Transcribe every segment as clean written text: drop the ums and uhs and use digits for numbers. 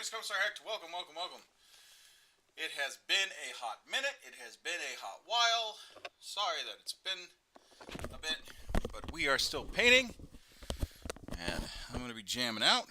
Greetings, Commissar Hecht. Welcome, welcome, welcome. It has been a hot minute. It has been a hot while. Sorry that it's been a bit, but we are still painting, and I'm going to be jamming out.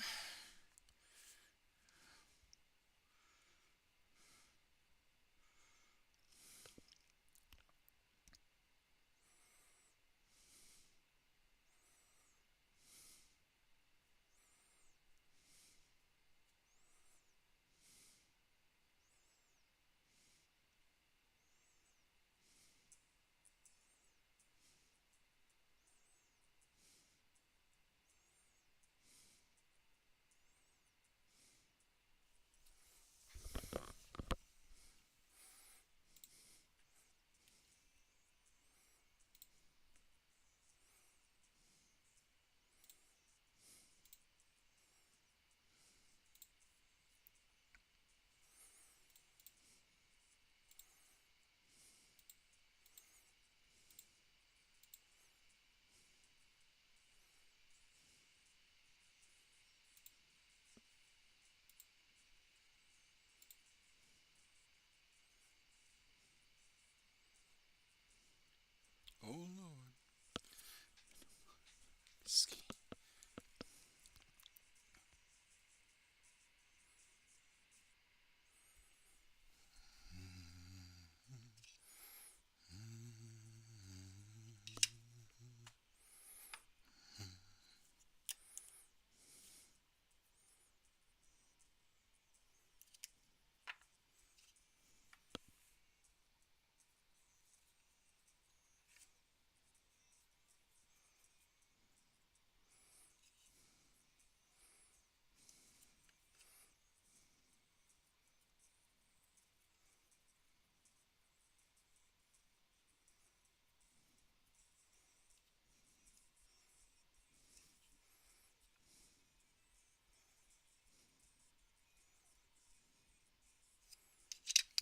Oh, Lord. Ski.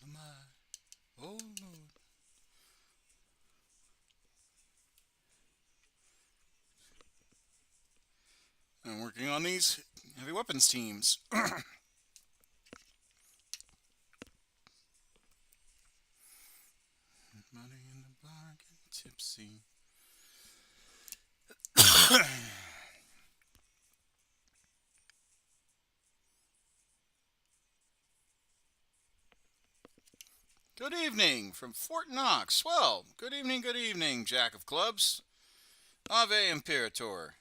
Am I? Oh, Lord. I'm working on these heavy weapons teams. Money in the bargain, tipsy. Good evening from Fort Knox. Well, good evening, Jack of Clubs. Ave Imperator.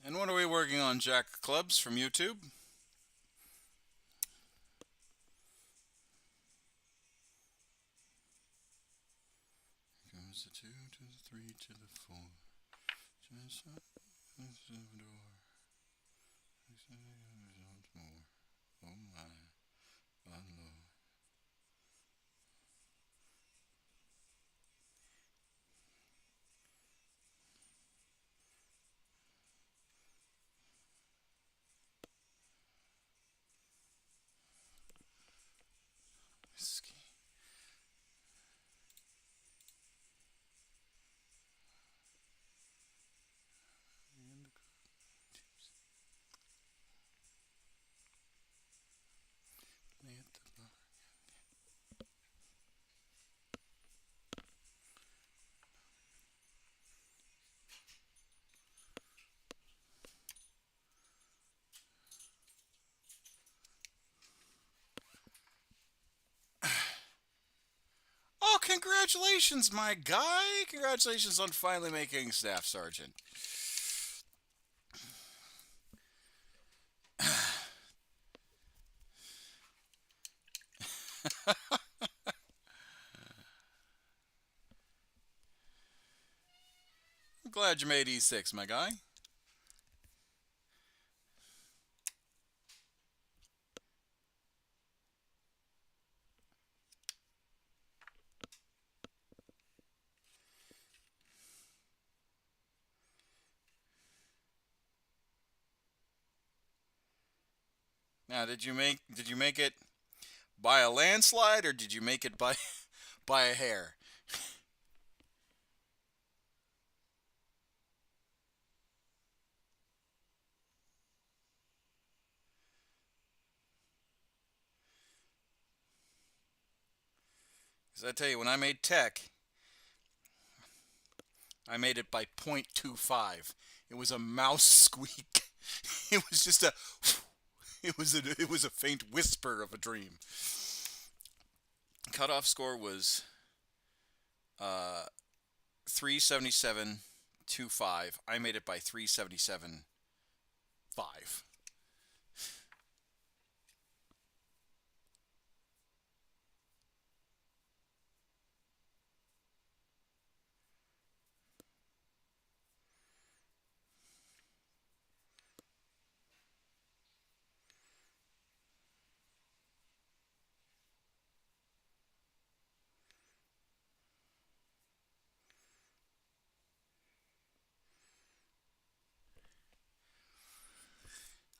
And what are we working on, Jack of Clubs, from YouTube? Here comes the 2 to the 3 to the 4. Just door. Oh my, oh Lord. Whiskey. Oh, congratulations, my guy! Congratulations on finally making Staff Sergeant. I'm glad you made E6, my guy. Now, did you make it by a landslide or did you make it by by a hair? 'Cause I tell you, when I made tech, I made it by .25. It was a mouse squeak. It was just a. It was a faint whisper of a dream. Cutoff score was 377.25. I made it by 377.5.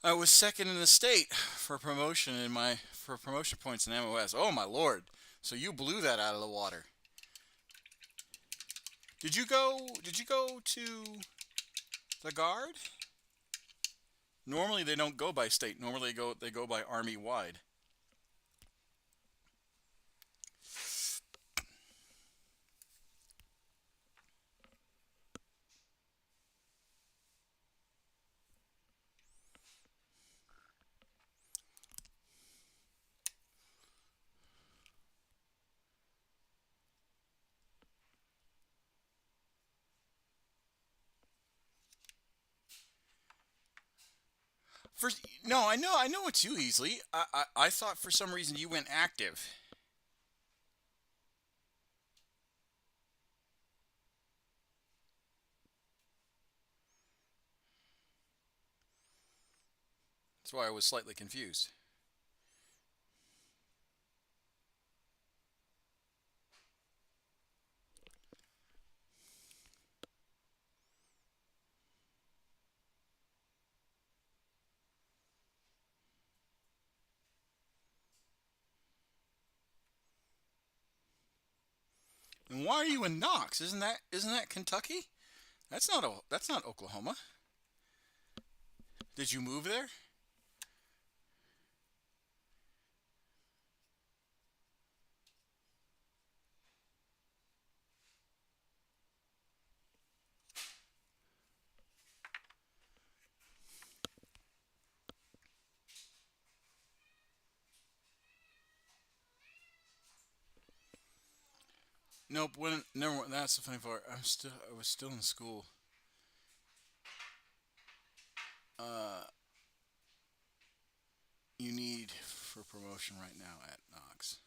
I was second in the state for promotion points in MOS. Oh my lord! So you blew that out of the water. Did you go to the guard? Normally they don't go by state. Normally they go by army wide. First, no, I know it's you, Easley. I thought for some reason you went active. That's why I was slightly confused. And why are you in Knox? Isn't that Kentucky? That's not Oklahoma. Did you move there? Nope. When never. That's the funny part. I was still in school. Uh, you need for promotion right now at Knox.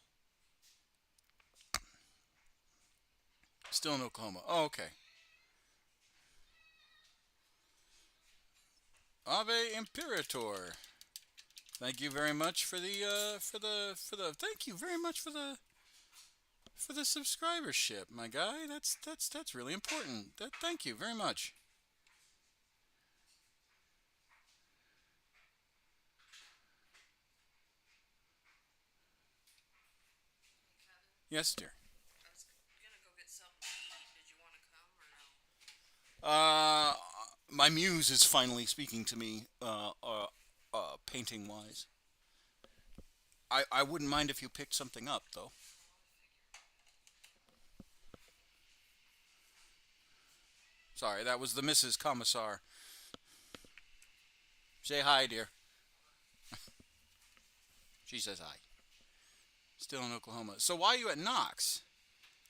Still in Oklahoma. Oh, okay. Ave Imperator. Thank you very much for the thank you very much for the subscribership, my guy. That's really important. Thank you very much. Yes, dear. Uh, my muse is finally speaking to me, painting wise. I wouldn't mind if you picked something up, though. Sorry, that was the Mrs. Commissar. Say hi, dear. She says hi. Still in Oklahoma. So why are you at Knox?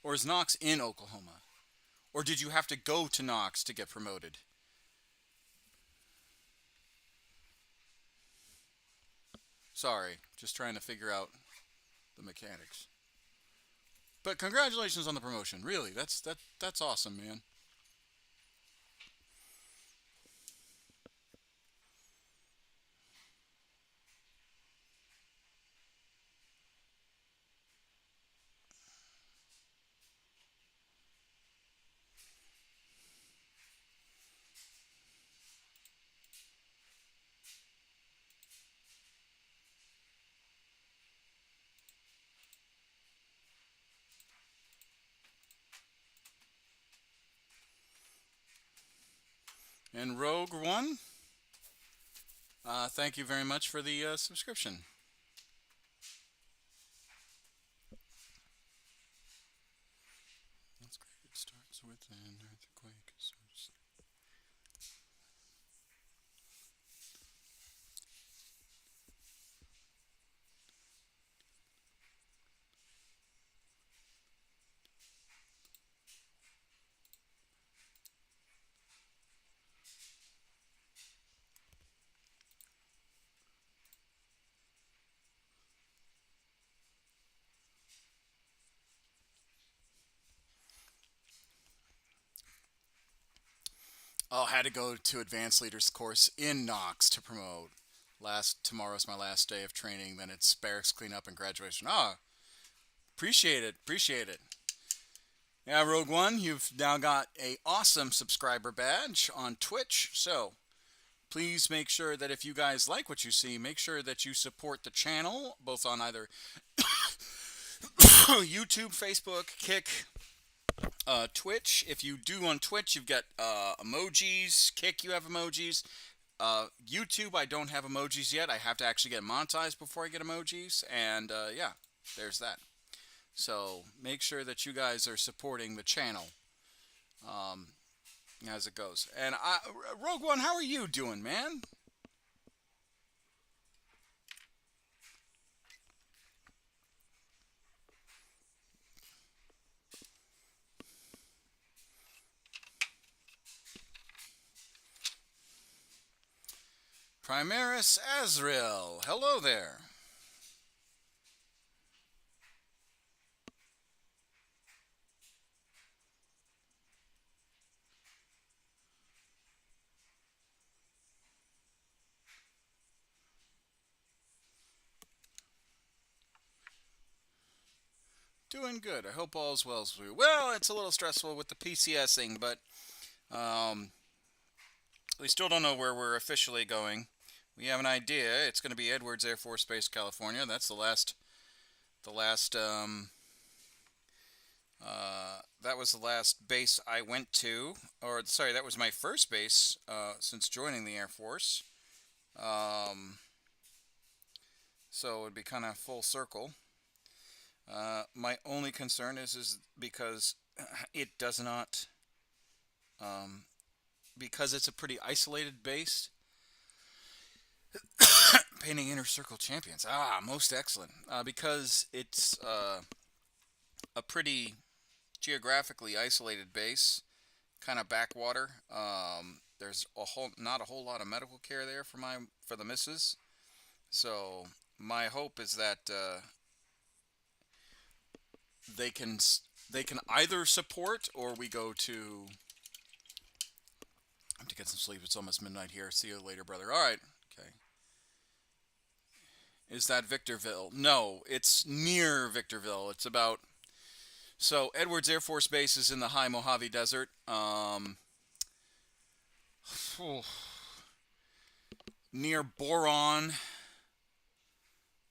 Or is Knox in Oklahoma? Or did you have to go to Knox to get promoted? Sorry, just trying to figure out the mechanics. But congratulations on the promotion. Really, that's awesome, man. And Rogue One, thank you very much for the subscription. That's great. It starts with an earthquake. Oh, had to go to advanced leaders course in Knox to promote. Tomorrow's my last day of training. Then it's barracks cleanup and graduation. Ah, appreciate it. Appreciate it. Yeah, Rogue One, you've now got a awesome subscriber badge on Twitch. So please make sure that if you guys like what you see, make sure that you support the channel both on either YouTube, Facebook, Kick, Twitch. If you do on Twitch, you've got emojis. Kick, you have emojis. YouTube, I don't have emojis yet. I have to actually get monetized before I get emojis. And yeah, there's that. So make sure that you guys are supporting the channel as it goes. And Rogue One, how are you doing, man? Primaris Azrael, hello there. Doing good. I hope all's well with you. Well, it's a little stressful with the PCSing, but we still don't know where we're officially going. We have an idea. It's going to be Edwards Air Force Base, California. That's that was the last base I went to, or sorry, that was my first base since joining the Air Force. So it would be kind of full circle. My only concern is because it does not, because it's a pretty isolated base. Painting Inner Circle Champions. Ah, most excellent. Because it's a pretty geographically isolated base, kind of backwater. There's not a whole lot of medical care there for the missus. So my hope is that they can either support or we go to. I have to get some sleep. It's almost midnight here. See you later, brother. All right. Okay. Is that Victorville? No, it's near Victorville. It's about. So Edwards Air Force Base is in the high Mojave Desert. Near Boron.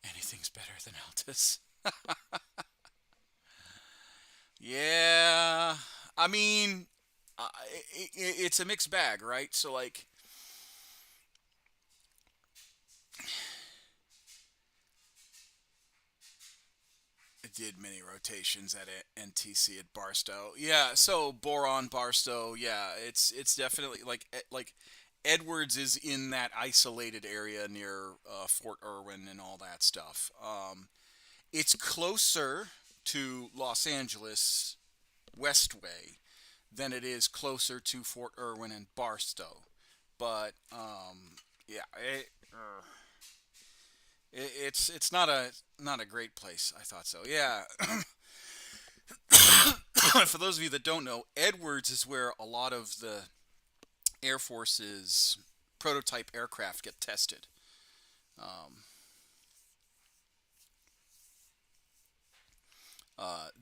Anything's better than Altus. Yeah, I mean, it's a mixed bag, right? So like, I did many rotations at NTC at Barstow. Yeah, so Boron, Barstow. Yeah, it's definitely like Edwards is in that isolated area near Fort Irwin and all that stuff. It's closer to Los Angeles Westway than it is closer to Fort Irwin and Barstow. But yeah, it's not a great place. I thought so. Yeah. For those of you that don't know, Edwards is where a lot of the Air Force's prototype aircraft get tested.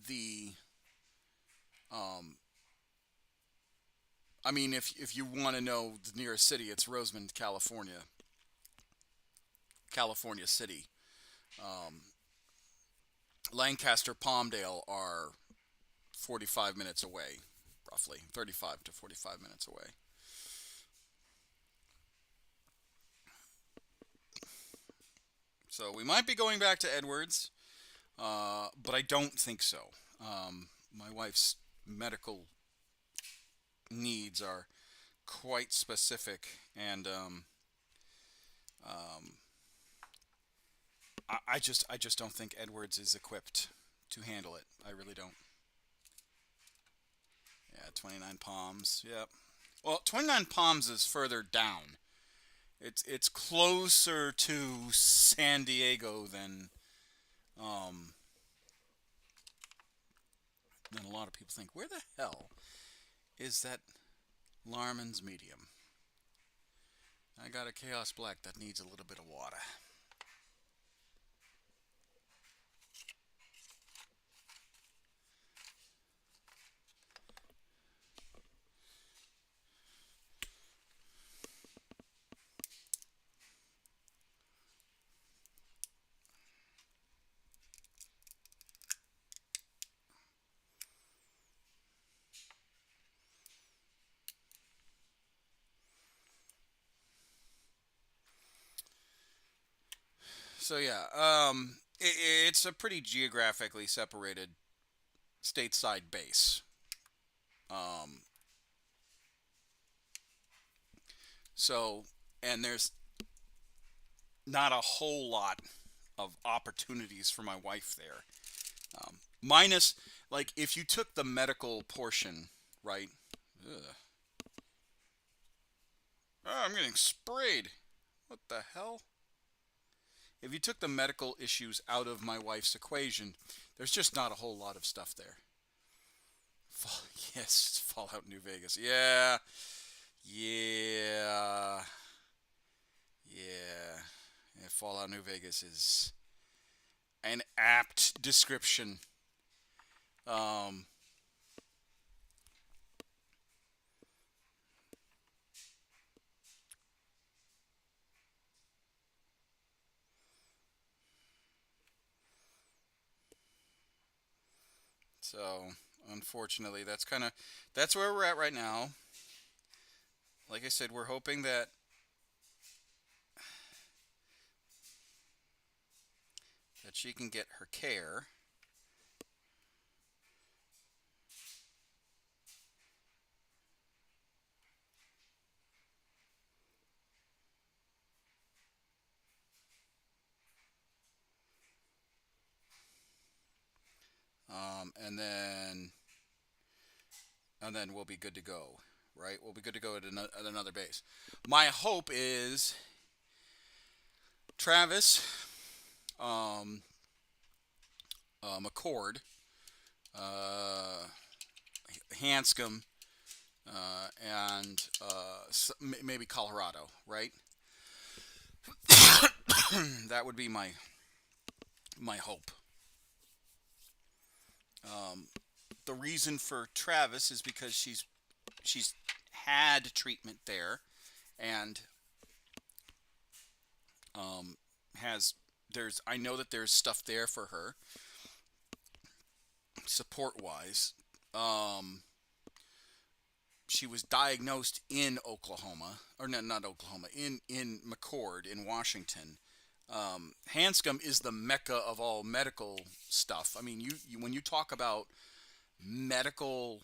The I mean, if you want to know the nearest city, it's Rosemond, California City. Um, Lancaster, Palmdale are 45 minutes away, roughly 35 to 45 minutes away. So we might be going back to Edwards, but I don't think so. My wife's medical needs are quite specific, and um, I just don't think Edwards is equipped to handle it. I really don't. Yeah, 29 Palms. Yep. Well, 29 Palms is further down. It's closer to San Diego um than a lot of people think. Where the hell is that Larman's medium? I got a Chaos Black that needs a little bit of water. So yeah, it's a pretty geographically separated stateside base. Um, so and there's not a whole lot of opportunities for my wife there. Minus, like, if you took the medical portion, right? Ugh. Oh, I'm getting sprayed. What the hell? If you took the medical issues out of my wife's equation, there's just not a whole lot of stuff there. Yes, Fallout New Vegas. Yeah, yeah, yeah. Yeah, Fallout New Vegas is an apt description. Um, so unfortunately, that's where we're at right now. Like I said, we're hoping that she can get her care. And then we'll be good to go, right? We'll be good to go at another base. My hope is Travis, um, McCord, uh, Hanscom, and maybe Colorado, right? That would be my hope. Um, the reason for Travis is because she's had treatment there, and has there's I know that there's stuff there for her support wise. Um, she was diagnosed in Oklahoma, or no, not Oklahoma, in McCord in Washington. Hanscom is the mecca of all medical stuff. I mean, you when you talk about medical,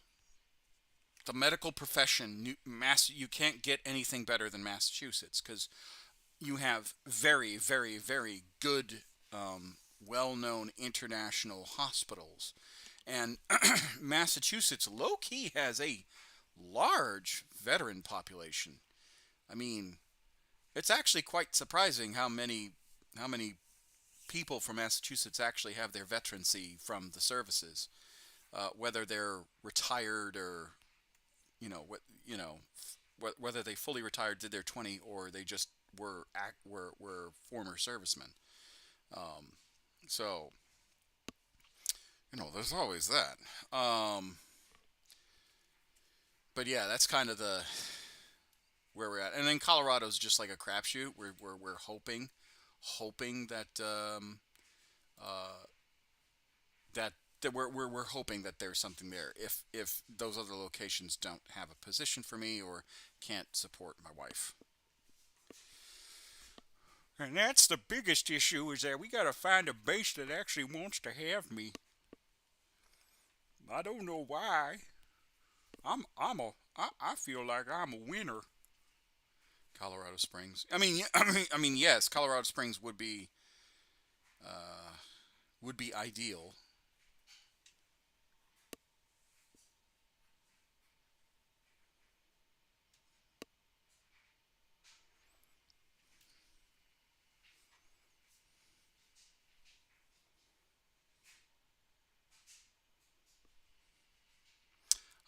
the medical profession, you can't get anything better than Massachusetts, because you have very, very, very good, well-known international hospitals, and Massachusetts low key has a large veteran population. I mean, it's actually quite surprising how many people from Massachusetts actually have their veterancy from the services, whether they're retired or whether they fully retired, did their 20, or they just were former servicemen. Um, so there's always that. But yeah, that's kind of the where we're at. And then Colorado's just like a crapshoot. We're hoping uh, that we're hoping that there's something there. If those other locations don't have a position for me or can't support my wife. And that's the biggest issue is that we got to find a base that actually wants to have me. I don't know why. I feel like I'm a winner. Colorado Springs. I mean, yes, Colorado Springs would be ideal.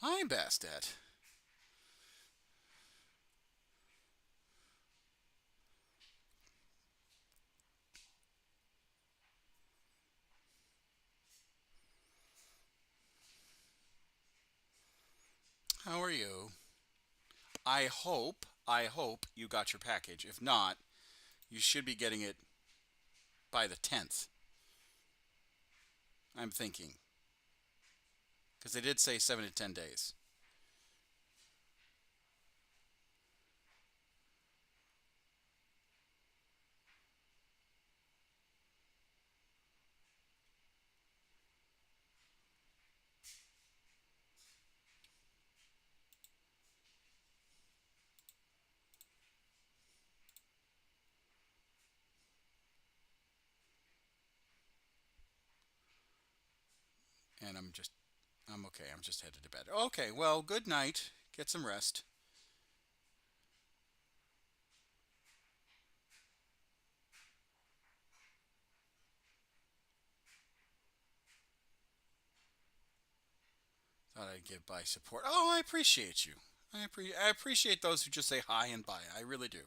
I'm best at. How are you? I hope you got your package. If not, you should be getting it by the 10th. I'm thinking. Because they did say 7 to 10 days. And I'm okay. I'm just headed to bed. Okay, well, good night. Get some rest. Thought I'd give by support. Oh, I appreciate you. I appreciate those who just say hi and bye. I really do.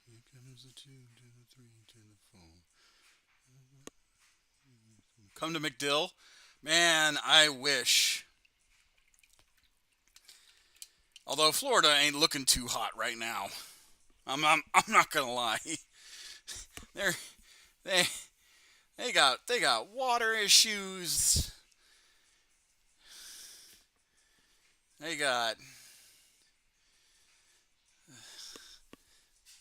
Here comes the 2 to the 3 to the 4. Come to McDill. Man, I wish. Although Florida ain't looking too hot right now. I'm not gonna lie. They're they they got water issues. They got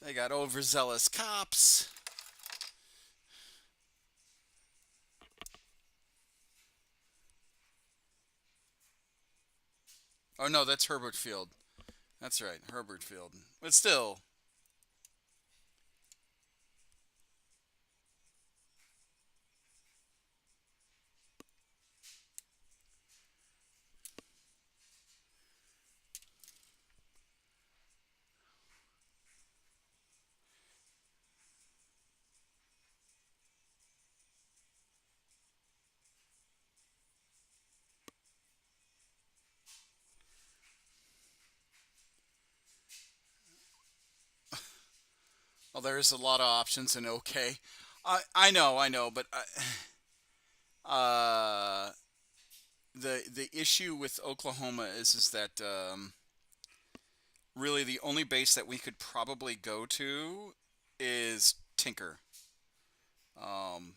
they got overzealous cops. Oh no, that's Herbert Field. That's right, Herbert Field. But still, well, there's a lot of options, and okay, I know, but the issue with Oklahoma is that really the only base that we could probably go to is Tinker. Um,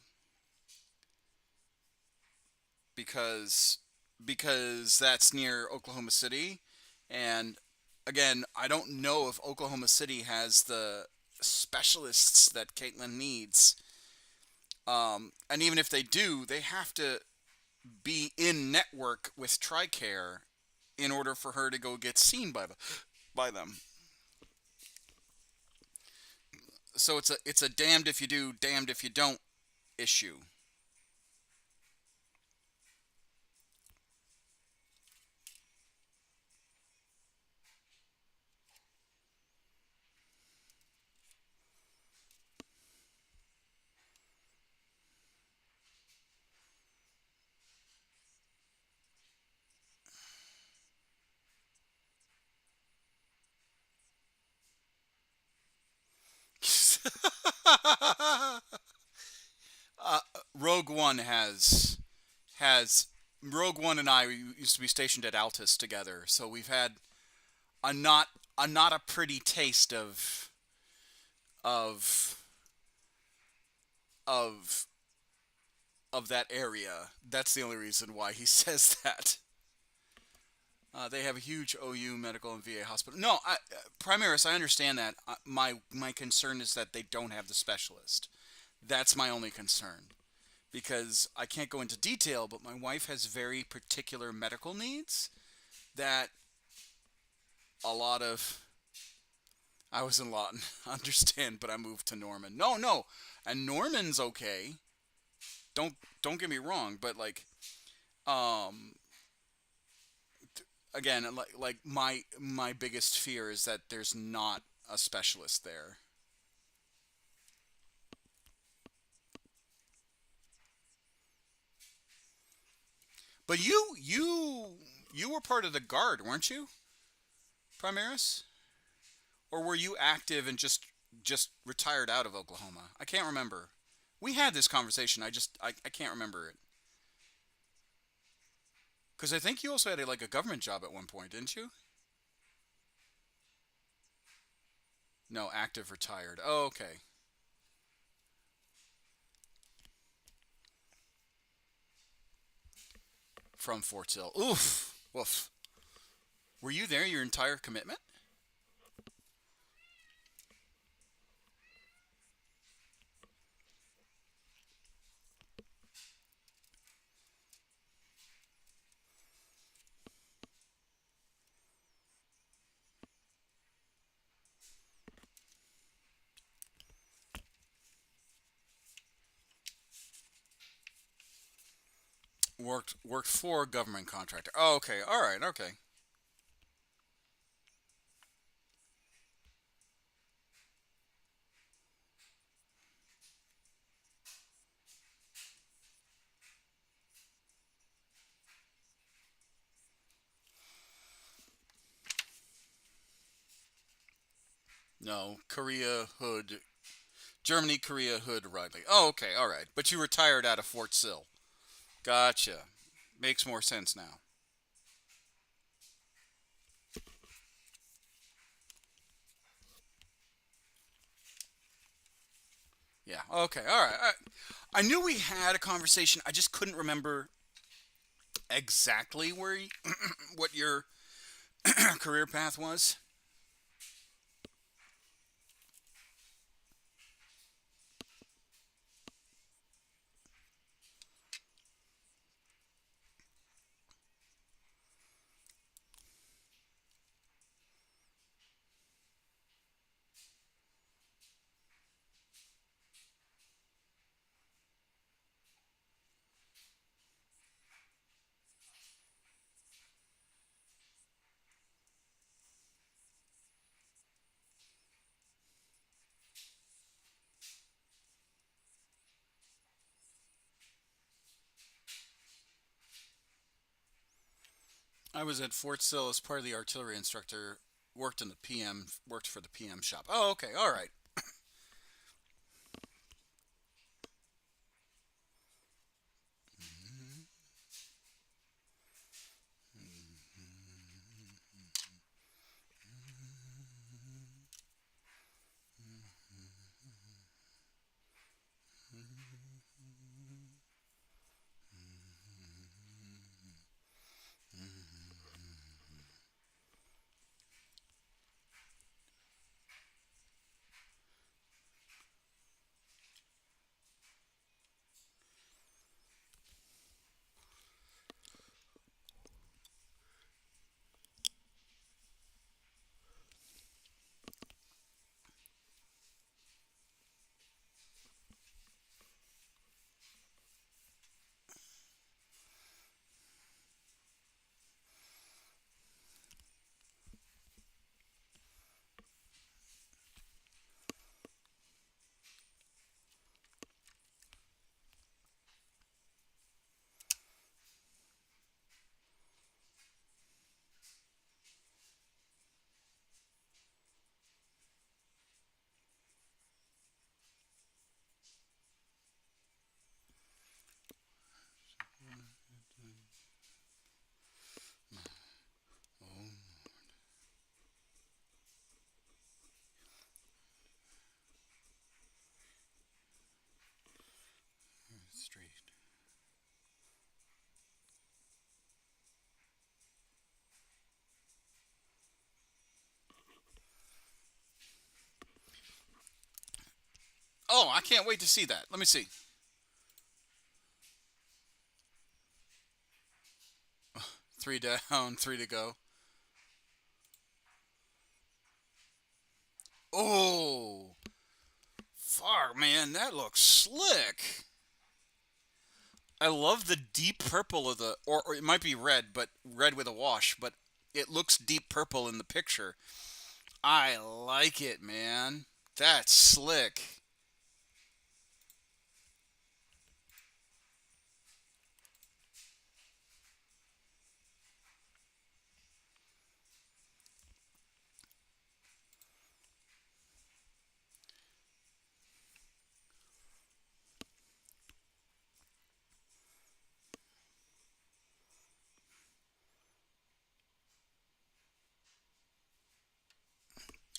because that's near Oklahoma City, and again, I don't know if Oklahoma City has the specialists that Caitlin needs. And even if they do, they have to be in network with TRICARE in order for her to go get seen by them. So it's a damned if you do, damned if you don't issue. uh, Rogue One has Rogue One and I used to be stationed at Altus together, so we've had a not a pretty taste of of of that area. That's the only reason why he says that. They have a huge OU medical and VA hospital. No, Primaris, I understand that. My concern is that they don't have the specialist. That's my only concern because I can't go into detail, but my wife has very particular medical needs that a lot of. I was in Lawton, I understand, but I moved to Norman. No, no, and Norman's okay. Don't don't get me wrong, but like, um, again, like my biggest fear is that there's not a specialist there. But you were part of the guard, weren't you, Primaris? Or were you active and just retired out of Oklahoma? I can't remember. We had this conversation. I can't remember it. Because I think you also had like a government job at one point, didn't you? No, active retired. Oh, okay. From Fort Sill. Oof. Woof. Were you there your entire commitment? Worked for a government contractor. Oh, okay. All right. Okay. No, Korea Hood, Germany, Korea Hood, Riley. Oh, okay. All right. But you retired out of Fort Sill. Gotcha. Makes more sense now. Yeah. Okay. All right. I knew we had a conversation. I just couldn't remember exactly what your career path was. I was at Fort Sill as part of the artillery instructor. Worked in the PM. Worked for the PM shop. Oh, okay. All right. Oh, I can't wait to see that. Let me see. Three down, three to go. Oh, fuck, man, that looks slick. I love the deep purple of the, or it might be red, but red with a wash, but it looks deep purple in the picture. I like it, man. That's slick.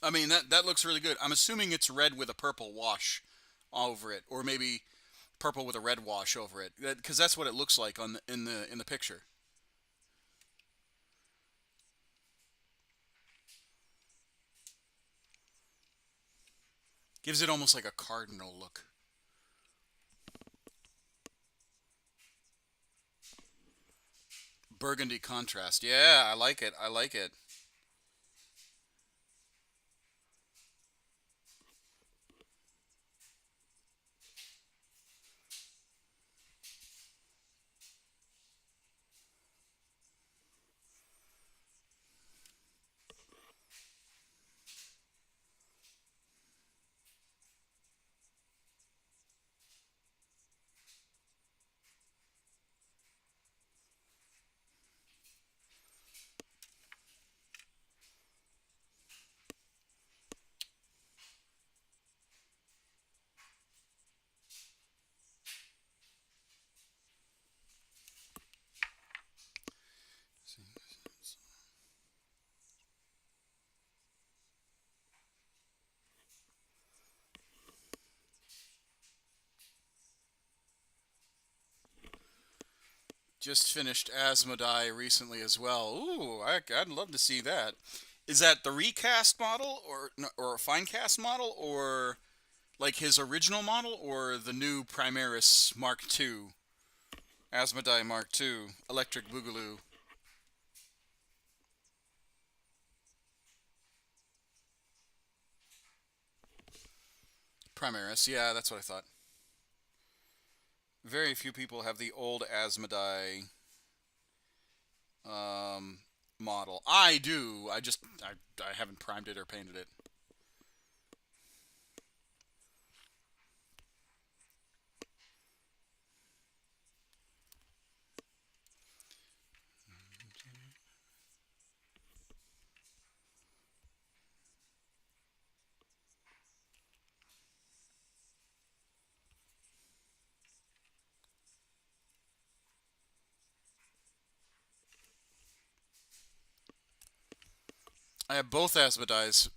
I mean, that looks really good. I'm assuming it's red with a purple wash over it, or maybe purple with a red wash over it, because that's what it looks like on the picture. Gives it almost like a cardinal look. Burgundy contrast. Yeah, I like it. I like it. Just finished Asmodai recently as well. Ooh, I'd love to see that. Is that the recast model or a fine cast model or like his original model or the new Primaris Mark II? Asmodai Mark II, Electric Boogaloo. Primaris, yeah, that's what I thought. Very few people have the old Asmodai um, model. I do. I haven't primed it or painted it. I have both Asmodais,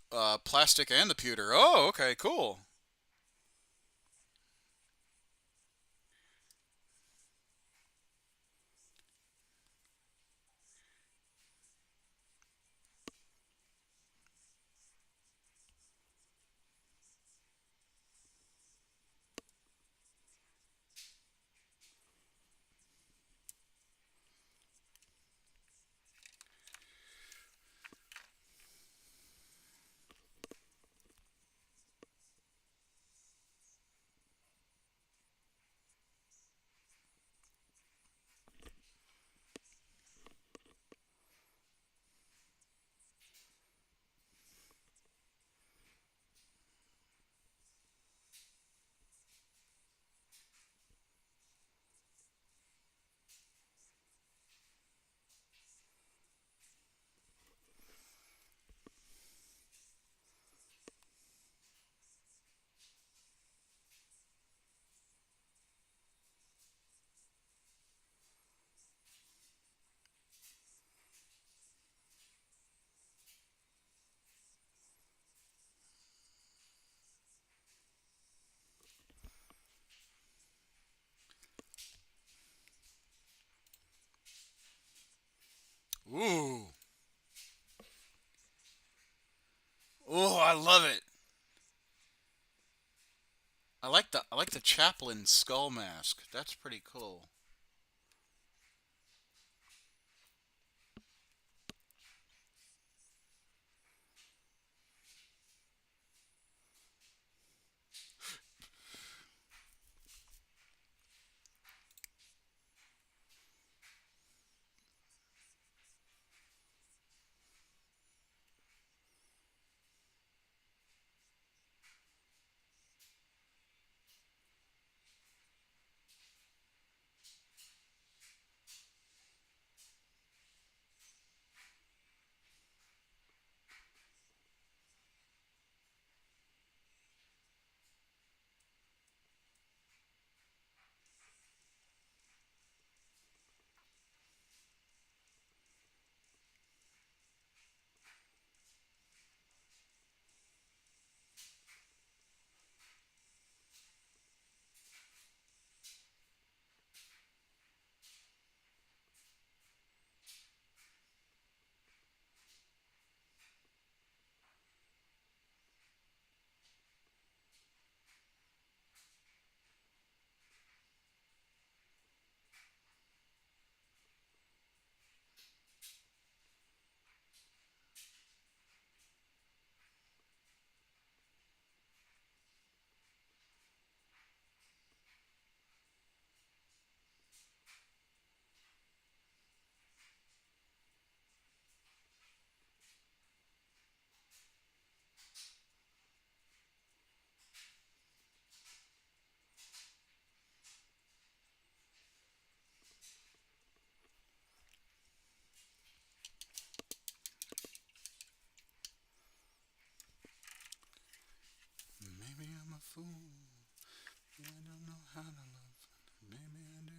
plastic and the pewter. Oh, okay, cool. I like the chaplain skull mask. That's pretty cool. Maybe I'm a fool. I don't know how to love. Maybe I do.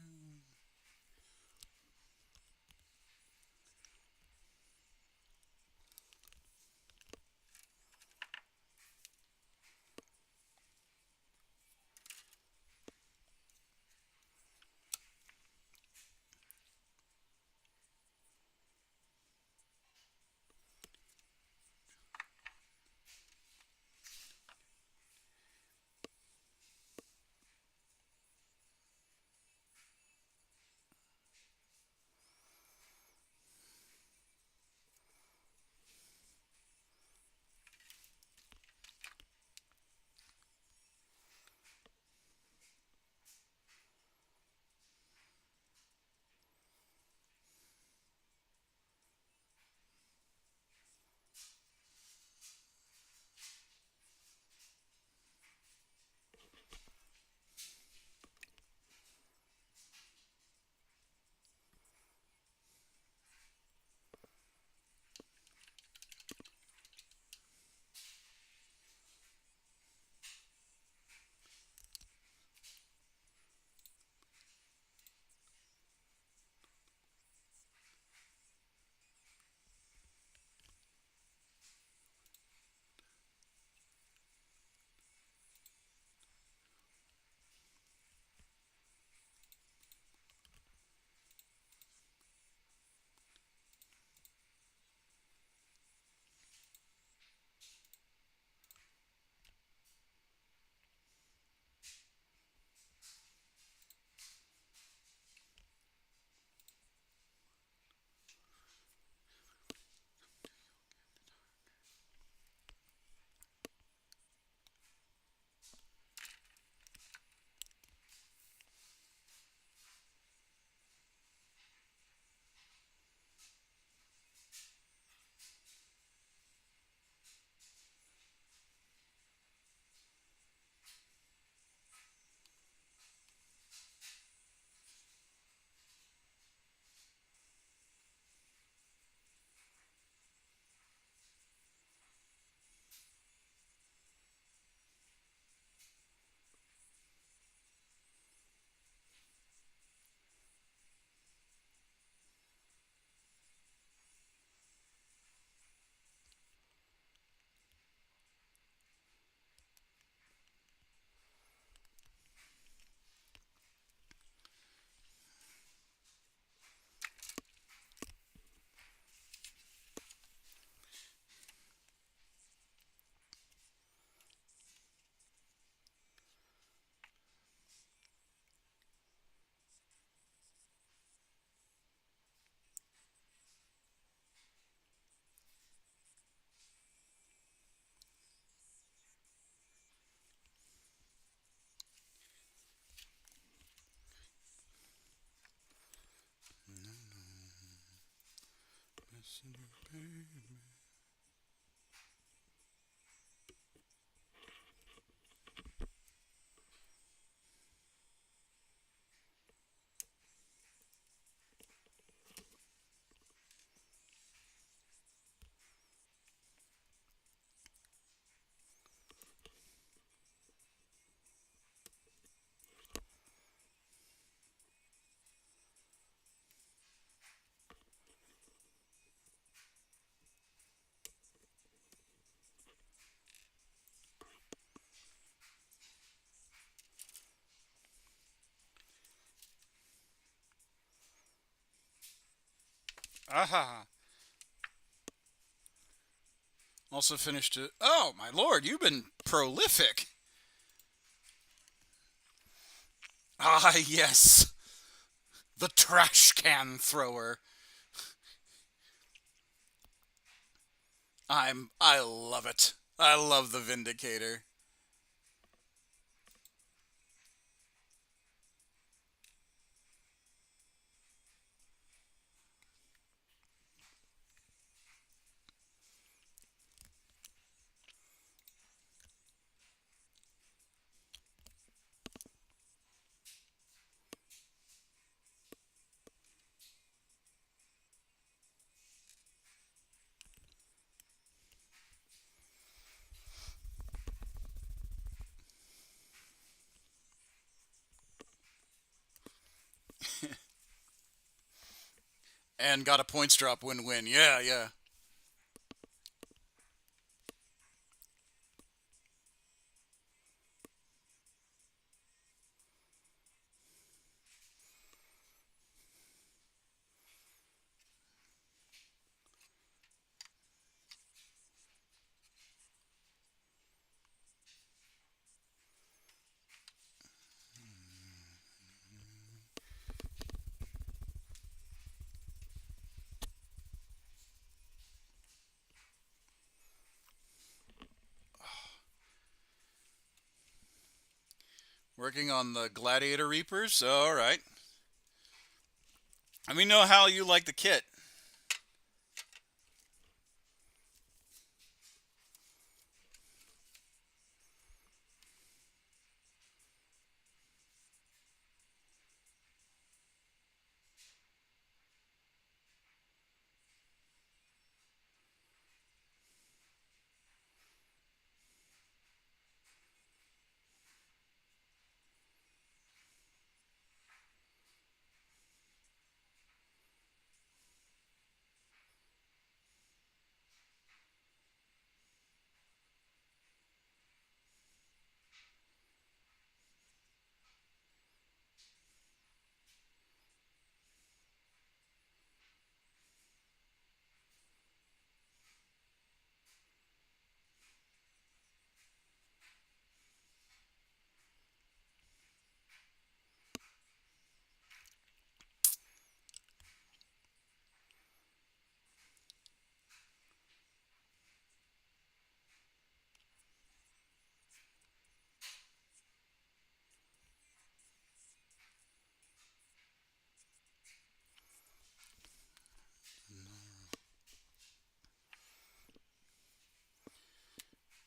Aha. Also finished it. Oh, my lord, you've been prolific. Ah, yes. The trash can thrower. I love it. I love the Vindicator. And got a points drop win-win. Yeah, yeah. Working on the Gladiator Reapers. All right. Let me know how you like the kit.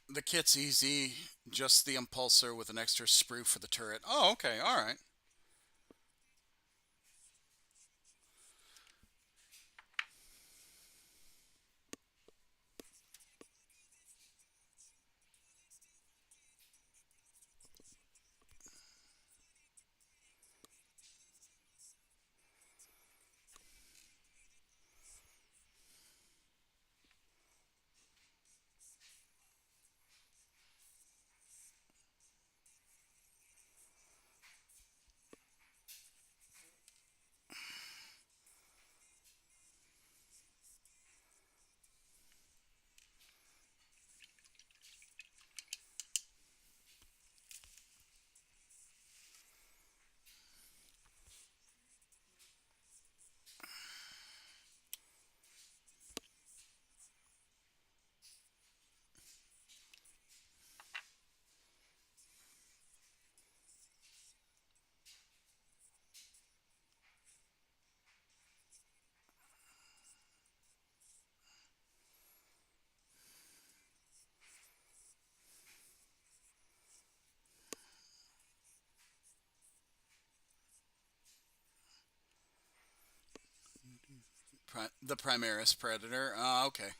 The kit's easy. Just the impulsor with an extra sprue for the turret. Oh, okay. All right. The Primaris Predator. Okay.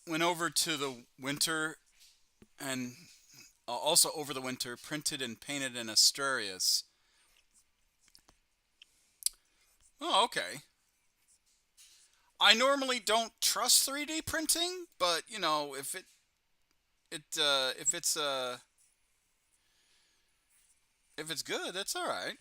Went over to the winter and also over the winter, printed and painted in Asturias. Oh, okay. I normally don't trust 3D printing, but you know, if it's good, that's all right.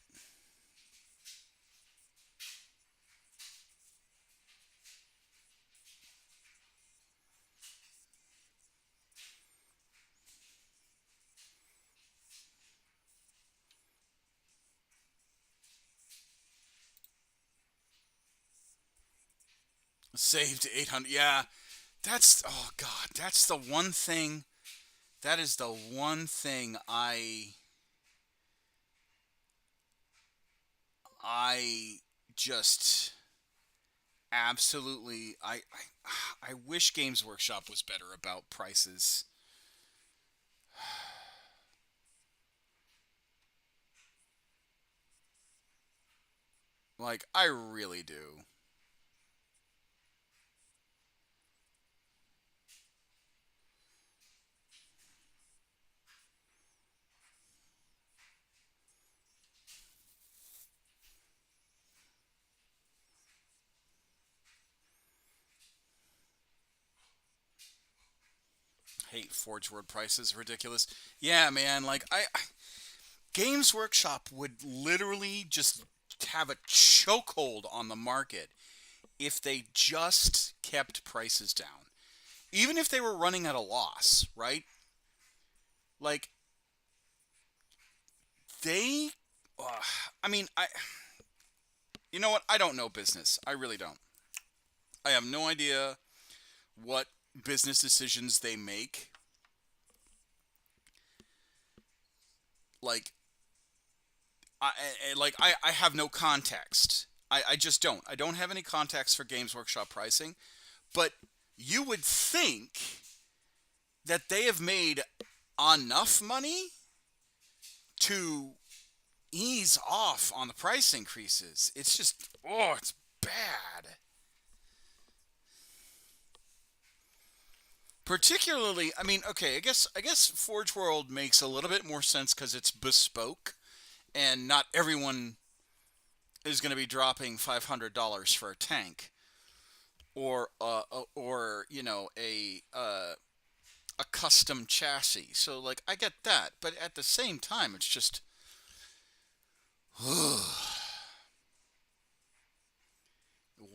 Saved 800. Yeah, that's oh god, that's the one thing. That is the one thing I just absolutely I wish Games Workshop was better about prices. Like I really do. Hate Forge World prices ridiculous. Yeah, man, like Games Workshop would literally just have a chokehold on the market if they just kept prices down. Even if they were running at a loss, right? Like they uh, I mean, you know what? I don't know business. I really don't. I have no idea what business decisions they make. Like I have no context. I just don't. I don't have any context for Games Workshop pricing. But you would think that they have made enough money to ease off on the price increases. It's just it's bad. Particularly, I mean, okay, I guess Forge World makes a little bit more sense because it's bespoke, and not everyone is going to be dropping $500 for a tank or you know a custom chassis. So like I get that, but at the same time, it's just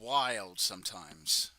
wild sometimes.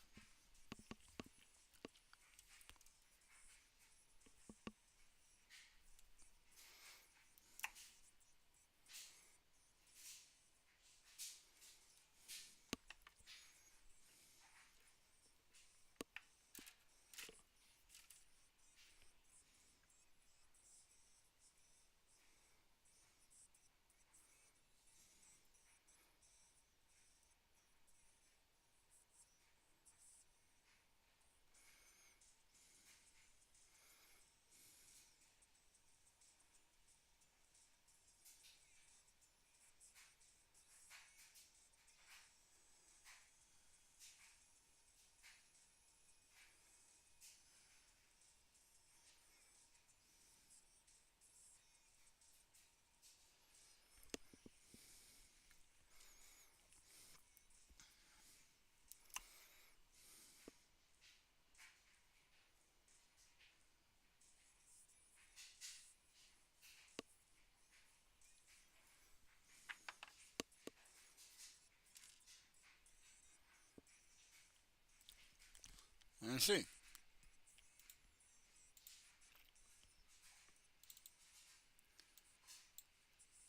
Let's see.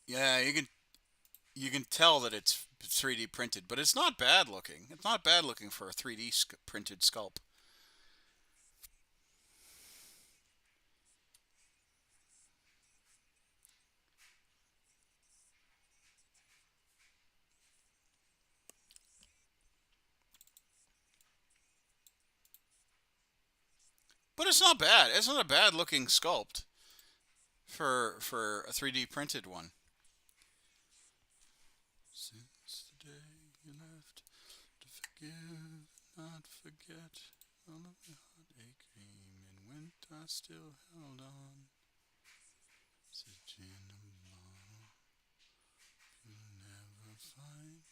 Yeah, you can tell that it's 3D printed, but it's not bad looking. It's not bad looking for a 3D printed sculpt. But it's not bad. It's not a bad looking sculpt for a 3D printed one. Since the day you left to forgive, not forget, all of my heartache came and went, I still held on. Such in a bottle you'll never find.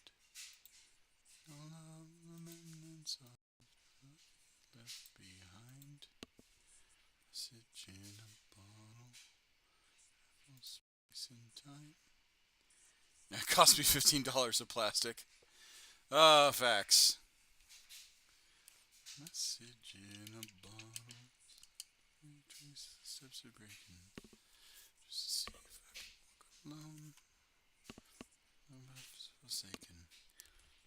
All of the remnants of left behind. Such in a bottle, full space and time. It cost me $15 of plastic. Facts. Message in a bottle. Trace the steps of breaking. Just to see if I can walk alone. My life's forsaken.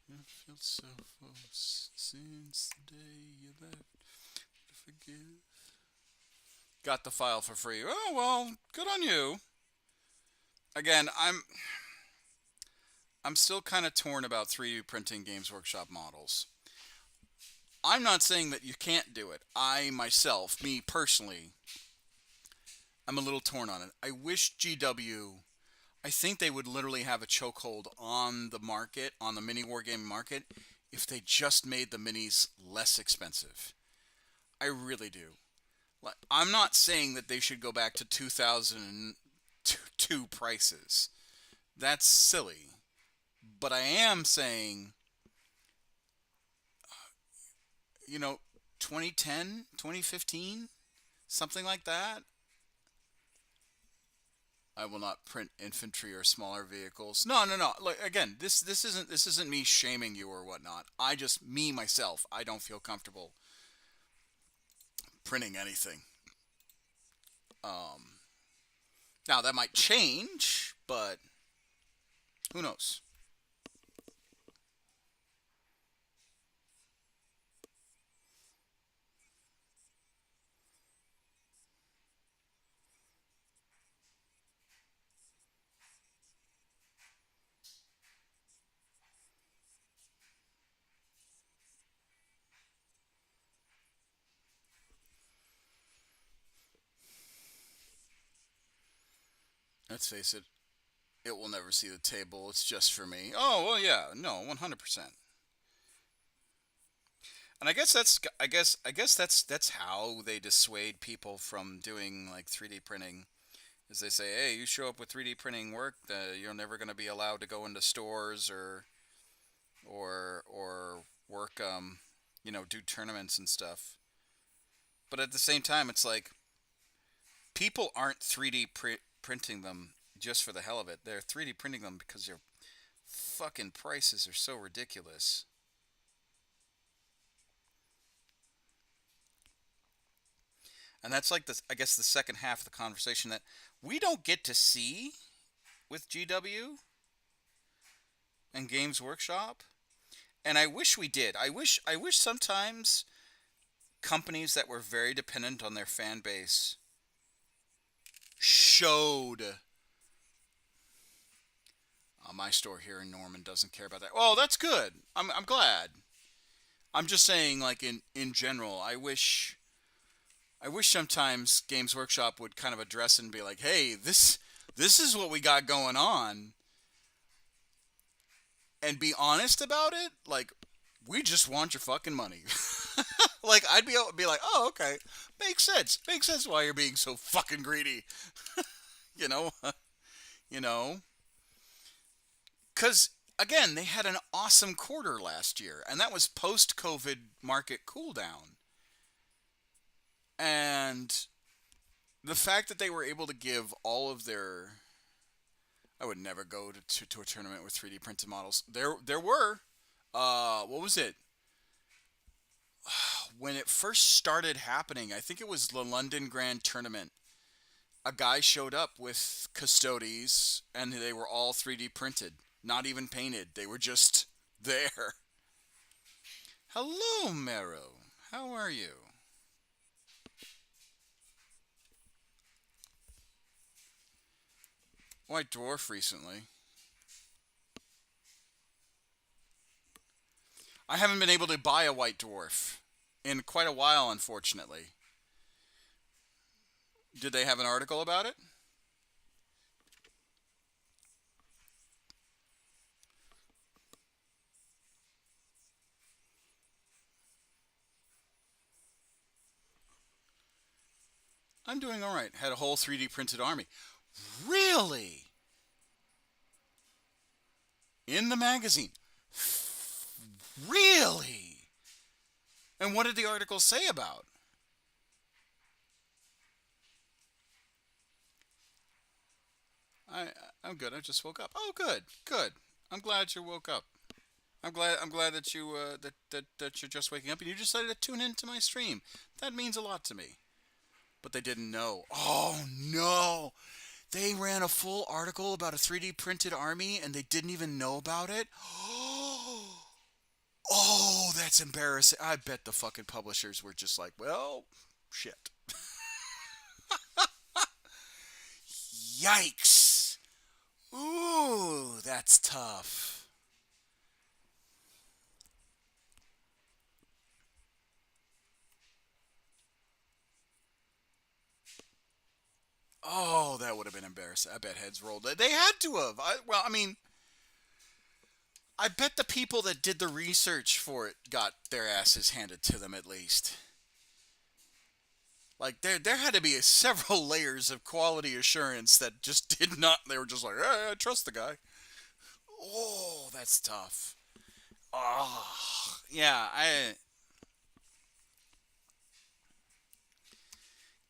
I feel so close since the day you left to forgive. Got the file for free. Oh, well, good on you. Again, I'm still kind of torn about 3D printing Games Workshop models. I'm not saying that you can't do it. I myself, me personally, I'm a little torn on it. I wish GW, I think they would literally have a chokehold on the market, on the mini wargame market, if they just made the minis less expensive. I really do. I'm not saying that they should go back to 2002 prices. That's silly. But I am saying, 2010, 2015, something like that. I will not print infantry or smaller vehicles. No, no, no. Like again, this isn't me shaming you or whatnot. Me myself, I don't feel comfortable printing anything. Now that might change, but who knows? Let's face it, it will never see the table. It's just for me. Oh, well, yeah. No, 100%. And I guess that's how they dissuade people from doing like 3D printing. Is they say, "Hey, you show up with 3D printing work, you're never going to be allowed to go into stores or work do tournaments and stuff." But at the same time, it's like people aren't 3D printing them just for the hell of it. They're 3D printing them because their fucking prices are so ridiculous. And that's like I guess the second half of the conversation that we don't get to see with GW and Games Workshop. And I wish we did. I wish sometimes companies that were very dependent on their fan base showed. My store here in Norman doesn't care about that. Oh, that's good. I'm glad. I'm just saying, like in general, I wish sometimes Games Workshop would kind of address and be like, "Hey, this is what we got going on," and be honest about it. Like, we just want your fucking money. Like, I'd be able to be like, "Oh, okay, makes sense. Makes sense why you're being so fucking greedy." you know, you know, because again, they had an awesome quarter last year, and that was post-COVID market cooldown, and the fact that they were able to give all of their I would never go to a tournament with 3D printed models. There were what was it? when it first started happening, I think it was the London Grand Tournament. A guy showed up with Custodes, and they were all 3D printed, not even painted. They were just there. Hello, Mero. How are you? White Dwarf recently. I haven't been able to buy a White Dwarf in quite a while, unfortunately. Did they have an article about it? I'm doing all right. Had a whole 3D printed army. Really? In the magazine? Really? And what did the article say about? I I'm good. I just woke up. Oh, good, good. I'm glad you woke up. I'm glad that you that you're just waking up and you decided to tune into my stream. That means a lot to me. But they didn't know. Oh no! They ran a full article about a 3D printed army and they didn't even know about it. Oh, that's embarrassing. I bet the fucking publishers were just like, well, shit. Yikes. Ooh, that's tough. Oh, that would have been embarrassing. I bet heads rolled. They had to have. Well, I mean, I bet the people that did the research for it got their asses handed to them at least. Like there had to be several layers of quality assurance that just did not. They were just like, I trust the guy. Oh, that's tough. Oh, yeah. I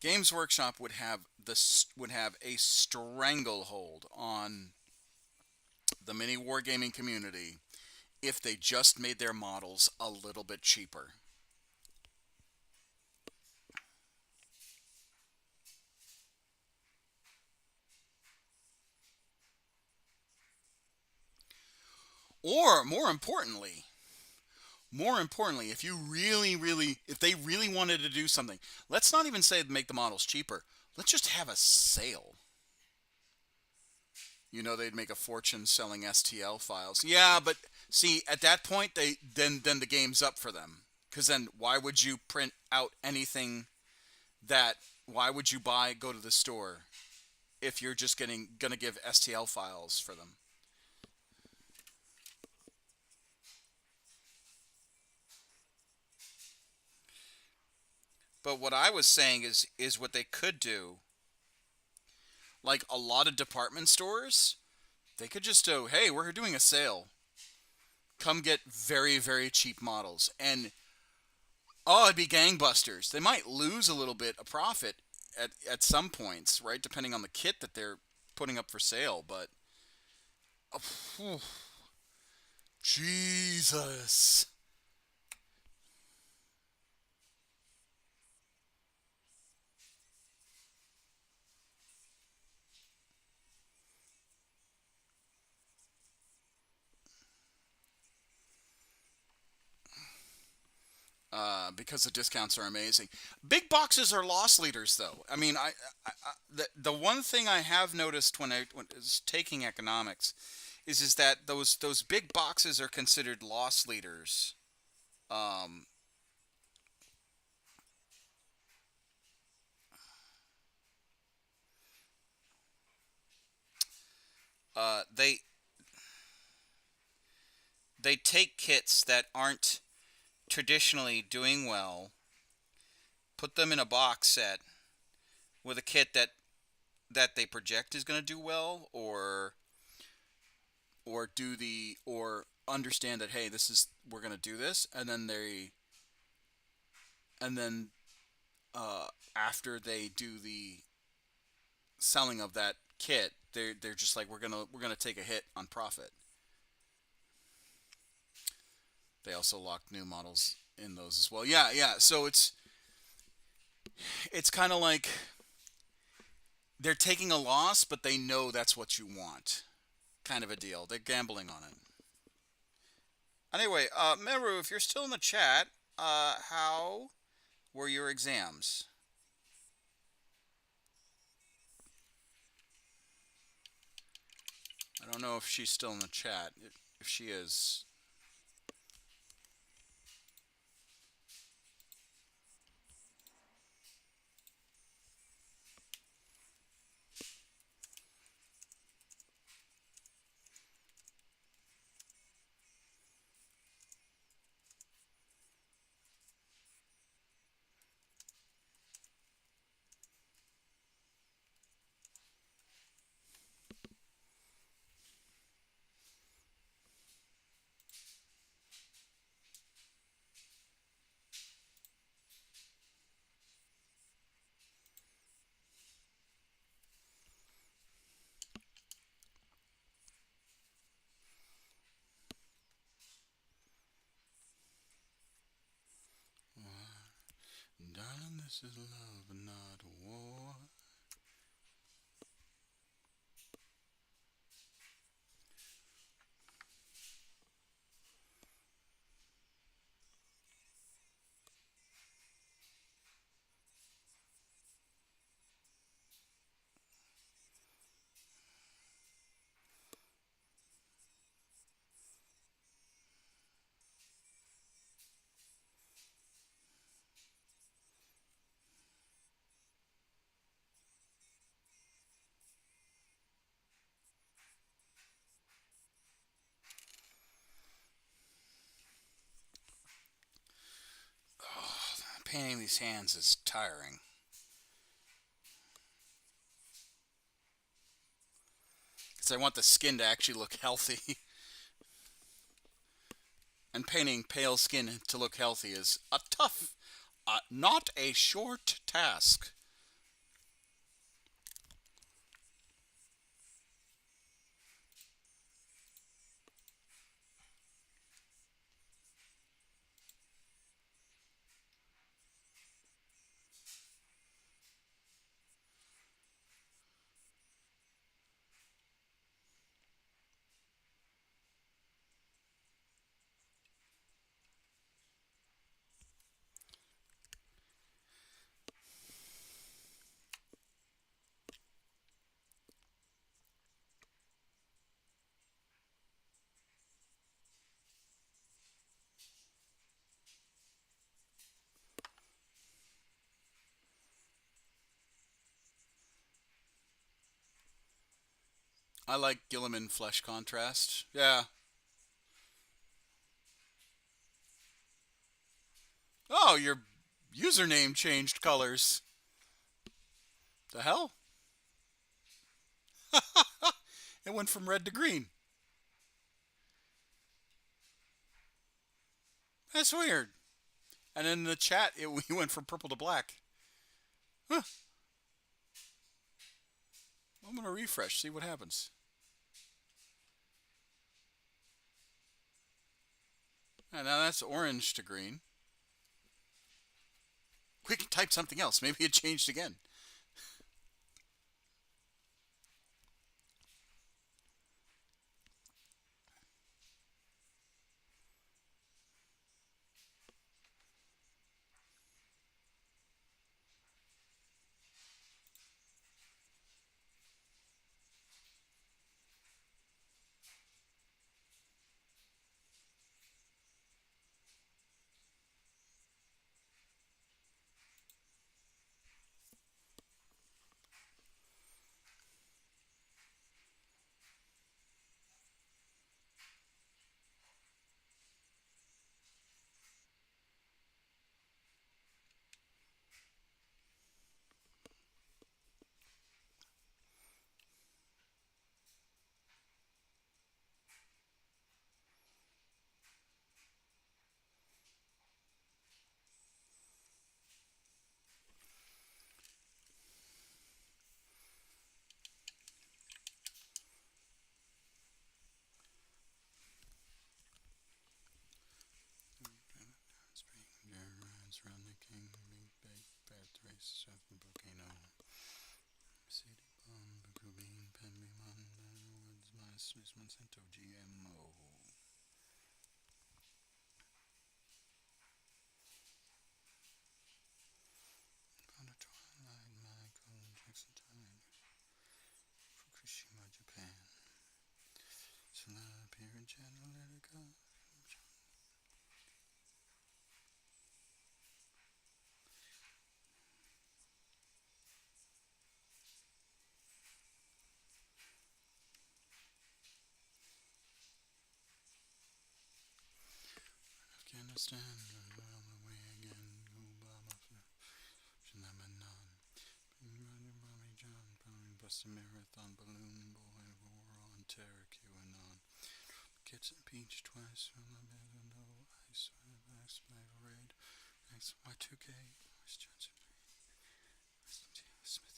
Games Workshop would have a stranglehold on the mini wargaming community if they just made their models a little bit cheaper. Or more importantly, if you if they really wanted to do something, let's not even say make the models cheaper. Let's just have a sale. You know, they'd make a fortune selling STL files. Yeah, but see, at that point, then the game's up for them. Because then, why would you print out anything that? Why would you go to the store if you're just gonna give STL files for them? But what I was saying is what they could do. Like a lot of department stores, they could just go, "Hey, we're doing a sale. Come get very, very cheap models." And oh, it'd be gangbusters. They might lose a little bit of profit at some points, right? Depending on the kit that they're putting up for sale. But oh, Jesus. Because the discounts are amazing. Big boxes are loss leaders, though. I mean, the one thing I have noticed when I was taking economics is that those big boxes are considered loss leaders. Um, they take kits that aren't traditionally doing well, put them in a box set with a kit that they project is going to do well, or understand that, hey, this is we're going to do this, and then and then after they do the selling of that kit, they're just like, we're gonna take a hit on profit. They also locked new models in those as well. Yeah, yeah. So it's kind of like they're taking a loss, but they know that's what you want, kind of a deal. They're gambling on it. Anyway, Meru, if you're still in the chat, how were your exams? I don't know if she's still in the chat. If she is, darling, this is love, not war. Painting these hands is tiring. Because I want the skin to actually look healthy. And painting pale skin to look healthy is a tough, not a short task. I like Gilliman flesh contrast. Yeah. Oh, your username changed colors. The hell? It went from red to green. That's weird. And in the chat, we went from purple to black. Huh. I'm going to refresh, see what happens. And now that's orange to green. Quick, type something else. Maybe it changed again. Monsanto GMO. Found a twilight, Michael Jackson time. Fukushima, Japan. Solar appear in Analytica. Afghanistan, on the way again. Obama, Lebanon. Bobby John, Boston Marathon, Balloon Boy, War on Terror, QAnon. Kids and Peach twice, no ice, raid, Y2K, West Johnson, Smith.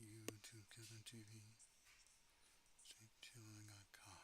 YouTube, Kevin TV. Till I got caught.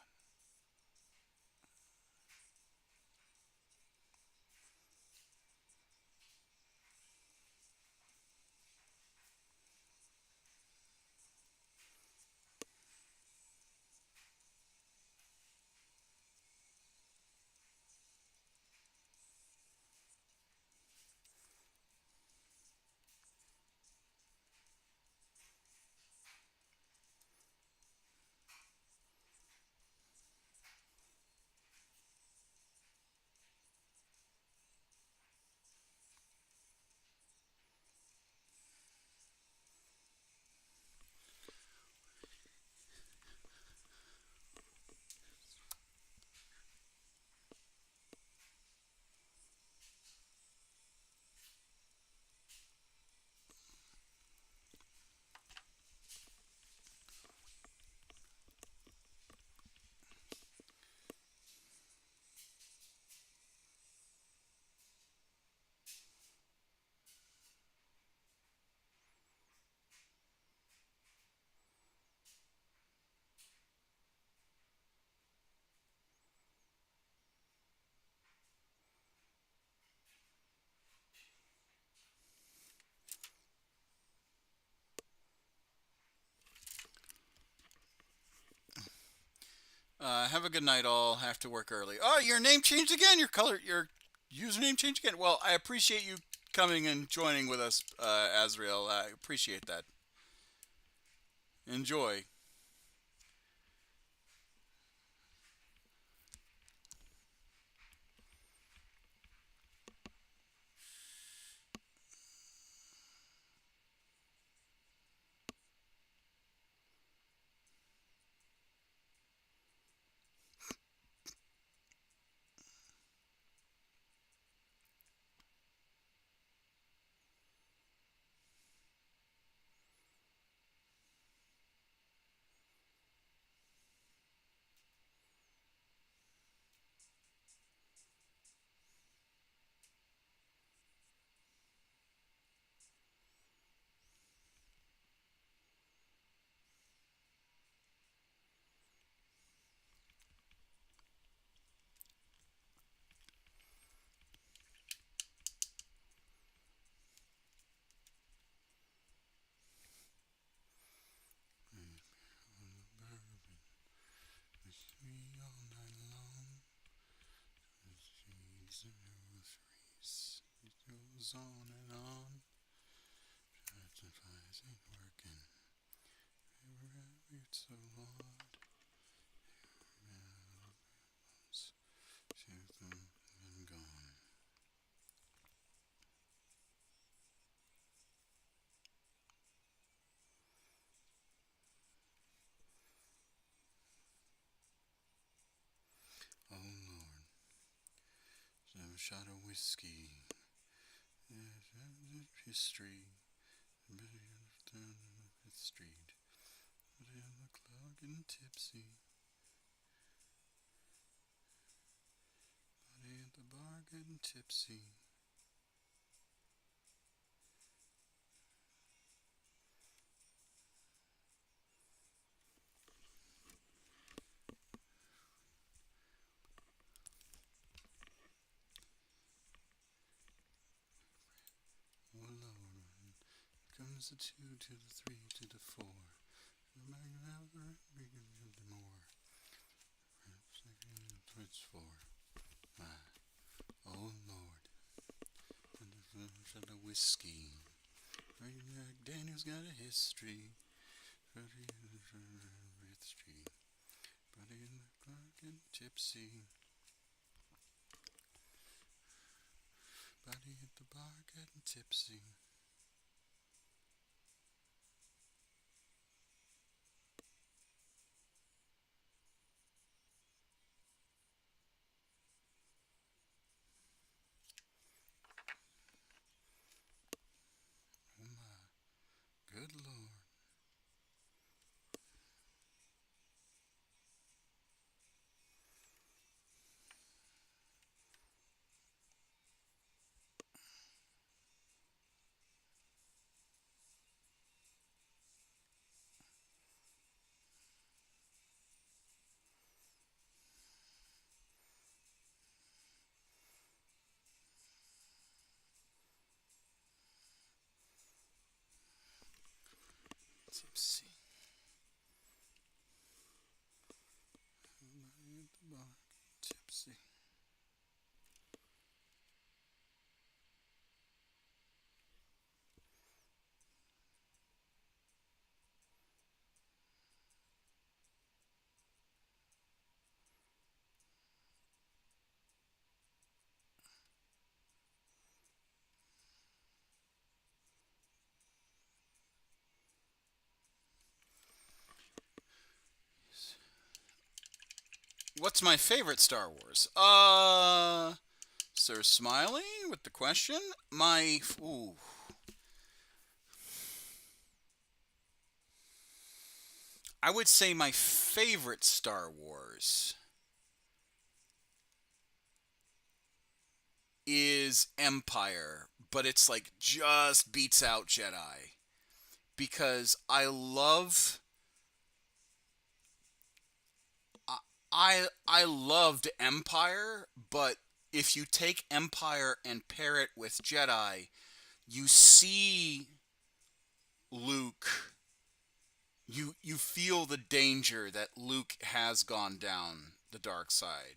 Have a good night, all. Have to work early. Oh, your name changed again. Your username changed again. Well, I appreciate you coming and joining with us, Azrael. I appreciate that. Enjoy. It goes on and on. Justifies ain't working. It's so hard. Shoot them and gone. Oh Lord. Have a shot of whiskey. History. Fifth Street. getting tipsy. Buddy at the bar getting tipsy. Oh Lord, comes the 2 to the 3 to the 4. It's 4. Oh Lord, and the whiskey. Daniel's got a history. Buddy in the car getting tipsy. Buddy at the bar getting tipsy. Oh my, good Lord. Tipsy. Buddy at the bar tipsy. What's my favorite Star Wars? Sir Smiley with the question. I would say my favorite Star Wars is Empire, but it's like just beats out Jedi because I loved Empire, but if you take Empire and pair it with Jedi, you see Luke. You feel the danger that Luke has gone down the dark side.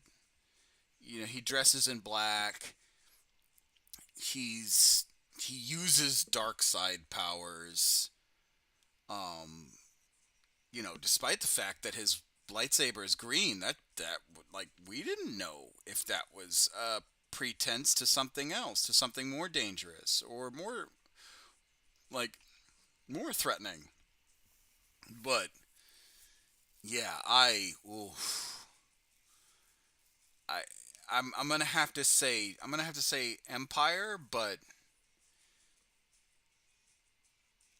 You know, he dresses in black. He uses dark side powers. Um, despite the fact that his lightsaber is green, that like we didn't know if that was a pretense to something else, to something more dangerous or more like more threatening. But yeah, I I'm gonna have to say Empire, but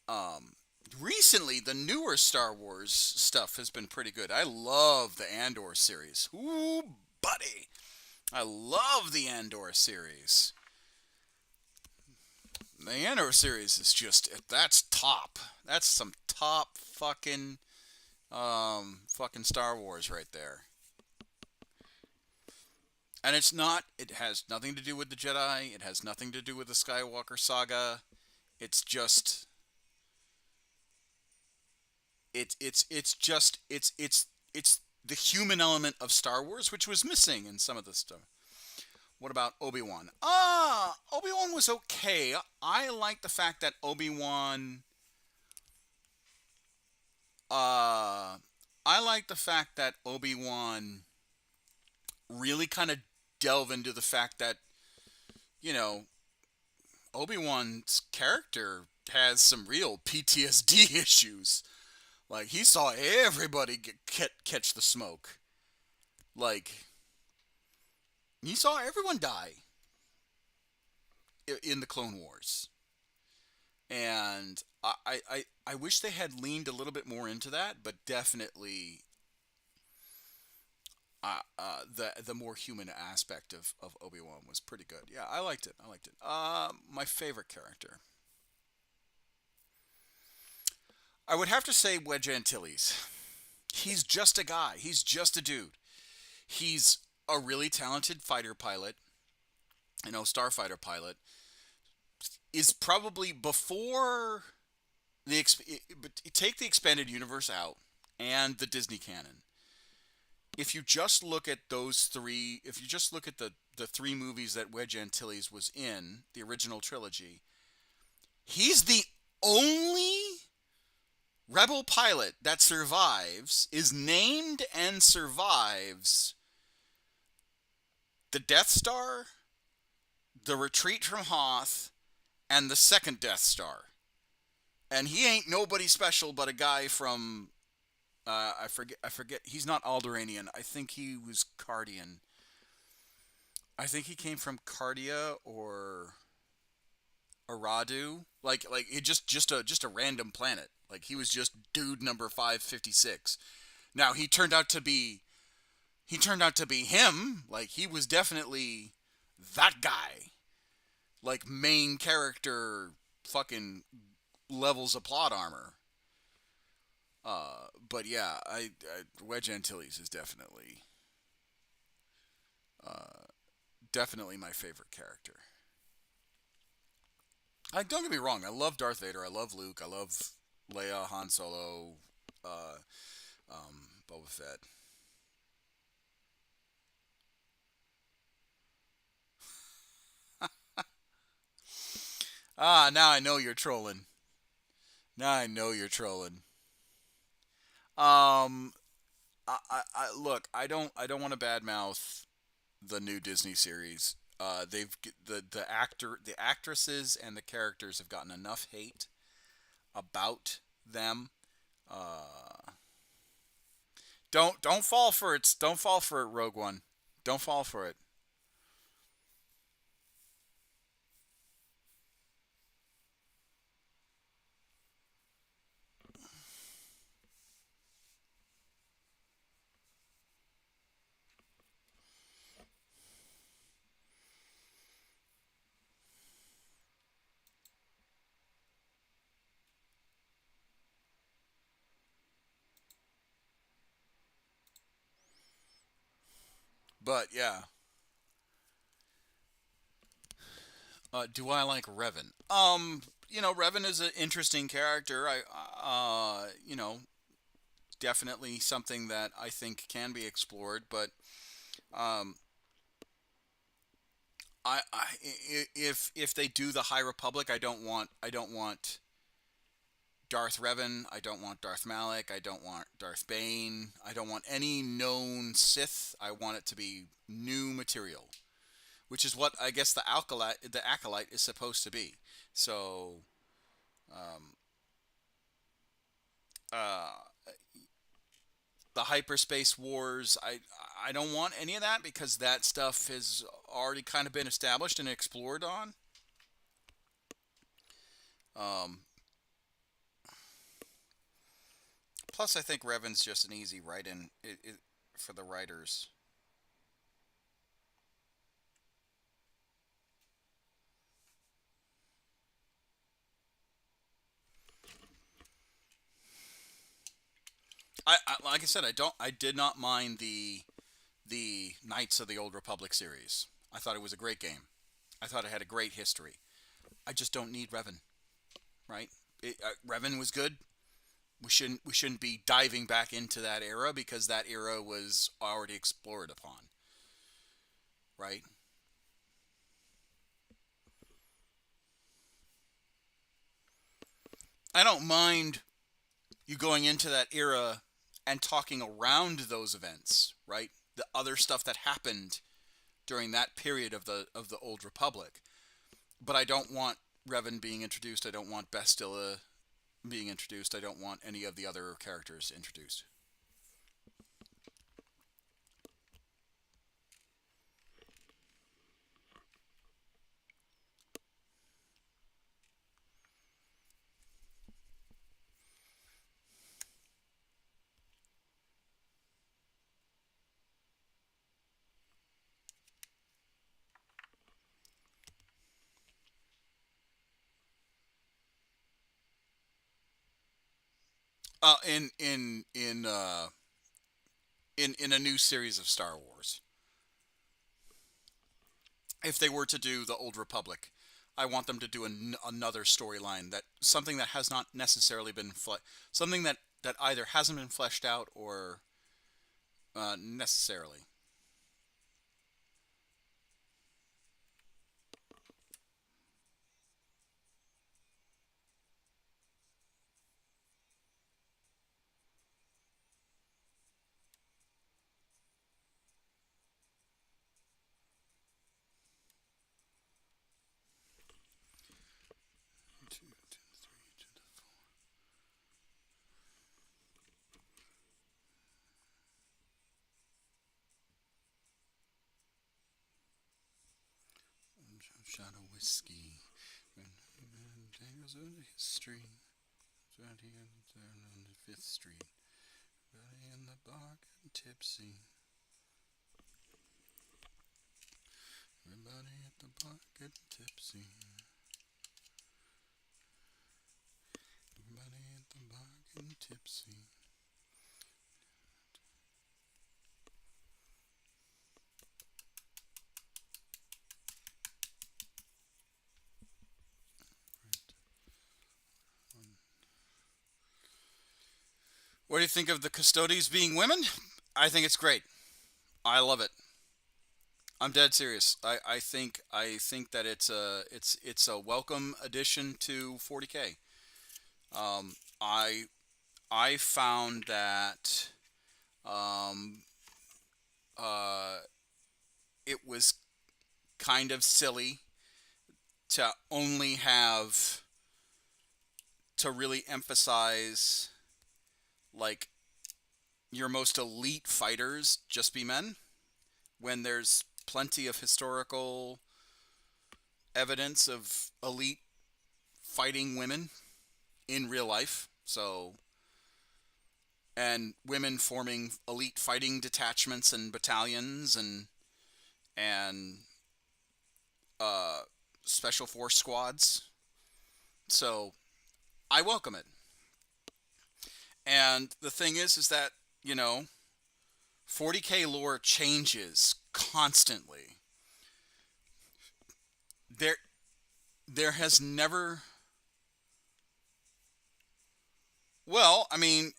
um recently the newer Star Wars stuff has been pretty good. I love the Andor series. Ooh, buddy. I love the Andor series. The Andor series is just that's top. That's some top fucking Star Wars right there. And it has nothing to do with the Jedi. It has nothing to do with the Skywalker saga. It's just it's the human element of Star Wars, which was missing in some of the stuff. What about Obi-Wan? Obi-Wan was okay. I like the fact that Obi-Wan. Uh, I like the fact that Obi-Wan really kind of delve into the fact that you know Obi-Wan's character has some real PTSD issues. Like he saw everybody catch the smoke. Like he saw everyone die in the Clone Wars. And I wish they had leaned a little bit more into that, but definitely the more human aspect of Obi-Wan was pretty good. Yeah, I liked it. I liked it. My favorite character, I would have to say Wedge Antilles. He's just a guy. He's just a dude. He's a really talented fighter pilot, starfighter pilot. Is probably before the but take the expanded universe out and the Disney canon. If you just look at those three, if you just look at the three movies that Wedge Antilles was in, the original trilogy, he's the only rebel pilot that survives, is named and survives the Death Star, the retreat from Hoth, and the second Death Star. And he ain't nobody special but a guy from I forget. He's not Alderaanian. I think he was Cardian. I think he came from Cardia or Aradu. Like it just a random planet. Like he was just dude number 556. Now he turned out to be him. Like he was definitely that guy. Like main character fucking levels of plot armor. But yeah, Wedge Antilles is definitely my favorite character. Like, don't get me wrong, I love Darth Vader, I love Luke, I love Leia, Han Solo, uh, Boba Fett. Ah, now I know you're trolling. Now I know you're trolling. Um, look, I don't want to badmouth the new Disney series. They've the actresses and the characters have gotten enough hate about them. Uh, don't fall for it. Don't fall for it, Rogue One. Don't fall for it. But yeah, do I like Revan? Revan is an interesting character. Definitely something that I think can be explored. But um, if they do the High Republic, I don't want Darth Revan. I don't want Darth Malak. I don't want Darth Bane. I don't want any known Sith. I want it to be new material, which is what I guess the acolyte is supposed to be. So, um, uh, the hyperspace wars, I don't want any of that because that stuff has already kind of been established and explored on. Um, Plus, I think Revan's just an easy write-in for the writers. Like I said, I did not mind the Knights of the Old Republic series. I thought it was a great game. I thought it had a great history. I just don't need Revan, right? Revan was good. We shouldn't be diving back into that era because that era was already explored upon, right? I don't mind you going into that era and talking around those events, right? The other stuff that happened during that period of the Old Republic. But I don't want Revan being introduced. I don't want Bastilla being introduced. I don't want any of the other characters introduced. In a new series of Star Wars. If they were to do the Old Republic, I want them to do another storyline, that something that has not necessarily been something that either hasn't been fleshed out or necessarily. Two to the three to the four. Shadow whiskey. Tales of history. Right here on the Fifth Street. Everybody in the bar getting tipsy. Everybody at the bar getting tipsy. Everybody at the bar getting tipsy. What do you think of the custodies being women? I think it's great. I love it. I'm dead serious. I think that it's a welcome addition to 40K. Um, I I found that um, uh, it was kind of silly to only have to really emphasize like your most elite fighters just be men when there's plenty of historical evidence of elite fighting women in real life. So, and women forming elite fighting detachments and battalions and uh, special force squads. So I welcome it. And the thing is that, you know, 40K lore changes constantly. There there has never, well, I mean,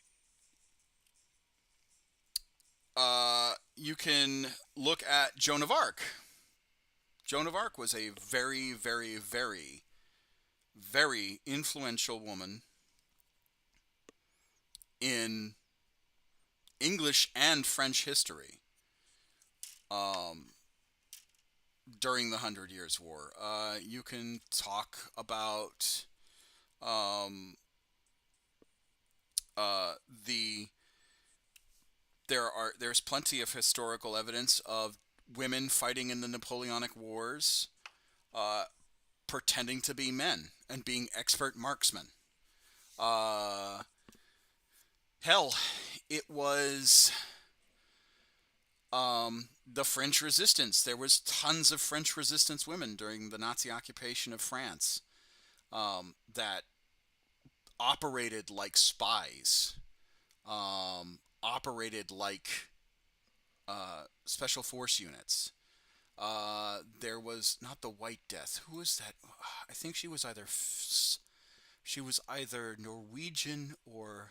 you can look at Joan of Arc. Joan of Arc was a very, very, very, very influential woman in English and French history um, during the Hundred Years' War. You can talk about um, the there's plenty of historical evidence of women fighting in the Napoleonic Wars, uh, pretending to be men and being expert marksmen. Uh, Hell, it was the French Resistance. There was tons of French Resistance women during the Nazi occupation of France that operated like spies, operated like special force units. There was not the White Death. Who was that? I think she was either Norwegian or,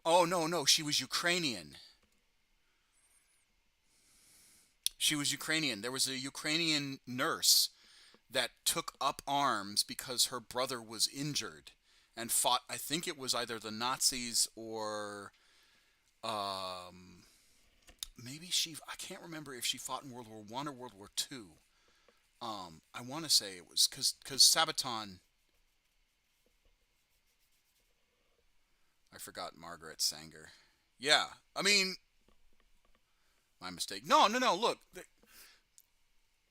oh no, no, she was Ukrainian. She was Ukrainian. There was a Ukrainian nurse that took up arms because her brother was injured and fought. I think it was either the Nazis or um, maybe she. I can't remember if she fought in World War I or World War II. I want to say it was because Sabaton. I forgot Margaret Sanger. Yeah, I mean, my mistake. No, no, no. Look,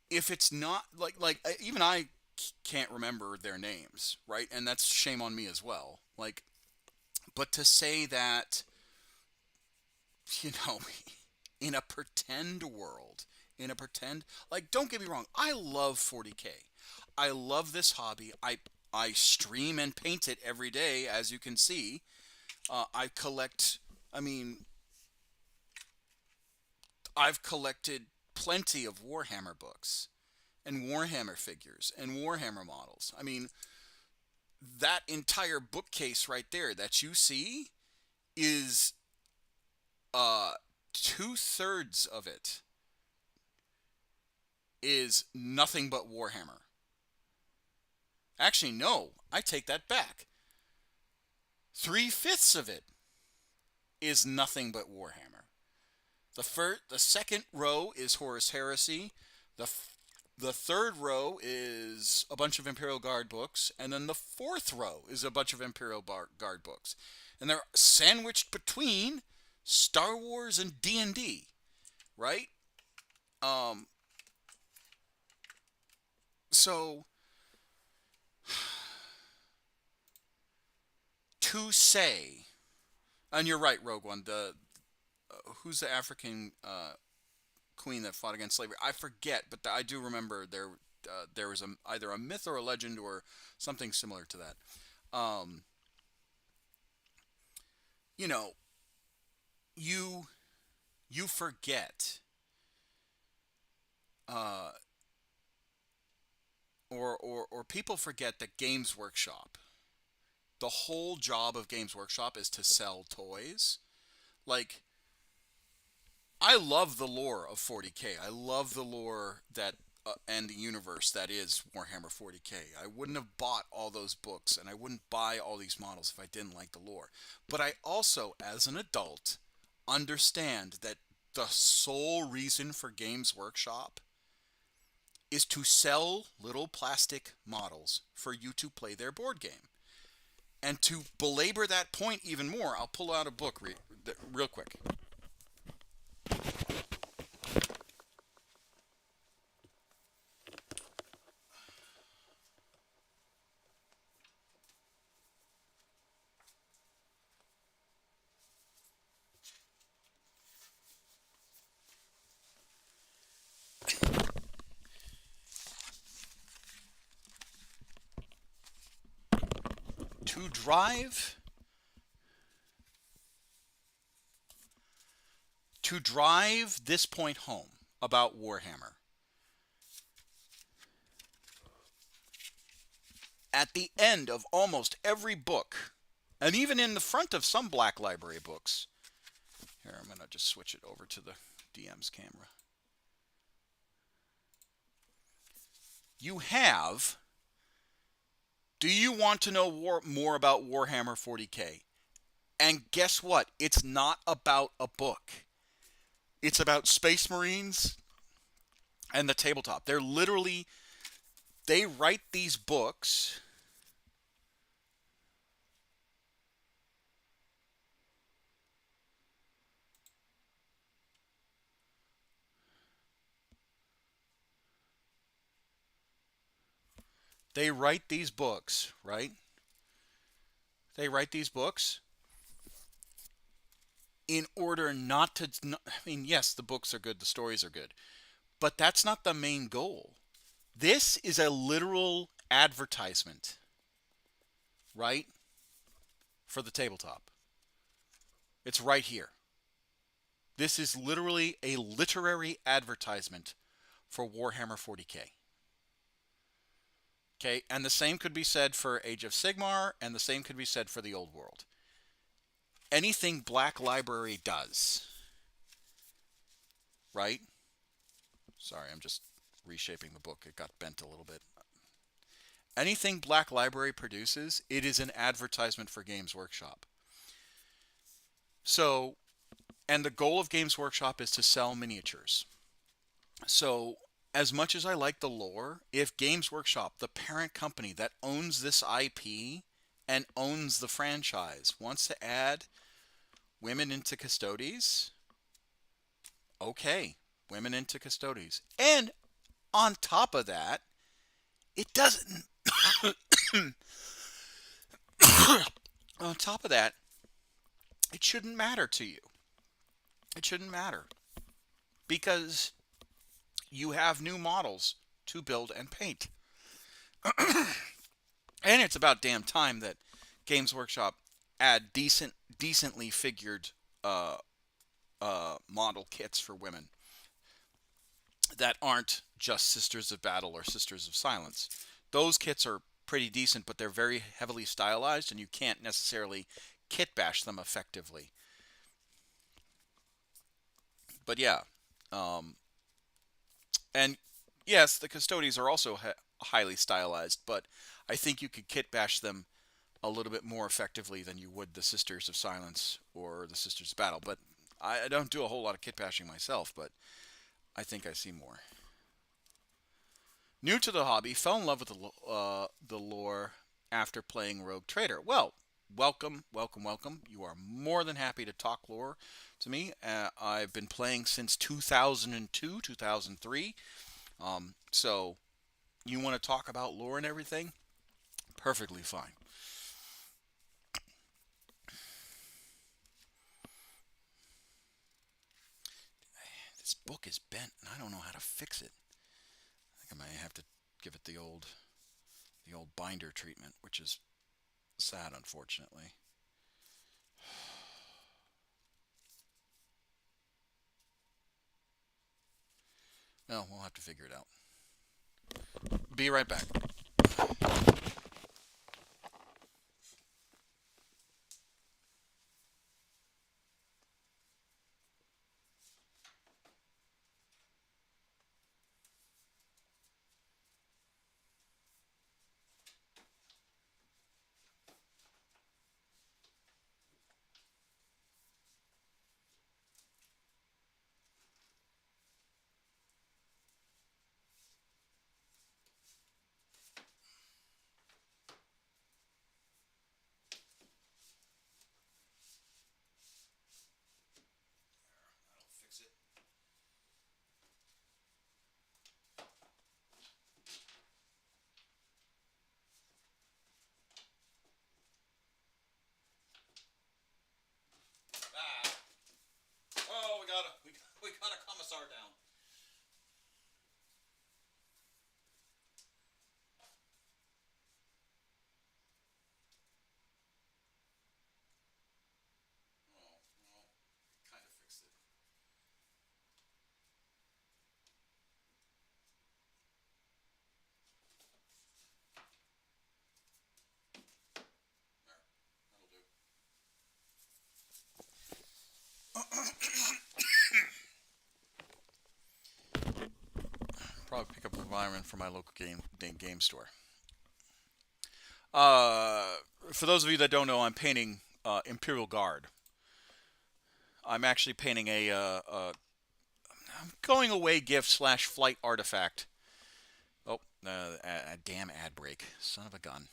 if it's not even I can't remember their names, right? And that's shame on me as well. Like, but to say that, you know, in a pretend world, don't get me wrong, I love 40K. I love this hobby. I stream and paint it every day, as you can see. I collect, I mean, I've collected plenty of Warhammer books and Warhammer figures and Warhammer models. I mean, that entire bookcase right there that you see is 2/3 of it is nothing but Warhammer. Actually, no, I take that back. 3/5 of it is nothing but Warhammer. The second row is Horus Heresy. The third row is a bunch of Imperial Guard books, and then the fourth row is a bunch of Imperial Guard books, and they're sandwiched between Star Wars and D&D, right? So to say, and you're right, Rogue One. Who's the African queen that fought against slavery? I forget, but I do remember there was either a myth or a legend or something similar to that. You know, you forget, or people forget that Games Workshop. The whole job of Games Workshop is to sell toys. Like, I love the lore of 40K. I love the lore that and the universe that is Warhammer 40K. I wouldn't have bought all those books, and I wouldn't buy all these models if I didn't like the lore. But I also, as an adult, understand that the sole reason for Games Workshop is to sell little plastic models for you to play their board game. And to belabor that point even more, I'll pull out a book real quick. To drive this point home about Warhammer, at the end of almost every book, and even in the front of some Black Library books, here, I'm going to just switch it over to the DM's camera. You have, do you want to know more about Warhammer 40K? And guess what? It's not about a book. It's about Space Marines and the tabletop. They're literally, they write these books. They write these books, right? They write these books in order not to, I mean, yes, the books are good, the stories are good, but that's not the main goal. This is a literal advertisement, right? For the tabletop. It's right here. This is literally a literary advertisement for Warhammer 40K. Okay, and the same could be said for Age of Sigmar, and the same could be said for the Old World. Anything Black Library does, right? Sorry, I'm just reshaping the book. It got bent a little bit. Anything Black Library produces, it is an advertisement for Games Workshop. So, and the goal of Games Workshop is to sell miniatures. So, as much as I like the lore, if Games Workshop, the parent company that owns this IP and owns the franchise, wants to add women into Custodes, okay, women into Custodes. And on top of that, it doesn't... on top of that, it shouldn't matter to you. It shouldn't matter. Because you have new models to build and paint. And it's about damn time that Games Workshop add decently figured uh, model kits for women that aren't just Sisters of Battle or Sisters of Silence. Those kits are pretty decent, but they're very heavily stylized, and you can't necessarily kit bash them effectively. But yeah, um, and yes, the Custodies are also highly stylized, but I think you could kit bash them a little bit more effectively than you would the Sisters of Silence or the Sisters of Battle. But I don't do a whole lot of kit bashing myself, but I think I see more. New to the hobby, fell in love with the lore after playing Rogue Trader. Well, welcome, welcome, welcome. You are more than happy to talk lore to me. I've been playing since 2002, 2003. So you want to talk about lore and everything? Perfectly fine. This book is bent, and I don't know how to fix it. I think I might have to give it the old binder treatment, which is sad, unfortunately. No, we'll have to figure it out. Be right back. That'll fix it. Ah. Oh, we got a commissar down. Oh, well, kind of fixed it. There, that'll do. Probably pick up an environment from my local game store. Uh, for those of you that don't know, I'm painting Imperial Guard. I'm actually painting a going away gift slash flight artifact. Oh, a damn ad break. Son of a gun.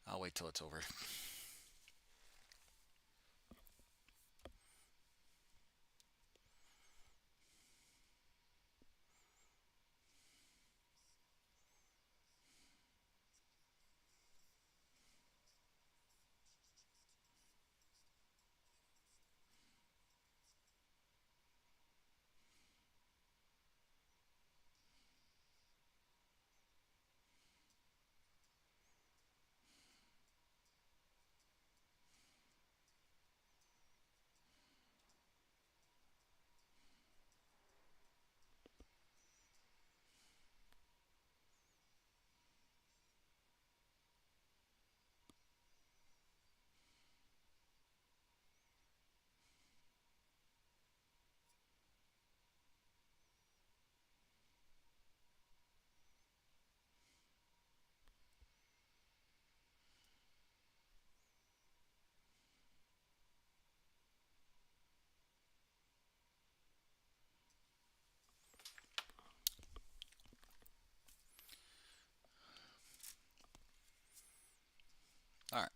I'll wait till it's over. All right.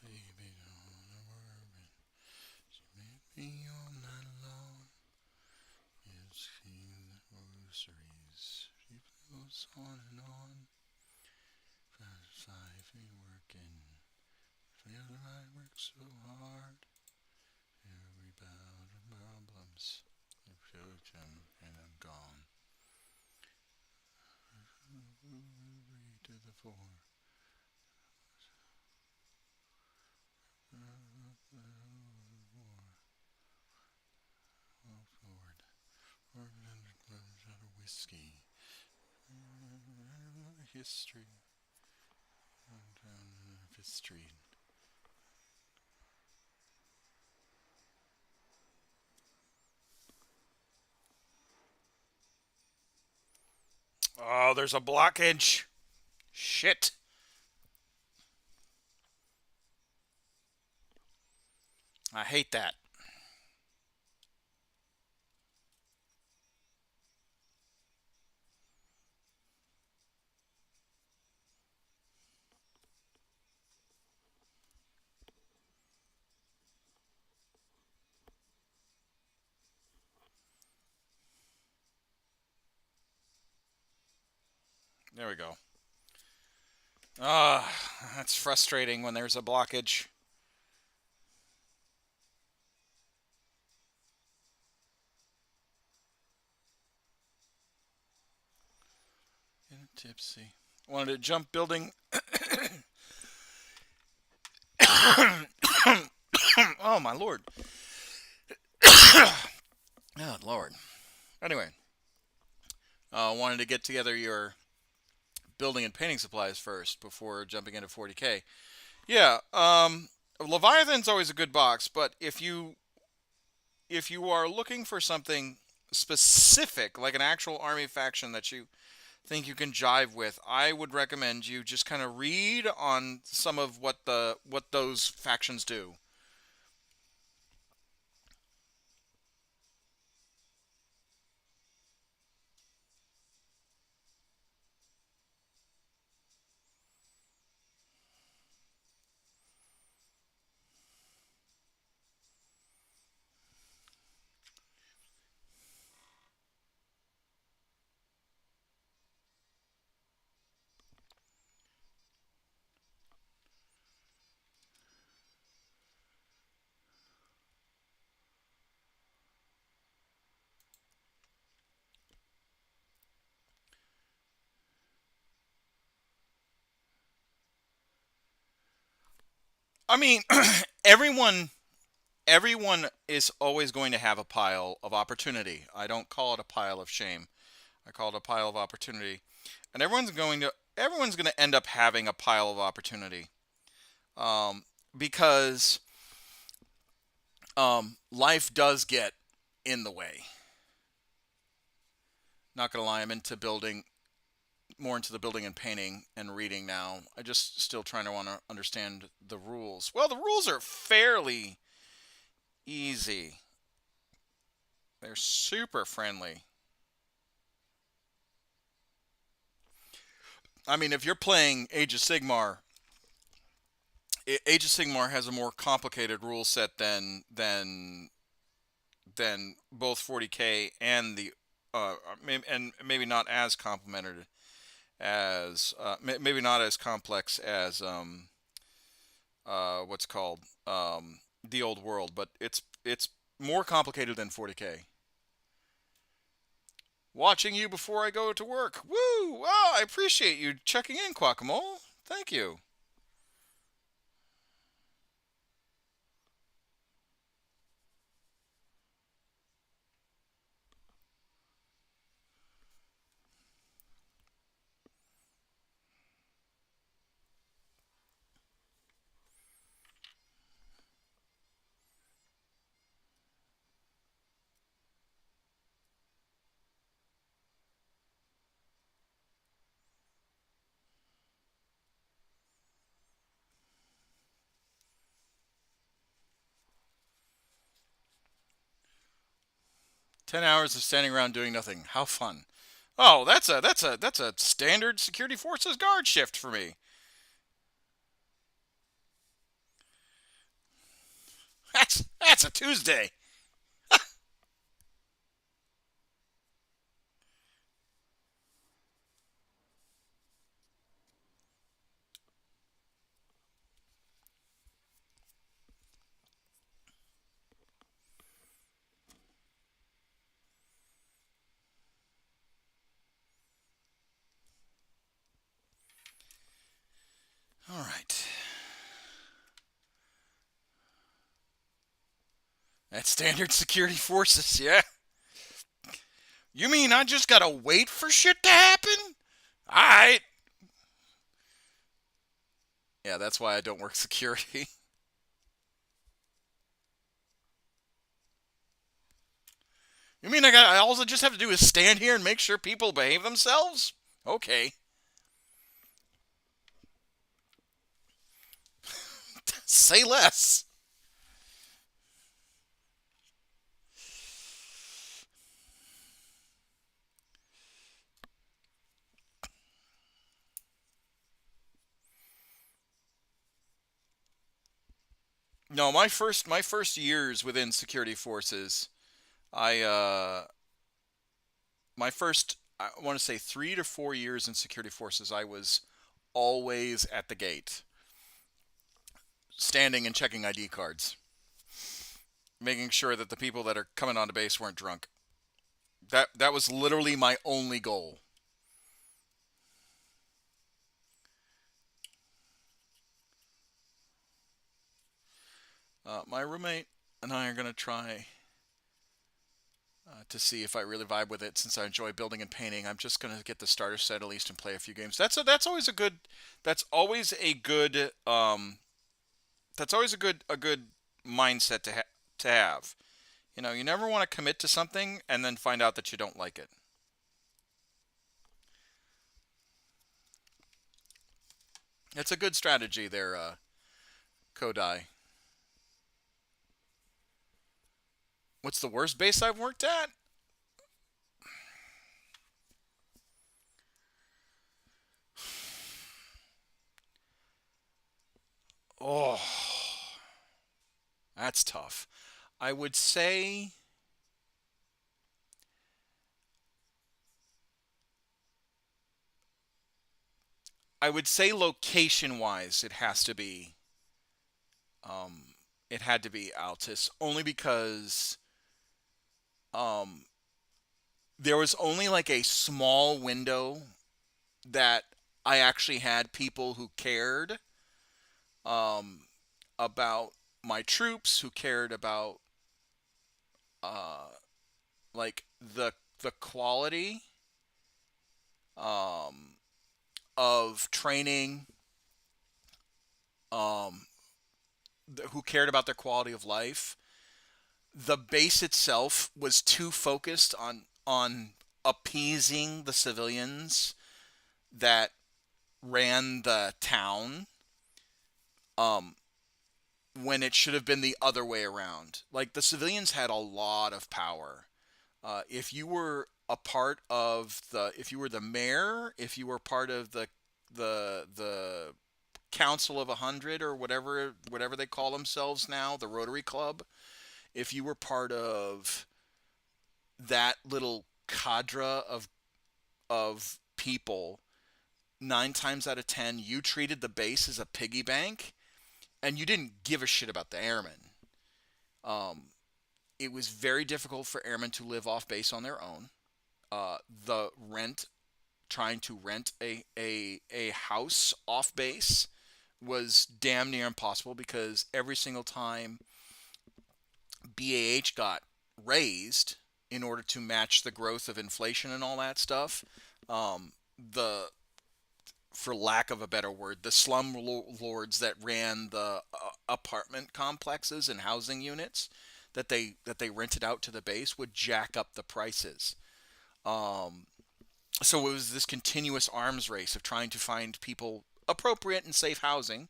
Baby, don't worry. Me all night long. It's the groceries. She goes on and on. Five ain't working. Feel I work so hard. Every bout of problems. I approach them and I'm gone. 4. Whiskey. History. History. Oh, there's a blockage. Shit. I hate that. There we go. Ah, that's frustrating when there's a blockage. Tipsy. Wanted to jump building. Oh, my lord. Oh, lord. Anyway, wanted to get together your building and painting supplies first before jumping into 40K. Yeah, Leviathan's always a good box, but if you are looking for something specific, like an actual army faction that you think you can jive with, I would recommend you just kind of read on some of what those factions do. I mean, everyone is always going to have a pile of opportunity. I don't call it a pile of shame. I call it a pile of opportunity. And everyone's going to end up having a pile of opportunity. Because life does get in the way. Not going to lie, I'm more into the building and painting and reading now. I just still trying to want to understand the rules. Well, the rules are fairly easy. They're super friendly. I mean, if you're playing Age of Sigmar, Age of Sigmar has a more complicated rule set than both 40K and the and maybe not as complimented as maybe not as complex as what's called the old world, but it's more complicated than 40K. Watching you before I go to work. Woo! Wow, I appreciate you checking in, Quackamo. Thank you. 10 hours of standing around doing nothing. How fun. Oh, that's a standard security forces guard shift for me. That's a Tuesday. All right. That's standard security forces, yeah. You mean I just gotta wait for shit to happen? Alright. Yeah, that's why I don't work security. You mean I also just have to do is stand here and make sure people behave themselves? Okay. Say less. No, my first years within security forces, I my first I want to say 3 to 4 years in security forces, I was always at the gate, standing and checking ID cards, making sure that the people that are coming onto base weren't drunk. That was literally my only goal. My roommate and I are gonna try to see if I really vibe with it. Since I enjoy building and painting, I'm just gonna get the starter set at least and play a few games. That's always a good. That's always a good. That's always a good mindset to have. You know, you never want to commit to something and then find out that you don't like it. It's a good strategy there, Kodai. What's the worst base I've worked at? Oh, that's tough. I would say I would say location wise, um, it had to be Altus only because um, there was only like a small window that I actually had people who cared um, about my troops, who cared about uh, like the quality um, of training, um, who cared about their quality of life. The base itself was too focused on appeasing the civilians that ran the town, um, when it should have been the other way around. Like the civilians had a lot of power. If you were a part of if you were the mayor, if you were part of the council of 100 or whatever they call themselves now, the Rotary Club, if you were part of that little cadre of people, 9 times out of 10 you treated the base as a piggy bank, and you didn't give a shit about the airmen. Um, it was very difficult for airmen to live off base on their own. The rent, trying to rent a house off base was damn near impossible because every single time BAH got raised in order to match the growth of inflation and all that stuff, the for lack of a better word, the slum lords that ran the apartment complexes and housing units that they rented out to the base would jack up the prices. Um, so it was this continuous arms race of trying to find people appropriate and safe housing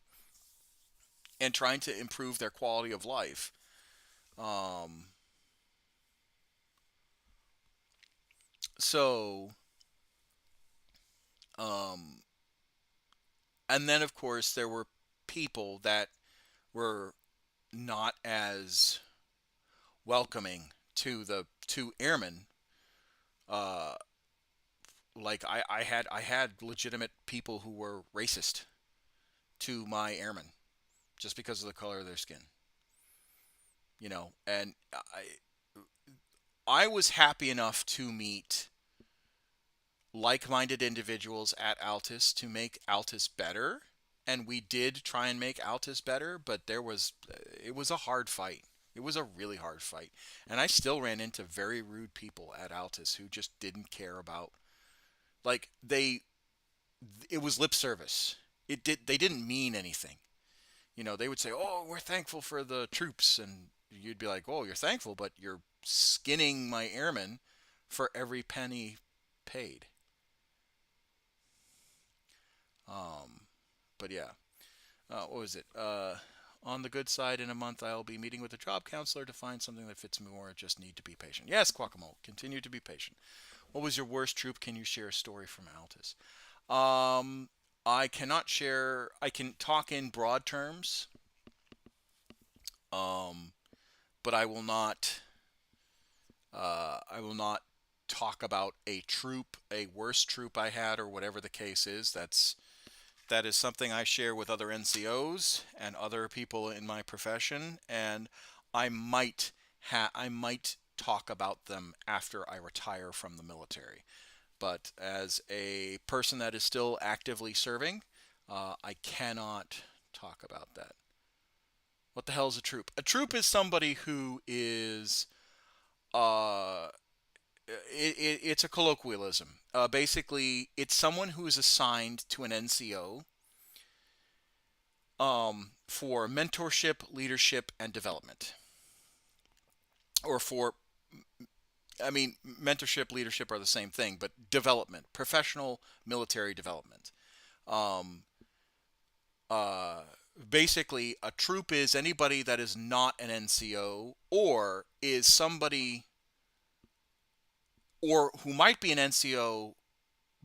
and trying to improve their quality of life. Um, so, um, and then of course there were people that were not as welcoming to the to airmen. Uh, like I had legitimate people who were racist to my airmen just because of the color of their skin. And I was happy enough to meet like-minded individuals at Altus to make Altus better and we did try and make Altus better, but it was a hard fight. It was a really hard fight, and I still ran into very rude people at Altus who just didn't care about, like, it was lip service. They didn't mean anything. They would say, "Oh, we're thankful for the troops," and you'd be like, "Oh, you're thankful, but you're skinning my airmen for every penny paid." Um, but yeah, what was it? On the good side, in a month, I'll be meeting with a job counselor to find something that fits me more. Just need to be patient. Yes, Guacamole, continue to be patient. What was your worst troop? Can you share a story from Altus? I cannot share. I can talk in broad terms, um, but I will not. I will not talk about a troop, a worst troop I had, or whatever the case is. That is something I share with other NCOs and other people in my profession, and I might talk about them after I retire from the military. But as a person that is still actively serving, I cannot talk about that. What the hell is a troop? A troop is somebody who is uh, it's a colloquialism. Basically, it's someone who is assigned to an NCO for mentorship, leadership, and development. Or for, I mean, mentorship, leadership are the same thing, but development, professional military development. Um, uh, Basically, a troop is anybody that is not an NCO or is somebody or who might be an NCO,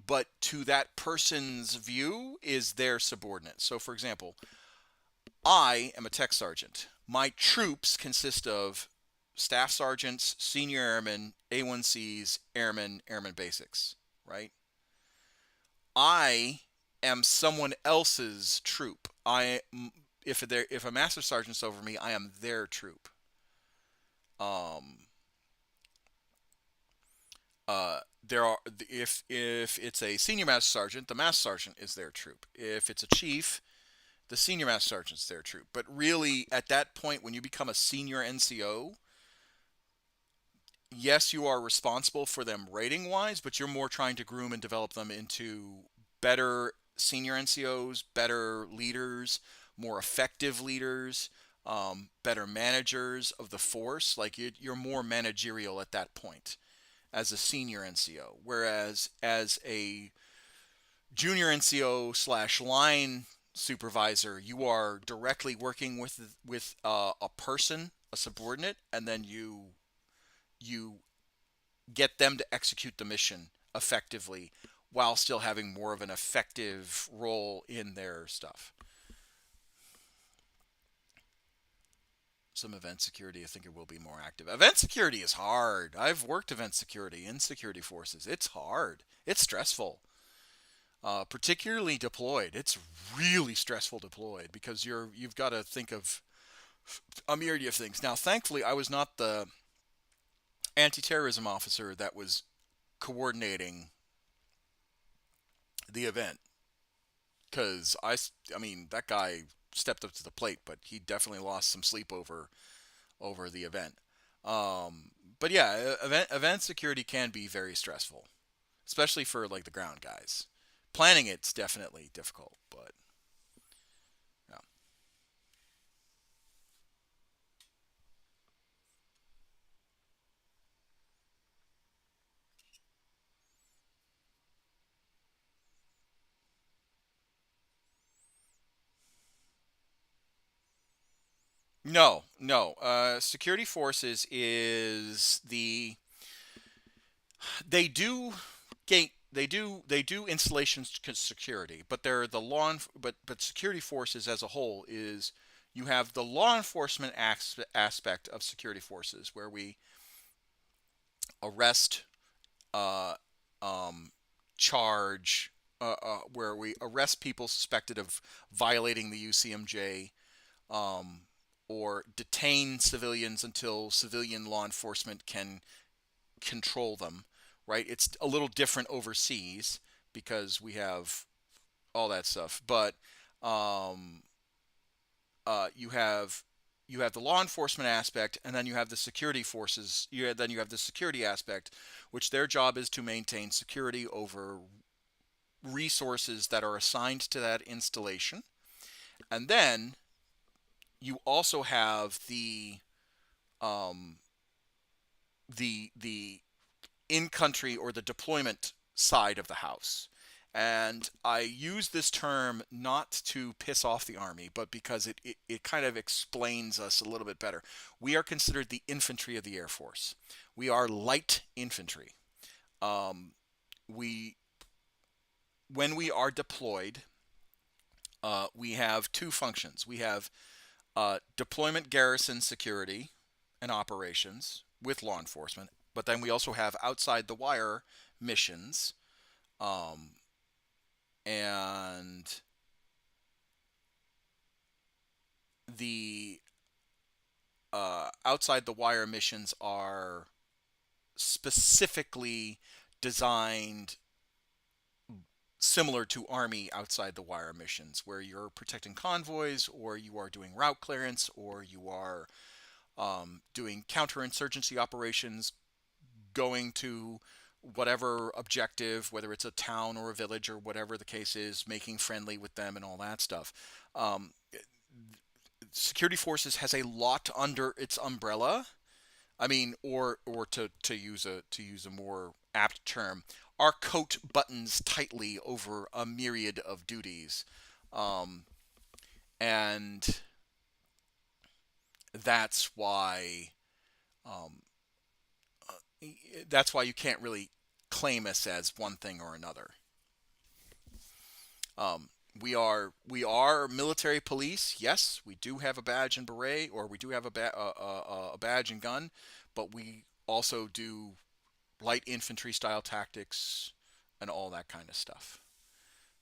but to that person's view is their subordinate. So, for example, I am a tech sergeant. My troops consist of staff sergeants, senior airmen, A1Cs, airmen, airmen basics, right? I am someone else's troop. If a master sergeant's over me, I am their troop. Um, there are if it's a senior master sergeant, the master sergeant is their troop. If it's a chief, the senior master sergeant's their troop. But really, at that point, when you become a senior NCO, yes, you are responsible for them rating wise, but you're more trying to groom and develop them into better senior NCOs, better leaders, more effective leaders, better managers of the force. Like you're more managerial at that point as a senior NCO, whereas as a junior NCO slash line supervisor, you are directly working with a person, a subordinate, and then you get them to execute the mission effectively while still having more of an effective role in their stuff. Some event security, I think it will be more active. Event security is hard. I've worked event security in security forces. It's hard. It's stressful. Particularly deployed. It's really stressful deployed because you've got to think of a myriad of things. Now, thankfully, I was not the anti-terrorism officer that was coordinating the event because I mean, that guy stepped up to the plate, but he definitely lost some sleep over the event. But yeah, event security can be very stressful, especially for like the ground guys. Planning it's definitely difficult, but yeah. No, no. Security forces is they do they do installations security, but they're the but security forces as a whole is you have the law enforcement aspect of security forces where we arrest, uh, um, charge, where we arrest people suspected of violating the UCMJ, um, or detain civilians until civilian law enforcement can control them, right? It's a little different overseas because we have all that stuff. But Um, you have the law enforcement aspect, and then you have the security forces. Then you have the security aspect, which their job is to maintain security over resources that are assigned to that installation. And then you also have um, the in-country or the deployment side of the house. And I use this term not to piss off the Army, but because it kind of explains us a little bit better. We are considered the infantry of the Air Force. We are light infantry. Um, we When we are deployed, we have two functions. We have deployment garrison security and operations with law enforcement, but then we also have outside the wire missions, um, and the outside the wire missions are specifically designed similar to Army outside the wire missions, where you're protecting convoys, or you are doing route clearance, or you are doing counterinsurgency operations, going to whatever objective, whether it's a town or a village or whatever the case is, making friendly with them and all that stuff. Um, Security Forces has a lot under its umbrella. I mean, or to use a more apt term, our coat buttons tightly over a myriad of duties, um, and that's why um, that's why you can't really claim us as one thing or another. Um, we are military police. Yes, we do have a badge and beret, or we do have a badge and gun, but we also do light infantry style tactics and all that kind of stuff.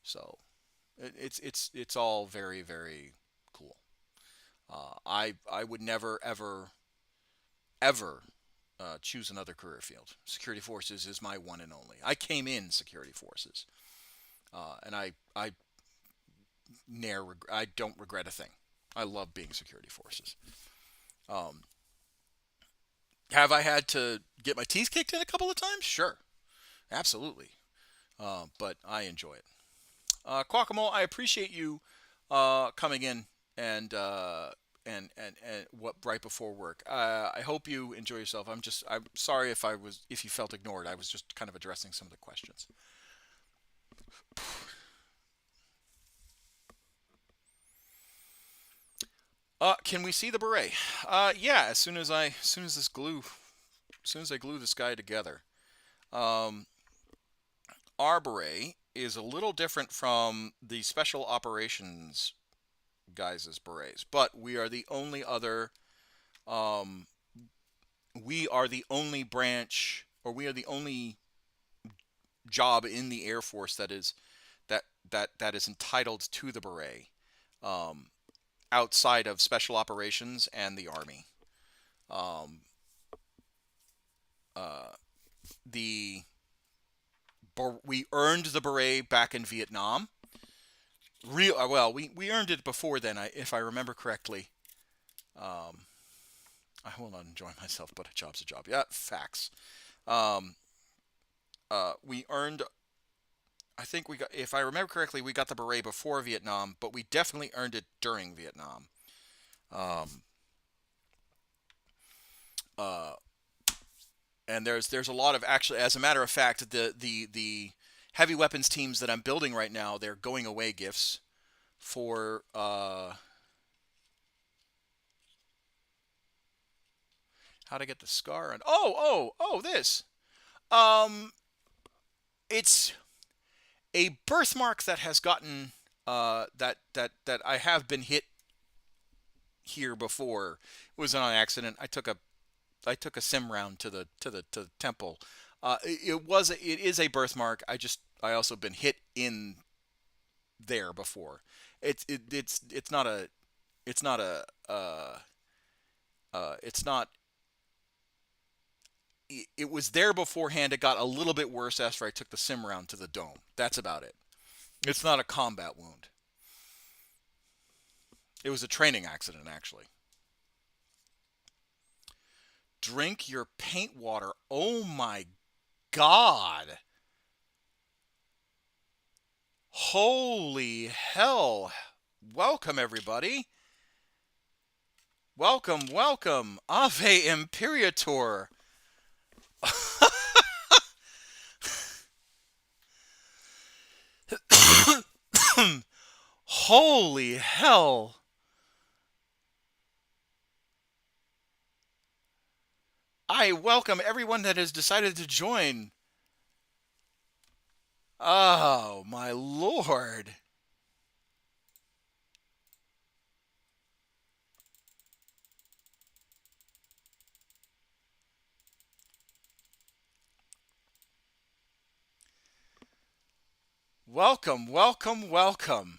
So it's all very very cool. I would never ever choose another career field. Security forces is my one and only. I came in security forces, and I don't regret a thing. I love being security forces. Um, have I had to get my teeth kicked in a couple of times? Sure, absolutely. But I enjoy it. Quackamo, I appreciate you coming in and and what right before work. I hope you enjoy yourself. I'm sorry if you felt ignored. I was just kind of addressing some of the questions. Can we see the beret? Yeah. As soon as I glue this guy together. Um, our beret is a little different from the special operations guys' berets, but um, we are the only branch, or we are the only job in the Air Force that is entitled to the beret, um, outside of special operations and the Army. Um, uh, the we earned the beret back in Vietnam. We earned it before then, if I remember correctly. Um, I will not enjoy myself, but a job's a job. Yeah, facts. Um, we earned. I think we got, if I remember correctly, we got the beret before Vietnam, but we definitely earned it during Vietnam. Um, uh, and there's a lot of, actually, as a matter of fact, the heavy weapons teams that I'm building right now, they're going away gifts for how to get the scar on. Oh, this. Um, it's a birthmark that has gotten that I have been hit here before. It was on accident. I took a sim round to the temple. It is a birthmark. I also been hit in there before. It's not a it's not a it's not it was there beforehand. It got a little bit worse after I took the sim round to the dome. That's about it. It's not a combat wound. It was a training accident, actually. Drink your paint water. Oh my God. Holy hell. Welcome, everybody. Welcome, welcome. Ave Imperator. Holy hell. I welcome everyone that has decided to join. Oh, my lord. Welcome, welcome, welcome.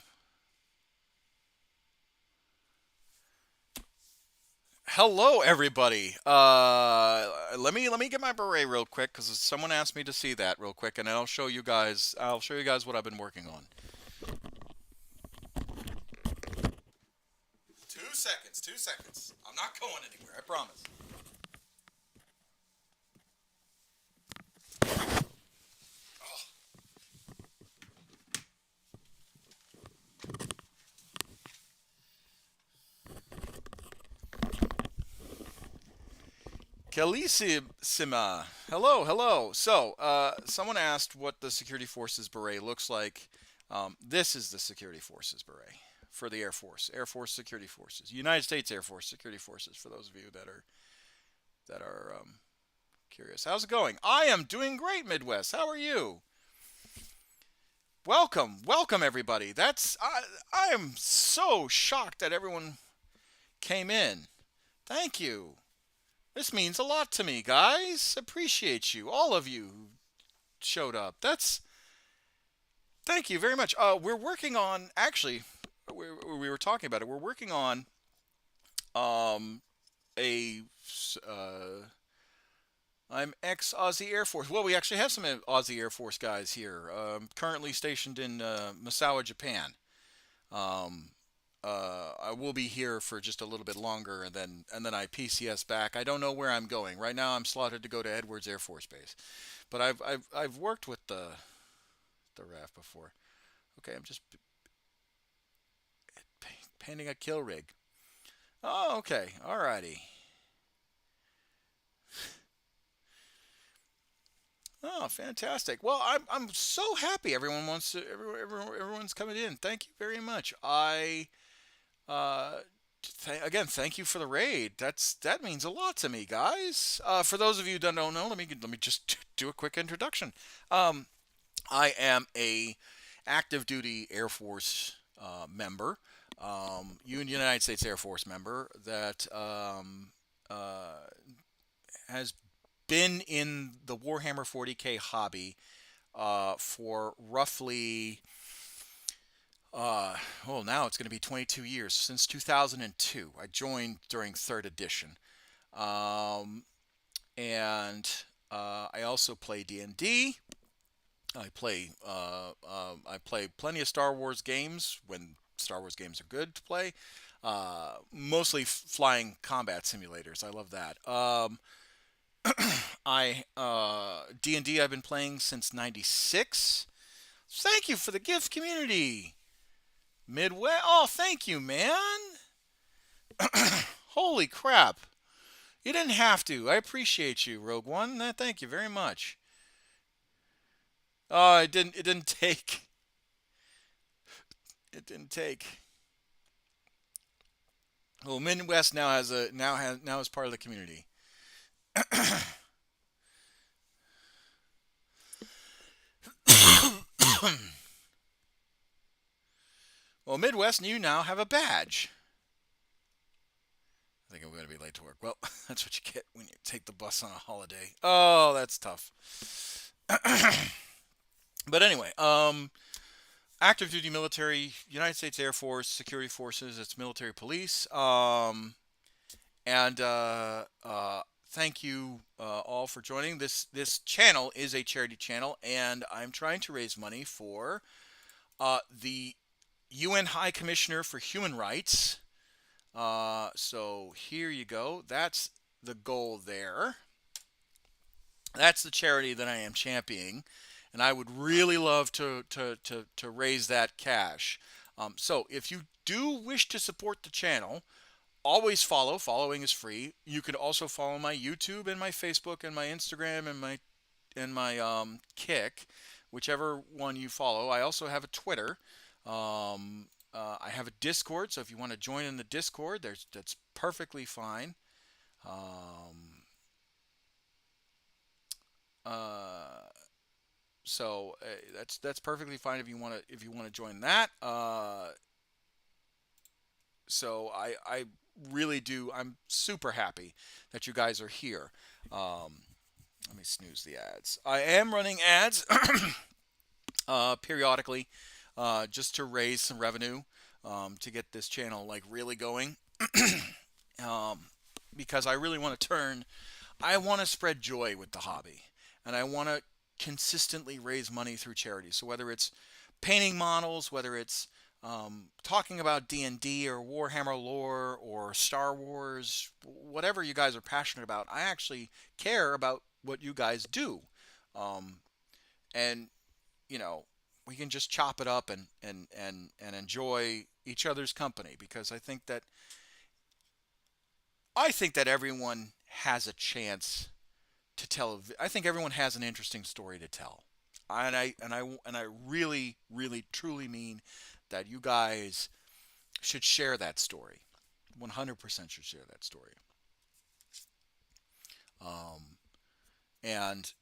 Hello, everybody. Let me get my beret real quick because someone asked me to see that real quick, and I'll show you guys. I'll show you guys what I've been working on. 2 seconds. 2 seconds. I'm not going anywhere. I promise. Kalissima. Hello, hello. So, someone asked what the Security Forces beret looks like. This is the Security Forces beret for the Air Force. Air Force Security Forces. United States Air Force Security Forces, for those of you that are curious. How's it going? I am doing great, Midwest. How are you? Welcome, welcome, everybody. I am so shocked that everyone came in. Thank you. This means a lot to me, guys. Appreciate you, all of you who showed up. Thank you very much. We're working on, actually, we were talking about it. We're working on um, a, I'm ex-Aussie Air Force. Well, we actually have some Aussie Air Force guys here, currently stationed in Misawa, Japan. Um, I will be here for just a little bit longer, and then I PCS back. I don't know where I'm going right now. I'm slotted to go to Edwards Air Force Base, but I've worked with the RAF before. Okay, I'm just painting a kill rig. Oh, okay, alrighty. Oh, fantastic. Well, I'm so happy everyone wants to everyone's coming in. Thank you very much. Uh again, thank you for the raid. That means a lot to me, guys. For those of you that don't know, let me just do a quick introduction. Um I am a active duty Air Force member, United States Air Force member that has been in the Warhammer 40K hobby for roughly, now it's going to be 22 years, since 2002. I joined during third edition. Um, and I also play D&D. I play plenty of Star Wars games when Star Wars games are good to play. Mostly flying combat simulators. I love that. I D&D I've been playing since '96. Thank you for the gift, community. Midway. Oh, thank you, man. Holy crap. You didn't have to. I appreciate you, Rogue One. Thank you very much. Oh, it didn't take. It didn't take. Well, Midwest now is part of the community. Well, Midwest, you now have a badge. I think I'm going to be late to work. Well, that's what you get when you take the bus on a holiday. Oh, that's tough. But anyway, active duty military, United States Air Force, security forces, it's military police. And thank you all for joining. This channel is a charity channel, and I'm trying to raise money for the UN High Commissioner for Human Rights, So here you go. That's the goal there. That's the charity that I am championing, and I would really love to raise that cash. So if you do wish to support the channel, always follow. Following is free. You can also follow my YouTube and my Facebook and my Instagram and my Kick, whichever one you follow. I also have a Twitter. I have a Discord, so if you want to join in the Discord, that's perfectly fine. Uh, that's perfectly fine if you want to join that. So I really do. I'm super happy that you guys are here. Let me snooze the ads. I am running ads periodically, just to raise some revenue, to get this channel like really going. um, because I really want to I want to spread joy with the hobby, and I want to consistently raise money through charity. So whether it's painting models, whether it's talking about D&D or Warhammer lore or Star Wars, whatever you guys are passionate about, I actually care about what you guys do. Um, and, you know, we can just chop it up and enjoy each other's company, because I think that everyone has a chance to tell. I think everyone has an interesting story to tell, and I really, really, truly mean that you guys should share that story. 100% should share that story. Um, and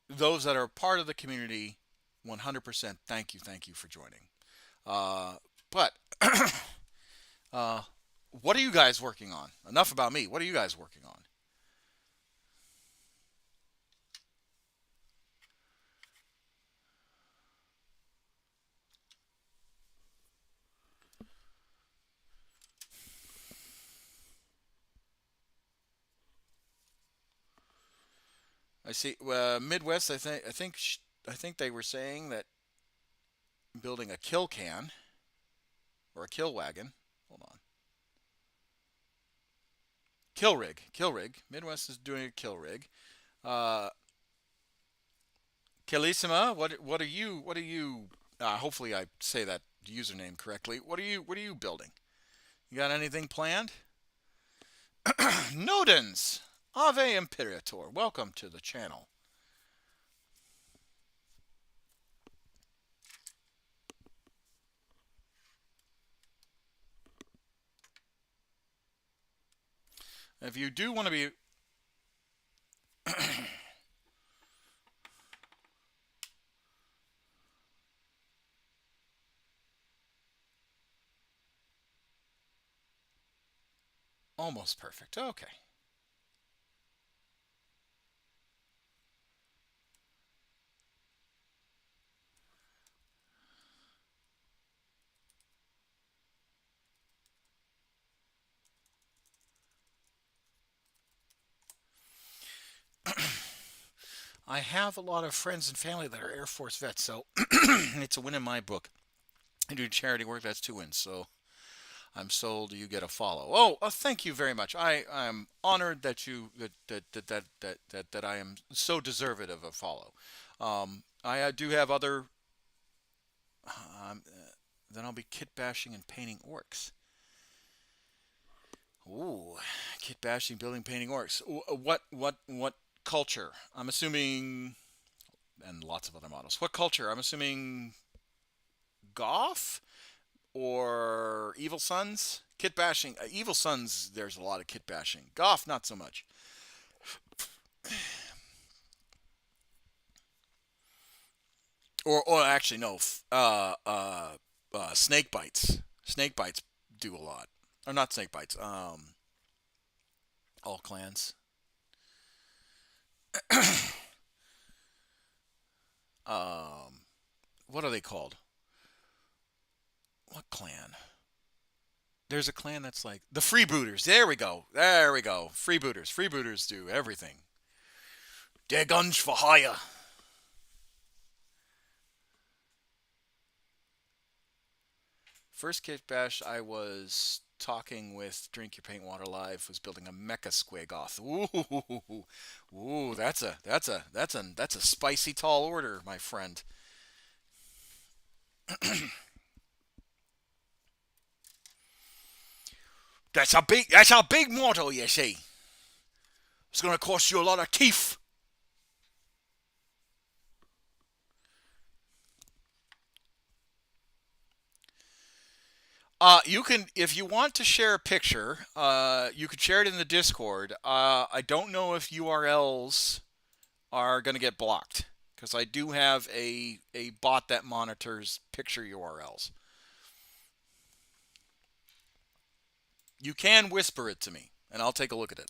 those that are part of the community, 100% thank you for joining. But uh, what are you guys working on? Enough about me. What are you guys working on? I see. Midwest. I think they were saying that building a kill can or a kill wagon. Hold on. Kill rig. Kill rig. Midwest is doing a kill rig. Uh, Kelissima, what are you? Hopefully, I say that username correctly. What are you building? You got anything planned? Nodens, Ave Imperator. Welcome to the channel. If you do want to be almost perfect, okay. I have a lot of friends and family that are Air Force vets, so it's a win in my book. I do charity work, that's two wins, so I'm sold. You get a follow. Oh, thank you very much. I'm honored that that I am so deserved of a follow. I do have other. Then I'll be kit bashing and painting orcs. Ooh, kit bashing, building, painting orcs. What culture? I'm assuming, and lots of other models. What culture? I'm assuming Goth or Evil Sons. Kit bashing. Evil Sons, there's a lot of kit bashing. Goth, not so much. Or actually, no. Snake bites. Snake bites do a lot. Or not snake bites. All clans. um, what are they called? What clan? There's a clan that's like the freebooters. There we go. There we go. Freebooters. Freebooters do everything. Der guns for hire. First kit bash, I was talking with Drink Your Paint Water Live was building a mecha squigoth. Ooh, ooh, that's a spicy tall order, my friend. That's a big model, you see. It's gonna cost you a lot of teeth. You can, if you want to share a picture, you could share it in the Discord. I don't know if URLs are going to get blocked because I do have a bot that monitors picture URLs. You can whisper it to me, and I'll take a look at it.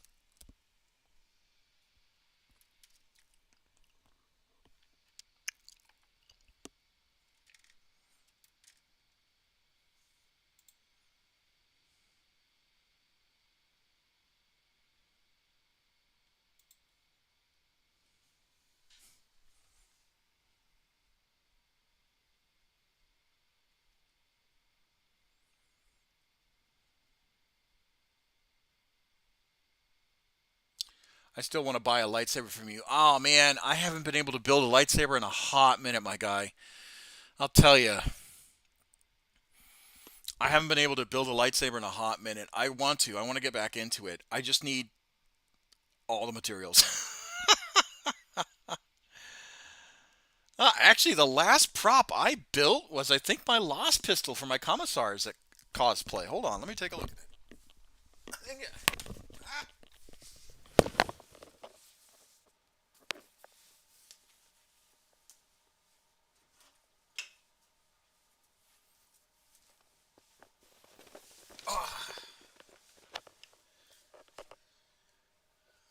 I still want to buy a lightsaber from you. Oh man, I haven't been able to build a lightsaber in a hot minute, my guy. I'll tell you, I haven't been able to build a lightsaber in a hot minute. I want to. I want to get back into it. I just need all the materials. Actually, the last prop I built was, I think, my Lost pistol for my Commissars at cosplay. Hold on, let me take a look at it. Ah. Oh.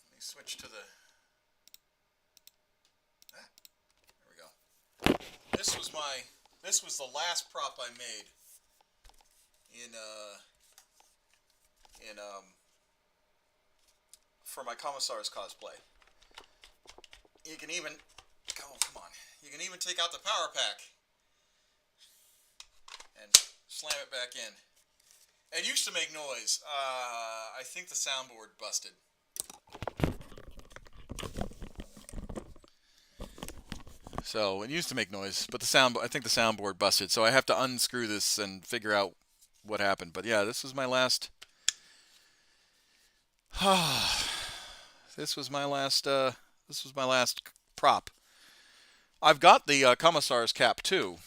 Let me switch to the. Ah, there we go. This was the last prop I made in for my Commissar's cosplay. You can even come on. You can even take out the power pack and slam it back in. It used to make noise. I think the soundboard busted. So it used to make noise, but I think the soundboard busted. So I have to unscrew this and figure out what happened. But yeah, this was my last. This was my last. This was my last prop. I've got the Commissar's cap too.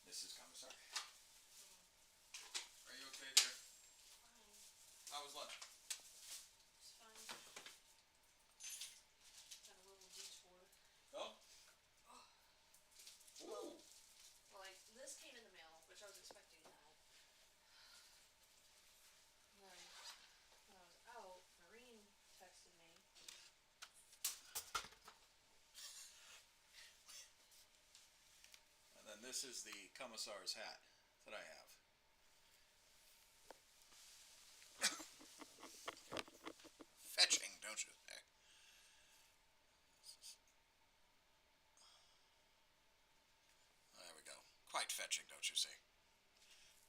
This is Commissar. Are you okay, dear? Fine. How was lunch? It's fine. Got a little detour. Oh? Ooh. Well, this came in the mail, which I was expecting that. And then when I was out, Marine texted me. And then this is the Commissar's hat that I have. Fetching, don't you say? There we go. Quite fetching, don't you see?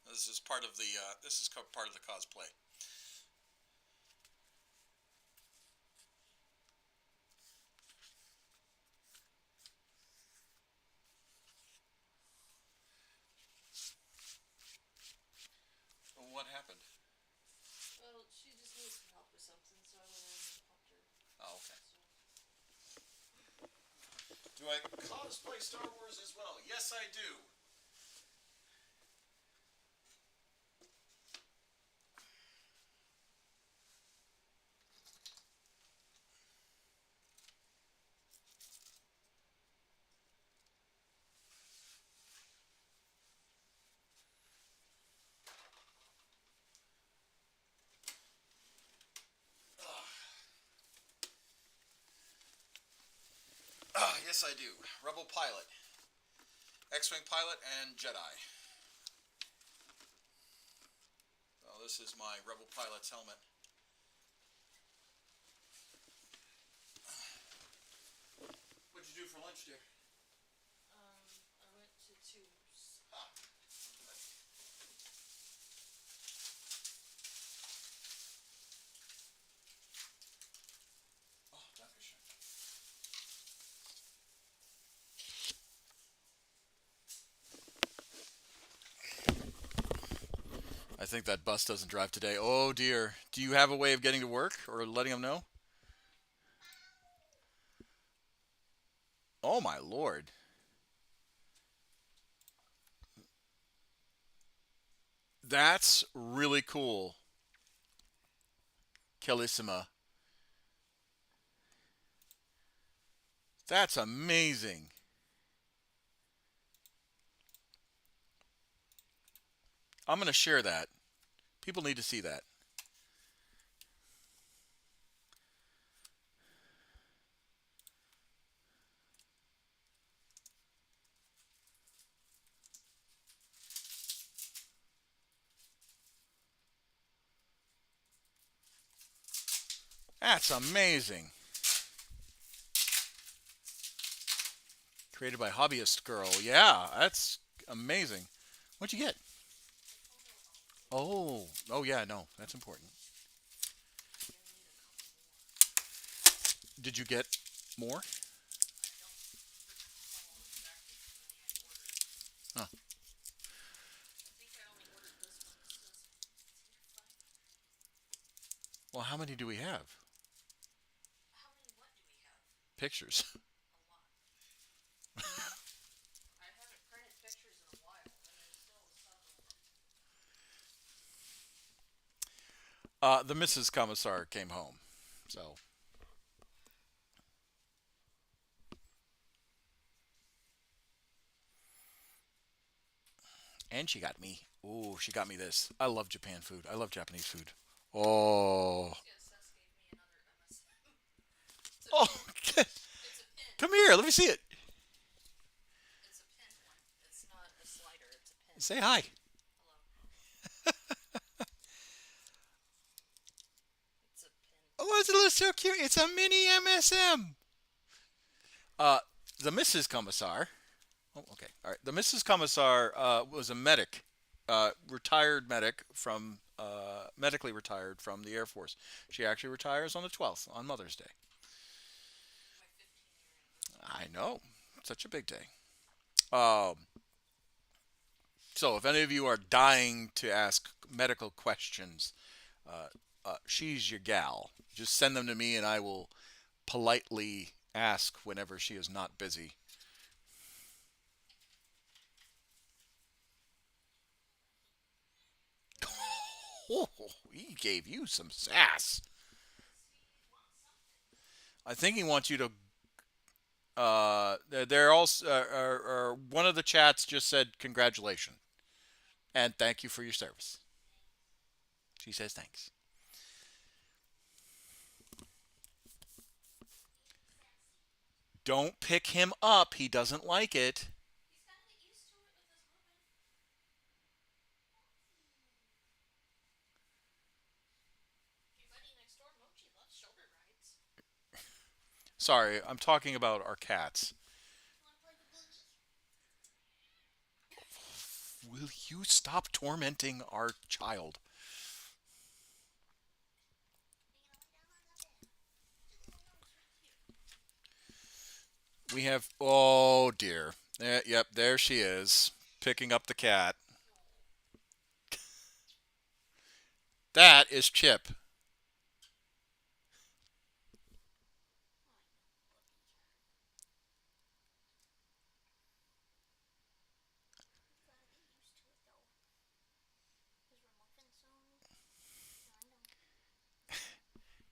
This is part of the part of the cosplay. Well, what happened? Well, she just needs some help with something, so I went in and helped her. Oh, okay. Do I cosplay Star Wars as well? Yes, I do. Yes, I do. Rebel pilot, X-wing pilot, and Jedi. So this is my Rebel pilot's helmet. What'd you do for lunch, dear? I went to think that bus doesn't drive today. Oh dear. Do you have a way of getting to work or letting them know? Oh my lord. That's really cool. Kellissima. That's amazing. I'm going to share that. People need to see that. That's amazing. Created by Hobbyist Girl. Yeah, that's amazing. What'd you get? Oh yeah, no, that's important. Did you get more? Huh. Well, how many do we have? Pictures. The Mrs. Commissar came home, so and she got me. Ooh, she got me this. I love Japan food. I love Japanese food. Oh, oh, come here. Let me see it. Say hi. Oh, it looks so cute. It's a mini MSM. Uh, the Mrs. Commissar. Oh, okay. All right. The Mrs. Commissar was a medic, retired medic from, medically retired from the Air Force. She actually retires on the 12th, on Mother's Day. I know. Such a big day. Um, so, if any of you are dying to ask medical questions, uh, she's your gal. Just send them to me and I will politely ask whenever she is not busy. Oh, he gave you some sass. I think he wants you to. They're also. One of the chats just said congratulations and thank you for your service. She says thanks. Don't pick him up. He doesn't like it. Sorry, I'm talking about our cats. Will you stop tormenting our child? We have. Oh dear. Yep, there she is, picking up the cat. That is Chip.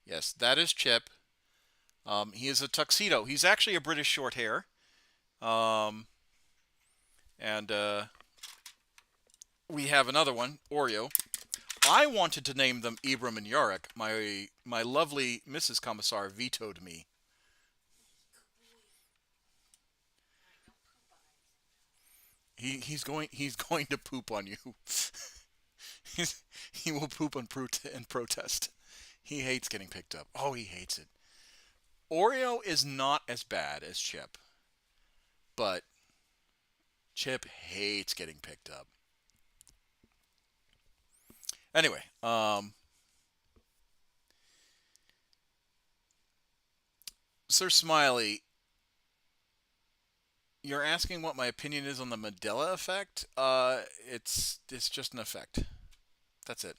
Yes, that is Chip. He is a tuxedo. He's actually a British short hair. Um, and we have another one, Oreo. I wanted to name them Ibram and Yarek. My lovely Mrs. Commissar vetoed me. He's going to poop on you. He will poop and protest. He hates getting picked up. Oh, he hates it. Oreo is not as bad as Chip, but Chip hates getting picked up. Anyway, Sir Smiley, you're asking what my opinion is on the Mandela effect. It's just an effect. That's it.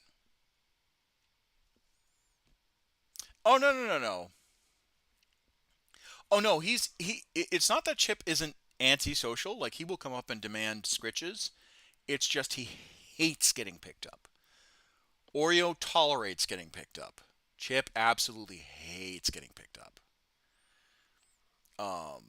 Oh no no no no. Oh no, it's not that Chip isn't antisocial. Like he will come up and demand scritches. It's just he hates getting picked up. Oreo tolerates getting picked up. Chip absolutely hates getting picked up. Um,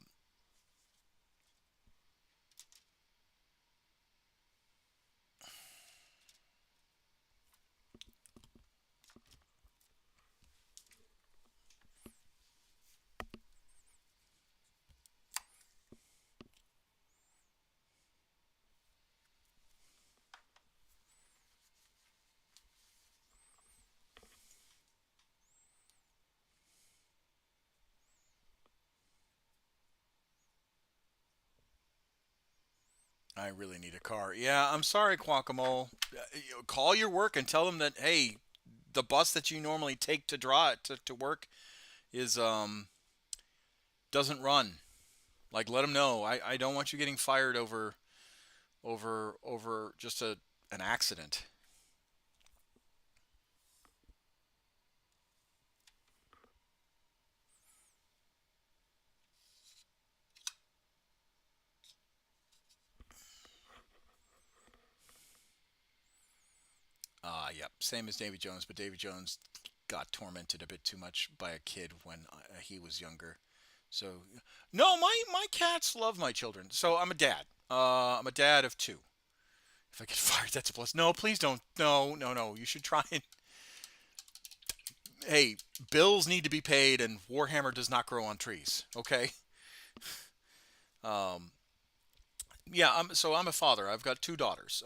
I really need a car. Yeah, I'm sorry, Guacamole. Call your work and tell them that hey, the bus that you normally take to draw to work is doesn't run. Like let them know. I don't want you getting fired over just an accident. Yep, same as Davy Jones, but Davy Jones got tormented a bit too much by a kid when he was younger. So, no, my cats love my children. So I'm a dad. I'm a dad of two. If I get fired, that's a plus. No, please don't. No, no, no. You should try and. Hey, bills need to be paid, and Warhammer does not grow on trees. Okay. Um, yeah. So I'm a father. I've got two daughters.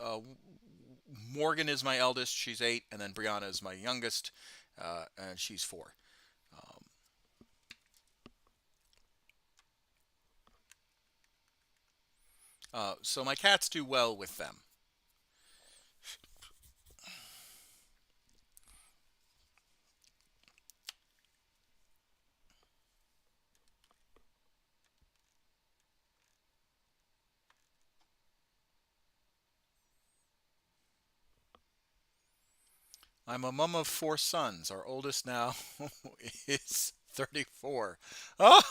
Morgan is my eldest. She's 8, and then Brianna is my youngest, and she's 4. Um, so my cats do well with them. I'm a mom of 4 sons. Our oldest now is 34. Oh,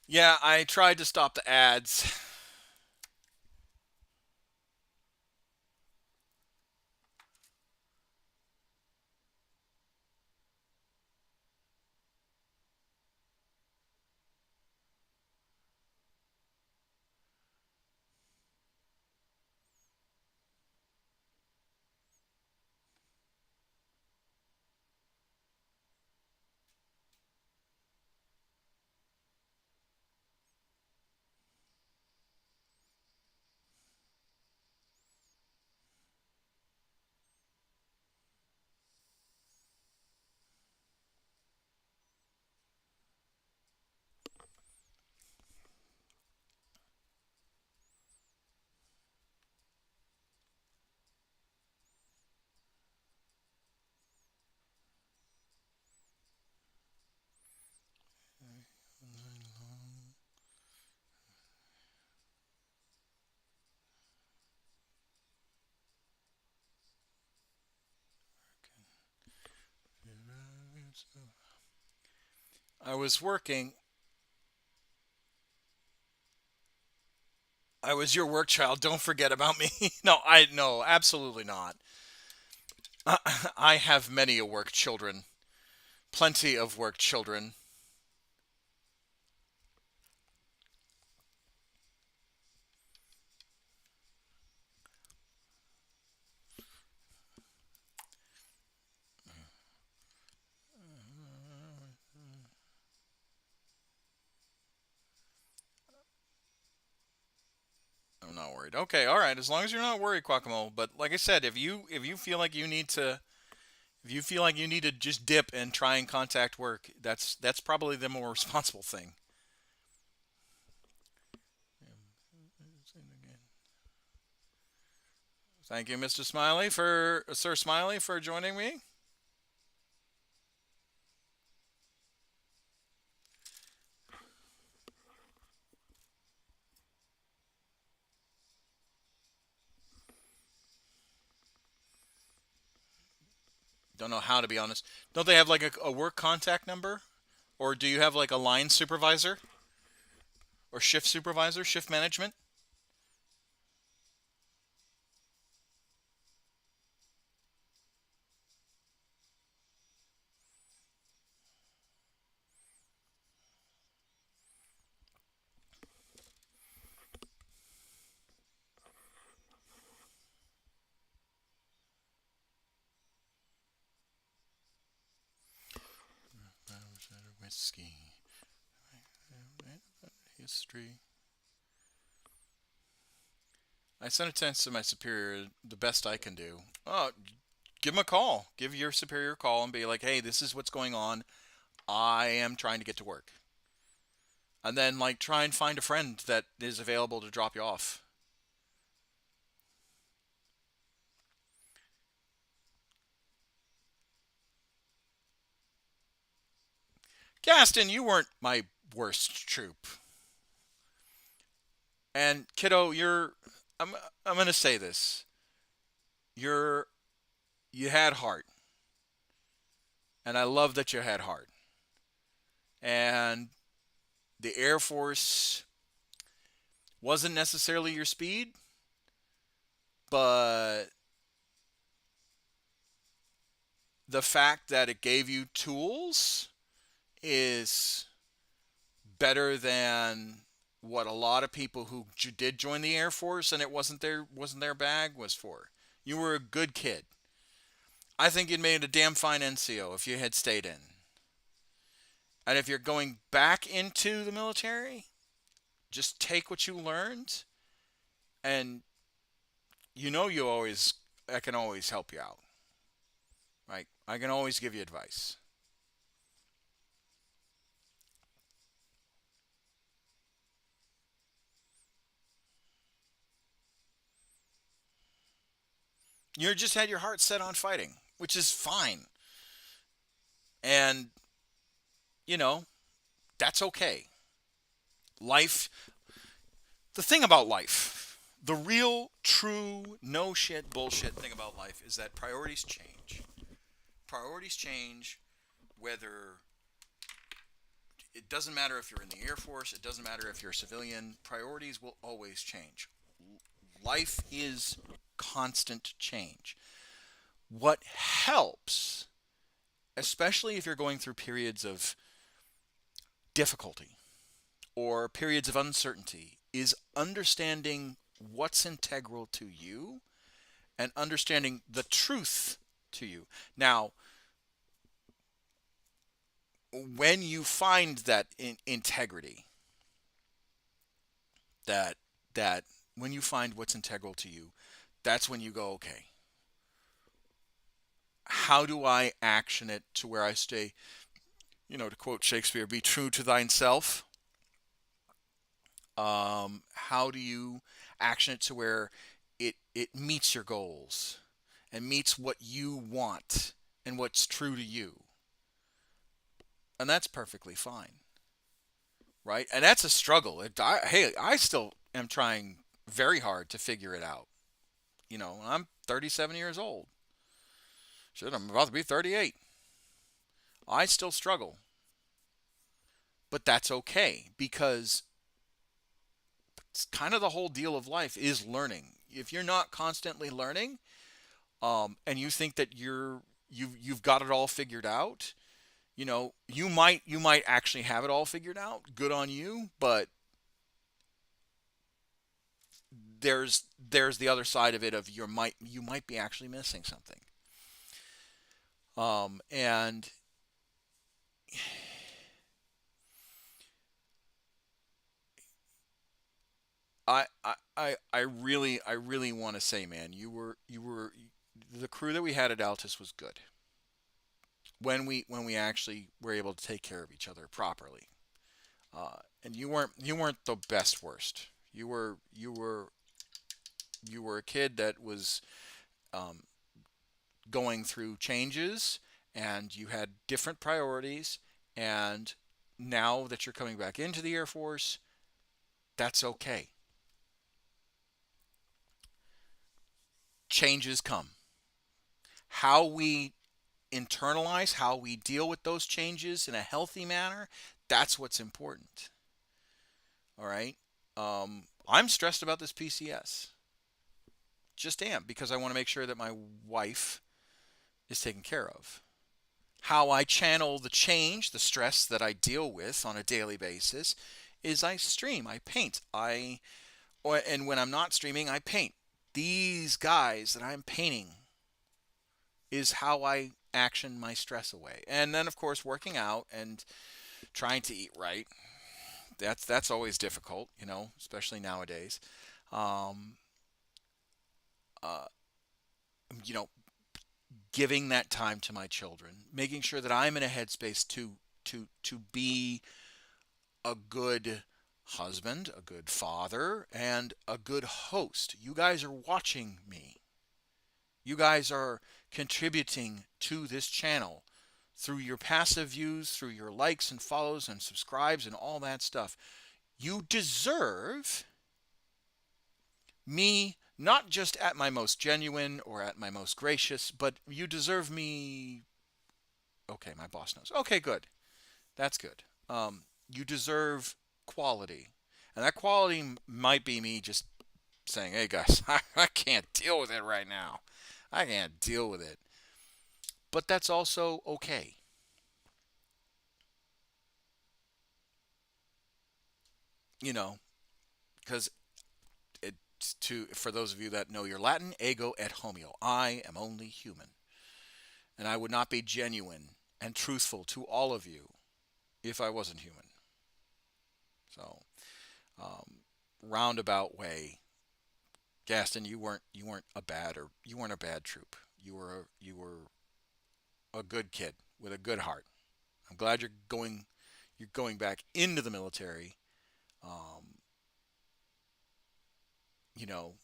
yeah, I tried to stop the ads. I was working. I was your work child. Don't forget about me. No, absolutely not. I have many a work children. Plenty of work children. I'm not worried. Okay, all right. As long as you're not worried, Quackamo. But like I said, if you feel like you need to If you feel like you need to just dip and try and contact work, that's probably the more responsible thing. Thank you, Mr. Smiley, for Sir Smiley, for joining me. Don't know how, to be honest. Don't they have like a work contact number, or do you have like a line supervisor or shift supervisor, shift management? Whiskey history. I sent a text to my superior, the best I can do. Oh, give him a call. Give your superior a call and be like, hey, this is what's going on. I am trying to get to work. And then, like, try and find a friend that is available to drop you off. Gaston, you weren't my worst troop. And kiddo, I'm I'm gonna say this. You're you had heart, and I love that you had heart. And the Air Force wasn't necessarily your speed, but the fact that it gave you tools is better than what a lot of people who did join the Air Force and it wasn't their bag was for. You were a good kid. I think you'd made a damn fine NCO if you had stayed in. And if you're going back into the military, just take what you learned, and you always I can always help you out. Right? I can always give you advice. You just had your heart set on fighting, which is fine. And you know, that's okay. Life, the thing about life, the real, true, no shit, bullshit thing about life is that priorities change. Priorities change whether it doesn't matter if you're in the Air Force, it doesn't matter if you're a civilian, priorities will always change. Life is constant change. What helps, especially if you're going through periods of difficulty or periods of uncertainty, is understanding what's integral to you and understanding the truth to you. Now, when you find that integrity, that that when you find what's integral to you, that's when you go, okay, how do I action it to where I stay, to quote Shakespeare, be true to thyself? How do you action it to where it meets your goals and meets what you want and what's true to you? And that's perfectly fine, right? And that's a struggle. Hey, I still am trying very hard to figure it out. I'm 37 years old. Shit, I'm about to be 38. I still struggle. But that's okay because it's kind of the whole deal of life is learning. If you're not constantly learning, and you think that you've got it all figured out, you might actually have it all figured out. Good on you, but there's the other side of it of you might be actually missing something. And I really want to say, man, you were the crew that we had at Altus was good. when we actually were able to take care of each other properly. And you weren't the best worst. You were a kid that was um, going through changes, and you had different priorities. And now that you're coming back into the Air Force, that's okay. Changes come. How we internalize, how we deal with those changes in a healthy manner, that's what's important. All right. I'm stressed about this PCS. Just am, because I want to make sure that my wife is taken care of. How I channel the change, the stress that I deal with on a daily basis is I stream, I paint, and when I'm not streaming, I paint. These guys that I'm painting is how I action my stress away. And then of course working out and trying to eat right. That's always difficult, especially nowadays. Um, uh, you know, Giving that time to my children, making sure that I'm in a headspace to be a good husband, a good father, and a good host. You guys are watching me. You guys are contributing to this channel through your passive views, through your likes and follows and subscribes and all that stuff. You deserve me not just at my most genuine or at my most gracious, but you deserve me. Okay, my boss knows. Okay, good. That's good. You deserve quality. And that quality might be me just saying, hey guys, I can't deal with it right now. I can't deal with it. But that's also okay. You know, because for those of you that know your Latin, ego et homeo. I am only human. And I would not be genuine and truthful to all of you if I wasn't human. So, um, roundabout way, Gaston, you weren't a bad troop. You were a good kid with a good heart. I'm glad you're going back into the military. Um, you know,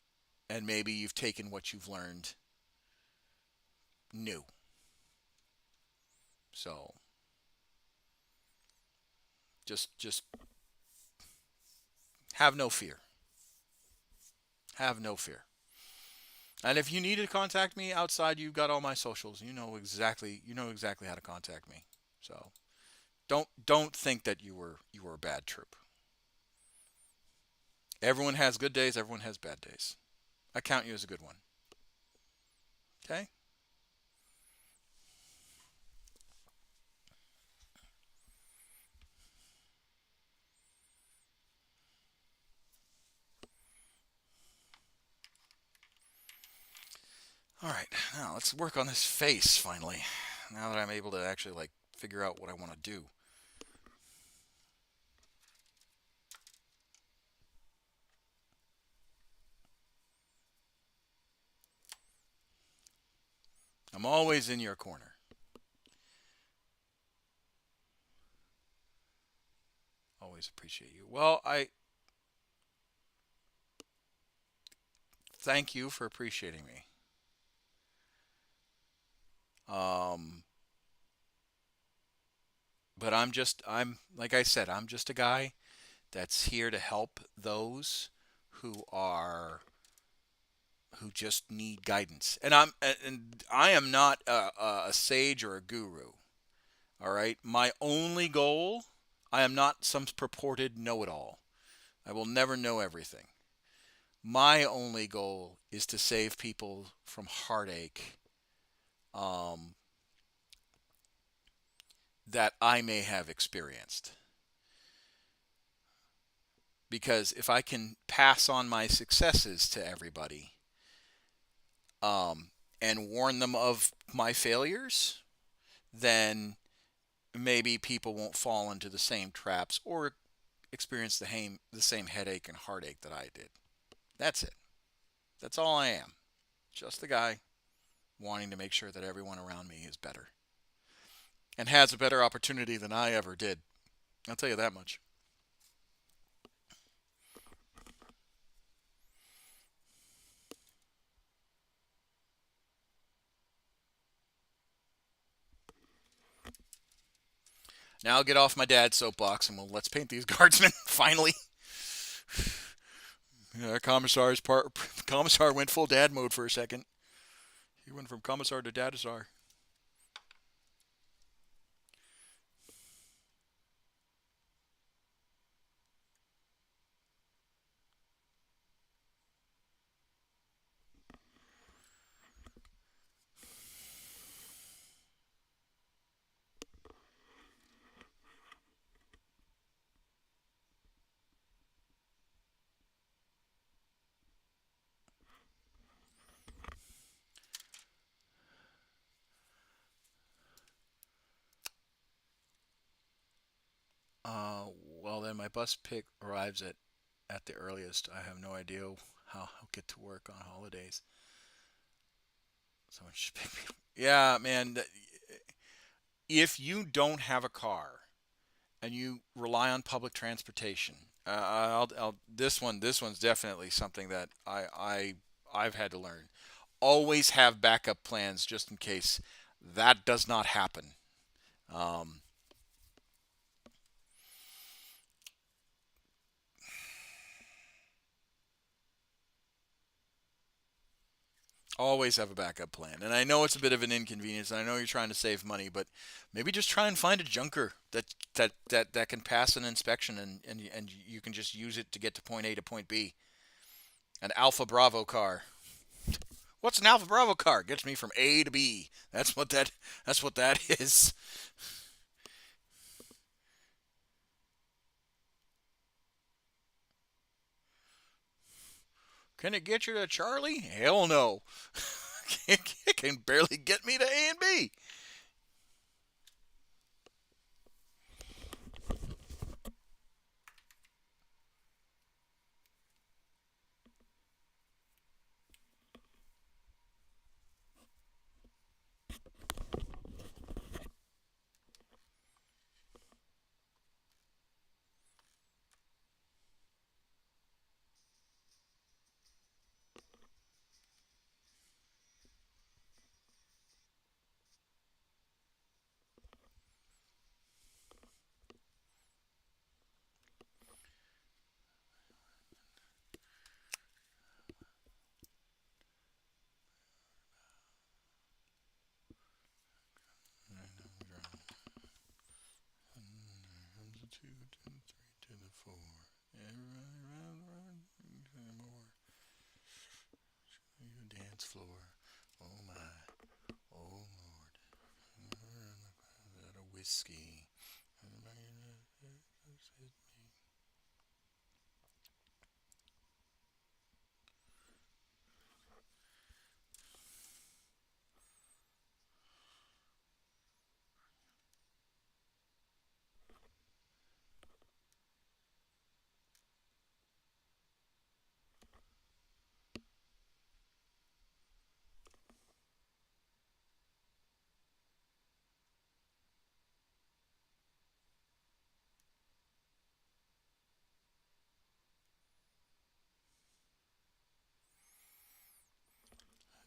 and maybe you've taken what you've learned new. So just have no fear. Have no fear. And if you need to contact me outside, you've got all my socials. You know exactly how to contact me. So don't think that you were a bad troop. Everyone has good days, everyone has bad days. I count you as a good one. Okay? All right. Now let's work on this face finally. Now that I'm able to actually figure out what I want to do. I'm always in your corner. Always appreciate you. Well, I thank you for appreciating me. Um, but I'm like I said, I'm just a guy that's here to help those who are who just need guidance. And I am not a sage or a guru. All right, my only goal. I am not some purported know-it-all. I will never know everything. My only goal is to save people from heartache um, that I may have experienced. Because if I can pass on my successes to everybody um, and warn them of my failures, then maybe people won't fall into the same traps or experience the same headache and heartache that I did. That's it. That's all I am. Just a guy wanting to make sure that everyone around me is better. and has a better opportunity than I ever did. I'll tell you that much. Now I'll get off my dad's soapbox and let's paint these guardsmen finally. Yeah, Commissar went full dad mode for a second. He went from Commissar to Dadazar. Uh, well, then my bus pick arrives at the earliest. I have no idea how I'll get to work on holidays. Someone should pick me up. Yeah, man. If you don't have a car and you rely on public transportation, this one's definitely something that I've had to learn. Always have backup plans just in case that does not happen. Um, Always have a backup plan. And I know it's a bit of an inconvenience, and I know you're trying to save money, but maybe just try and find a junker that can pass an inspection, and you can just use it to get to point A to point B. An Alpha Bravo car. What's an Alpha Bravo car? Gets me from A to B. That's what that is. Can it get you to Charlie? Hell no. It can barely get me to A and B. Two to the three to the four. You dance floor. Oh my. Oh Lord. That a whiskey.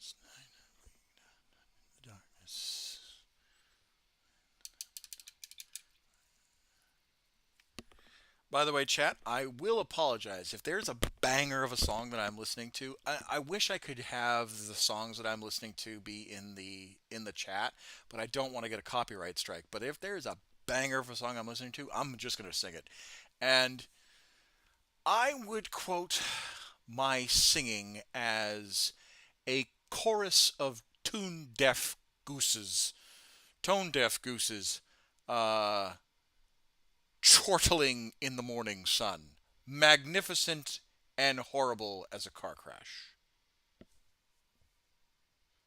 Last night in the darkness. By the way, chat, I will apologize if there's a banger of a song that I'm listening to. I wish I could have the songs that I'm listening to be in the chat, but I don't want to get a copyright strike. But if there's a banger of a song I'm listening to, I'm just going to sing it. And I would quote my singing as a chorus of tone deaf gooses, uh, chortling in the morning sun, magnificent and horrible as a car crash.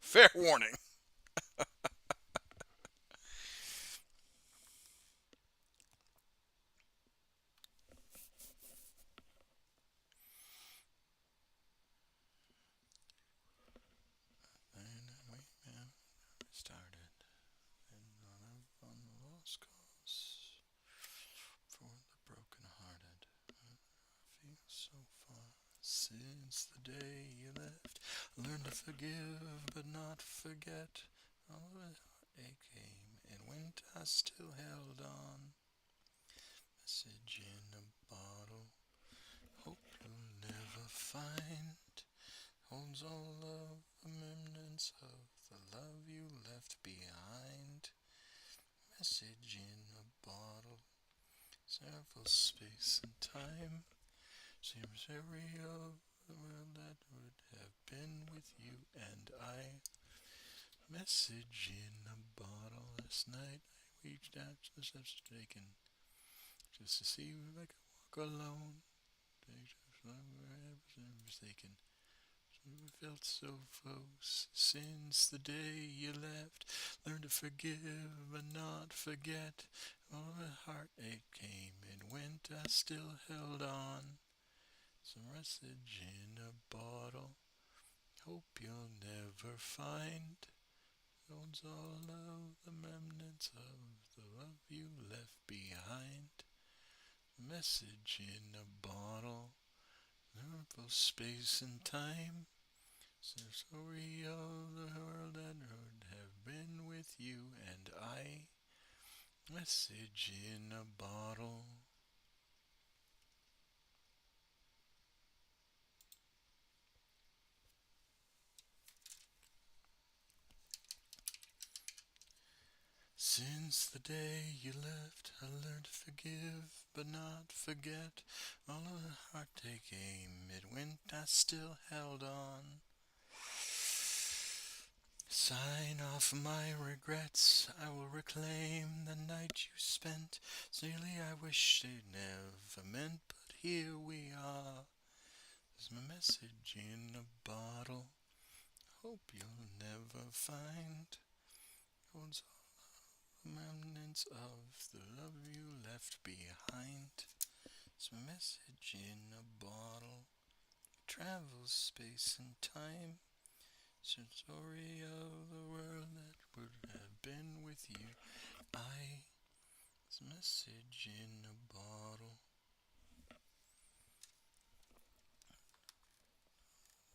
Fair warning. Started. Since the day you left, I learned to forgive but not forget. All the heartache came and went, I still held on. Message in a bottle, hope you'll never find. Holds all of the remnants of the love you left behind. Message in a bottle, several space and time. Seems every of the world that would have been with you and I. Message in a bottle. Last night I reached out to the steps taken, just to see if I could walk alone. Mistaken. We felt so close since the day you left. Learned to forgive but not forget. All the heartache came and went, I still held on. Some message in a bottle, hope you'll never find. Holds all of the remnants of the love you left behind. Message in a bottle, purple space and time. Story of the world that would have been with you and I. Message in a bottle. Since the day you left, I learned to forgive but not forget. All of the heartache came, it went, I still held on. Sign off my regrets, I will reclaim the night you spent. Sincerely I wish it never meant, but here we are. There's my message in a bottle, hope you'll never find. Holds all the remnants of the love you left behind. It's my message in a bottle, travels space and time. It's a story of the world that would have been with you. It's a message in a bottle.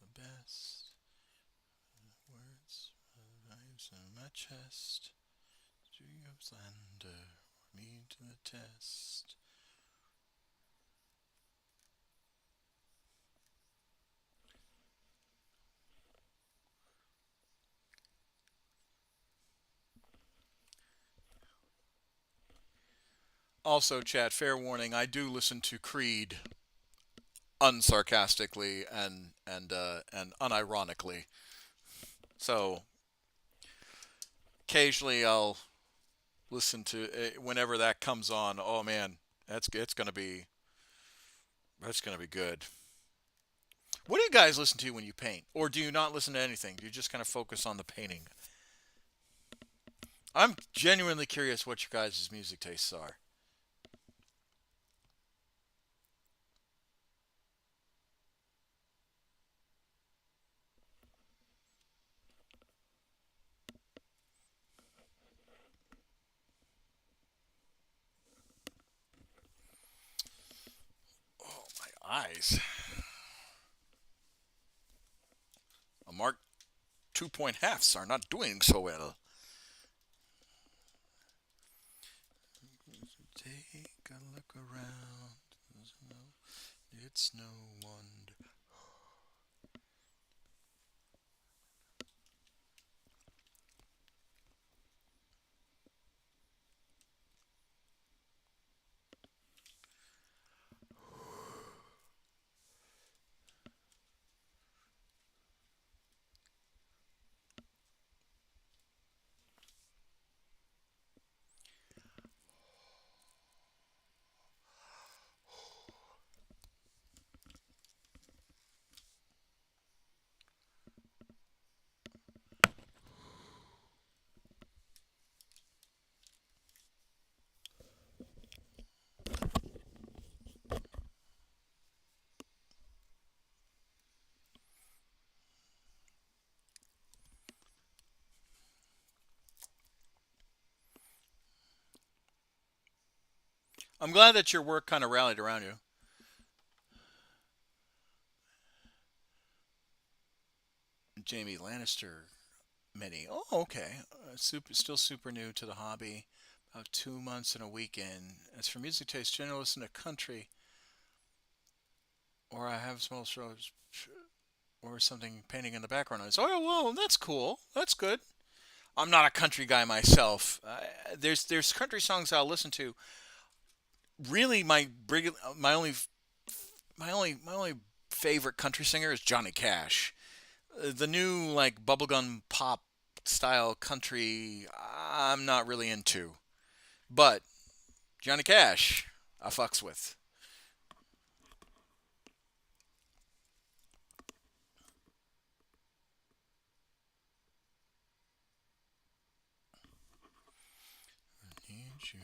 The best words, knives in my chest. Do you slander me to the test? Also, chat, fair warning, I do listen to Creed unsarcastically and unironically. So occasionally I'll listen to whenever that comes on. Oh man, that's gonna be good. What do you guys listen to when you paint, or do you not listen to anything? Do you just kind of focus on the painting? I'm genuinely curious what your guys' music tastes are. Oh, my eyes. A Mark 2 point halves are not doing so well. Take a look around. It's no wonder. I'm glad that your work kind of rallied around you. Jamie Lannister mini. Oh, okay. Still super new to the hobby. About 2 months and a weekend. As for music taste, generally listen to country, or I have small shows or something painting in the background. I say, oh well, that's cool. That's good. I'm not a country guy myself. There's country songs I'll listen to. Really, my only favorite country singer is Johnny Cash. The new like bubblegum pop style country, I'm not really into. But Johnny Cash, I fucks with. Need you.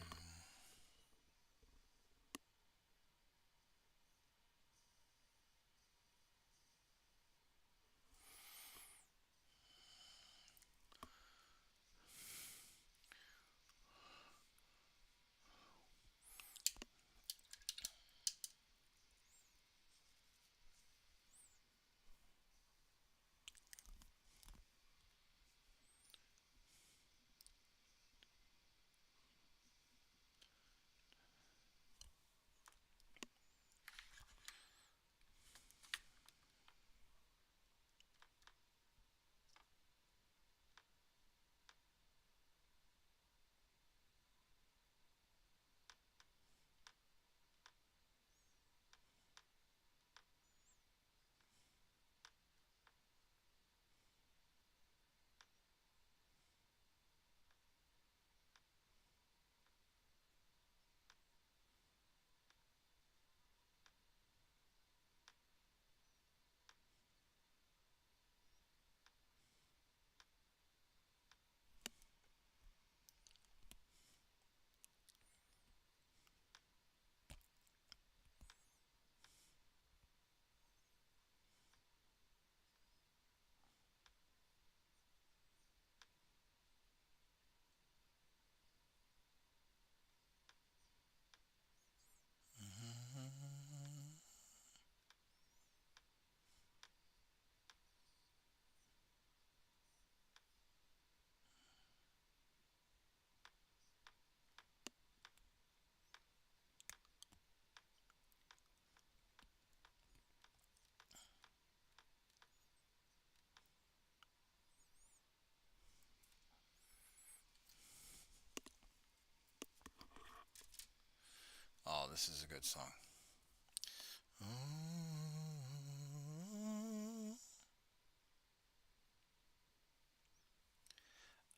Oh, this is a good song.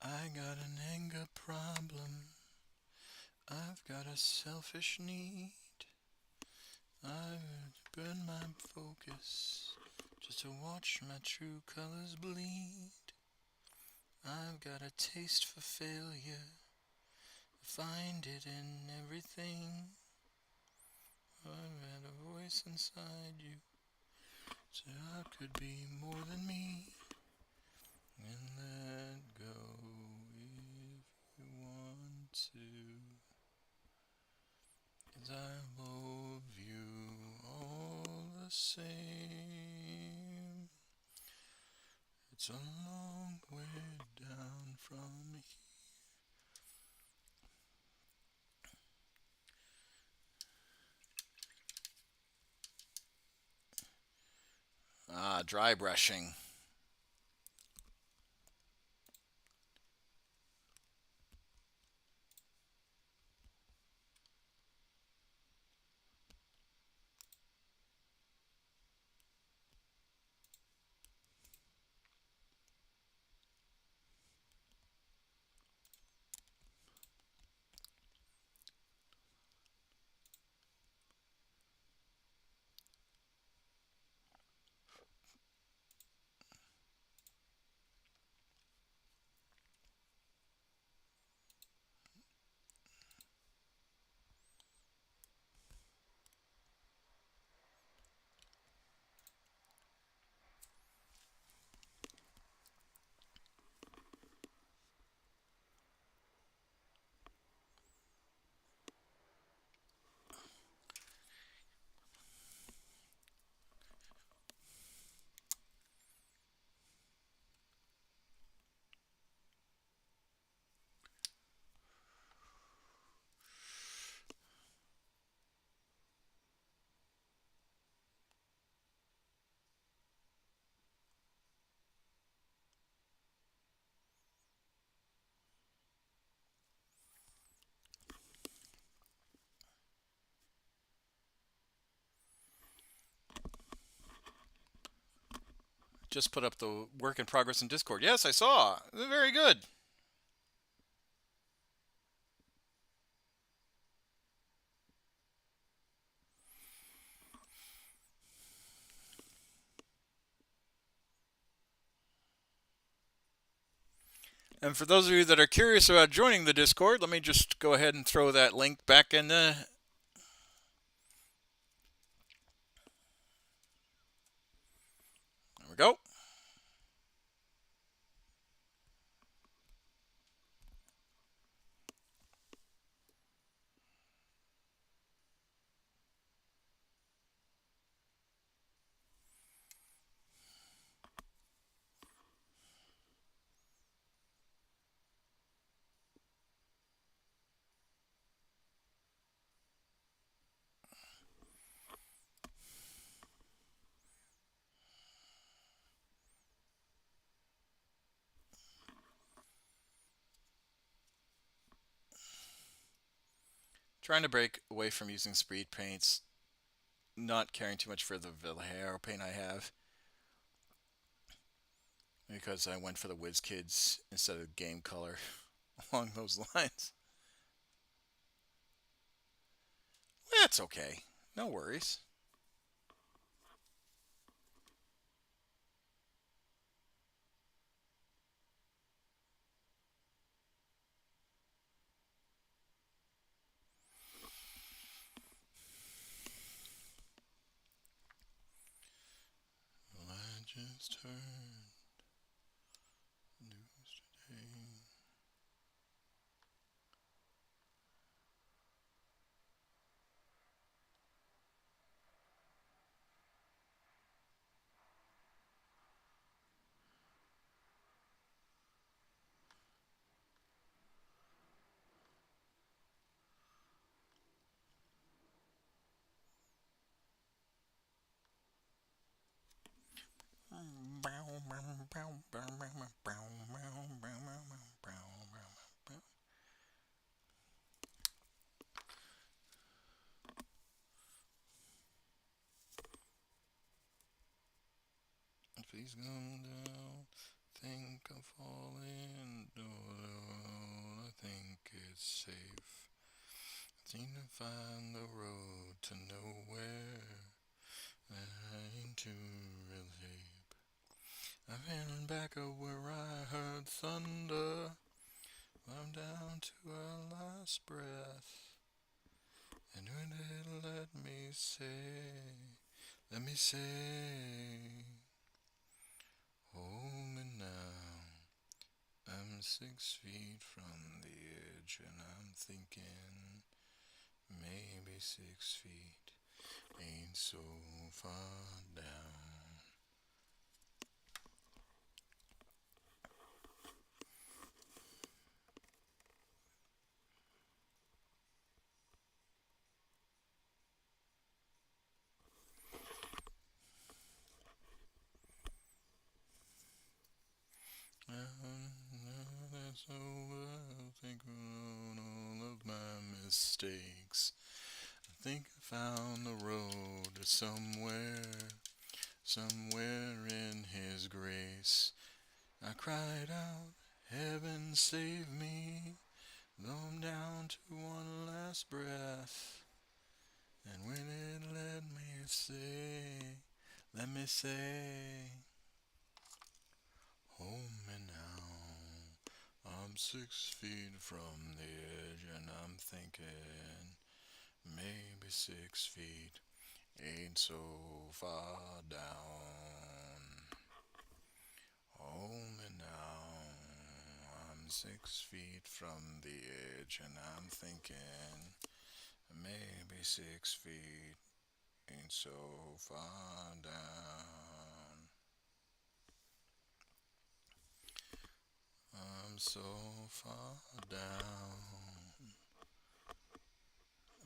I got an anger problem. I've got a selfish need. I've burned my focus just to watch my true colors bleed. I've got a taste for failure. Find it in everything. I've had a voice inside you. So I could be more than me. And let go if you want to. 'Cause I love you all the same. It's a long way down from here. Ah, dry brushing. just put up the work in progress in Discord. Yes, I saw. Very good. And for those of you that are curious about joining the Discord, let me just go ahead and throw that link back in the... There we go. Trying to break away from using speed paints, not caring too much for the Vallejo paint I have, because I went for the WizKids instead of game color along those lines. That's okay. No worries. I just heard news today. Please come down. Think I'm falling. No, I think it's safe. I seem to find the road to nowhere. I ain't too relate. I've been back up where I heard thunder. I'm down to our last breath. And when it let me say, hold me now. I'm 6 feet from the edge and I'm thinking maybe 6 feet ain't so far down. That's over. I think on all of my mistakes. I think I found the road to somewhere in His grace. I cried out, heaven save me, though I'm down to one last breath. And when it let me say, hold me now. I'm 6 feet from the edge and I'm thinking maybe 6 feet ain't so far down. Hold me now. I'm 6 feet from the edge and I'm thinking maybe 6 feet ain't so far down. I'm so far down.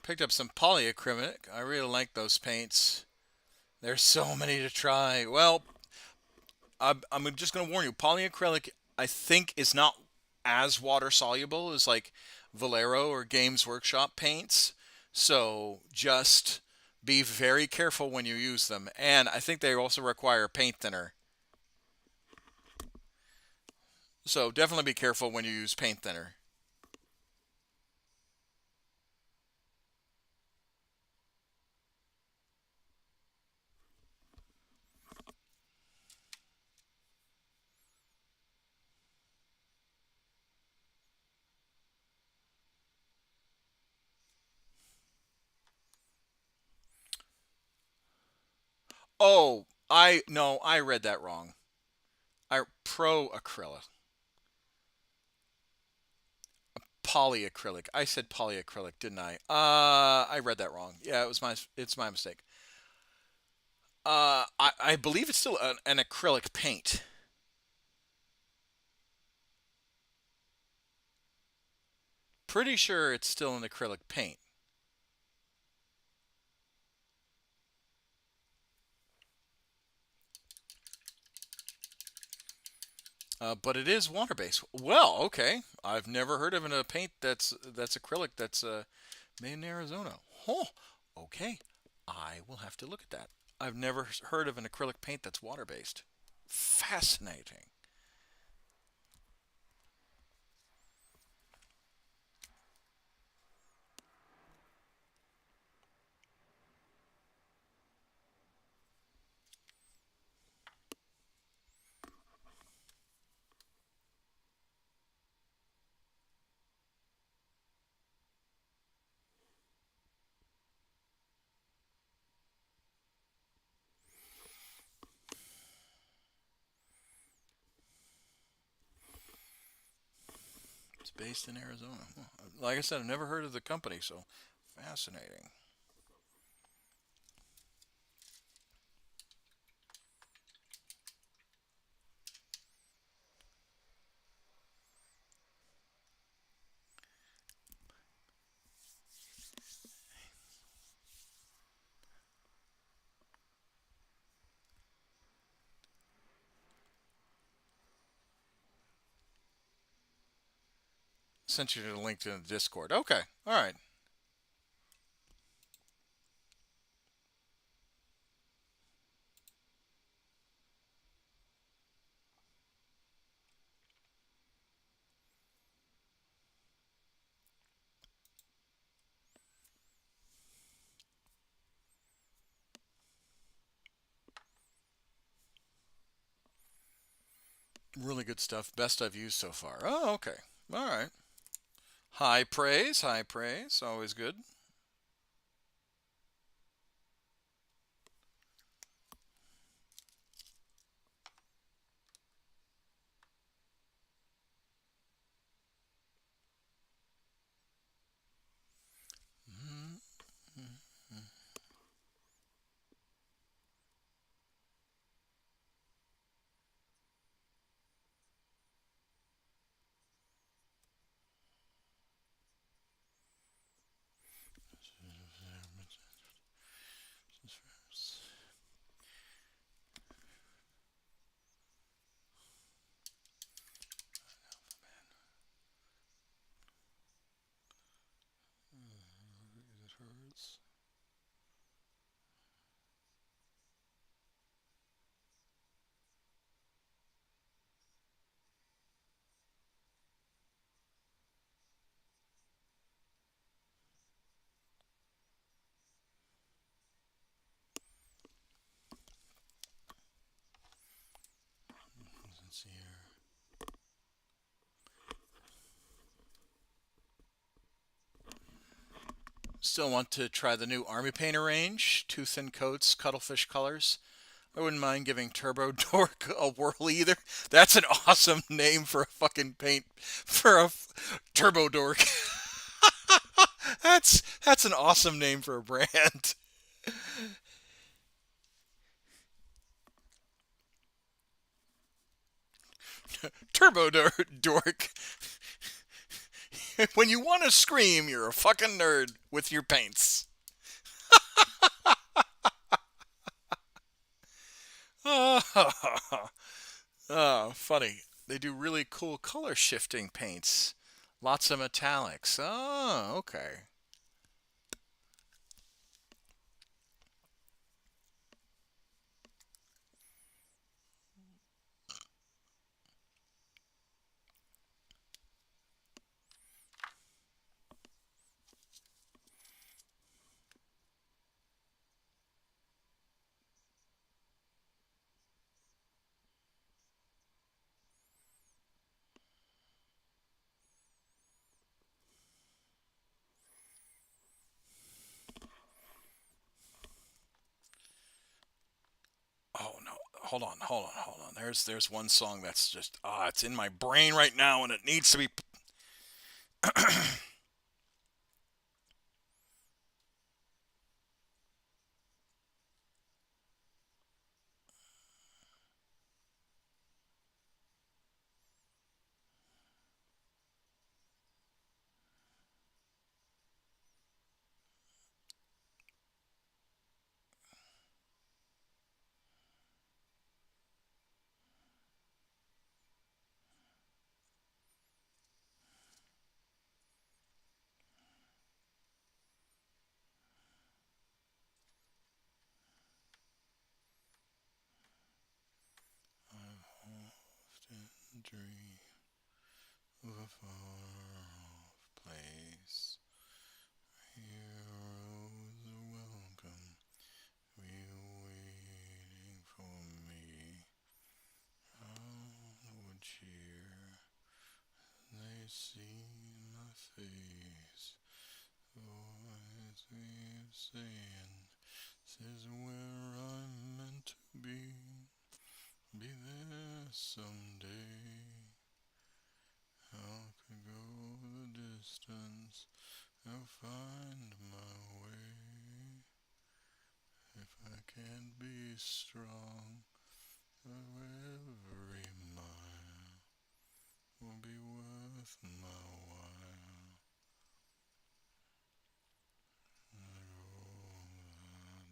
Picked up some polyacrylic. I really like those paints. There's so many to try. Well, I'm just going to warn you. Polyacrylic, I think, is not as water soluble as like Valero or Games Workshop paints. So just be very careful when you use them. And I think they also require paint thinner. So definitely be careful when you use paint thinner. Oh, I no, I read that wrong. I pro acrylic, polyacrylic. I said polyacrylic, didn't I? I read that wrong. Yeah, it's my mistake. I believe it's still an acrylic paint. Pretty sure it's still an acrylic paint. But it is water based. Well, okay. I've never heard of a paint that's acrylic that's made in Arizona. Oh, okay. I will have to look at that. I've never heard of an acrylic paint that's water based. Fascinating. It's based in Arizona. Like I said, I've never heard of the company, so fascinating. Sent you the link to the Discord. Okay, all right. Really good stuff. Best I've used so far. Oh, okay. All right. High praise, high praise. Always good. Let's see here. Still want to try the new Army Painter range. Two thin coats, cuttlefish colors. I wouldn't mind giving Turbo Dork a whirl either. That's an awesome name for a fucking paint for a Turbo Dork. That's an awesome name for a brand. Dork. When you want to scream, you're a fucking nerd with your paints. Oh, funny. They do really cool color shifting paints. Lots of metallics. Oh, okay. hold on, hold on, hold on. There's one song that's just it's in my brain right now, and it needs to be. Dream of a far-off place. Heroes are welcome. We're waiting for me. All would cheer. They see my face. Always we've saying, this is where I'm meant to be. Be there someday. I could go the distance. I'll find my way. If I can't be strong, every mile will be worth my while.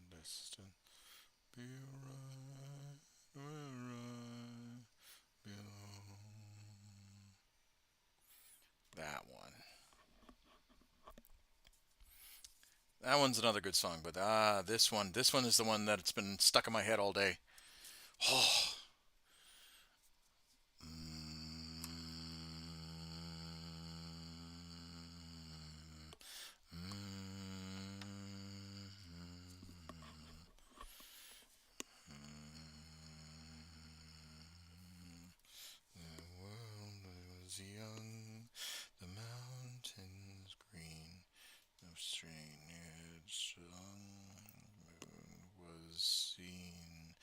The distance be right where I belong. That one. That one's another good song, but this one is the one that's been stuck in my head all day. Oh. The world was young, the mountains green, no strain sung, moon was seen,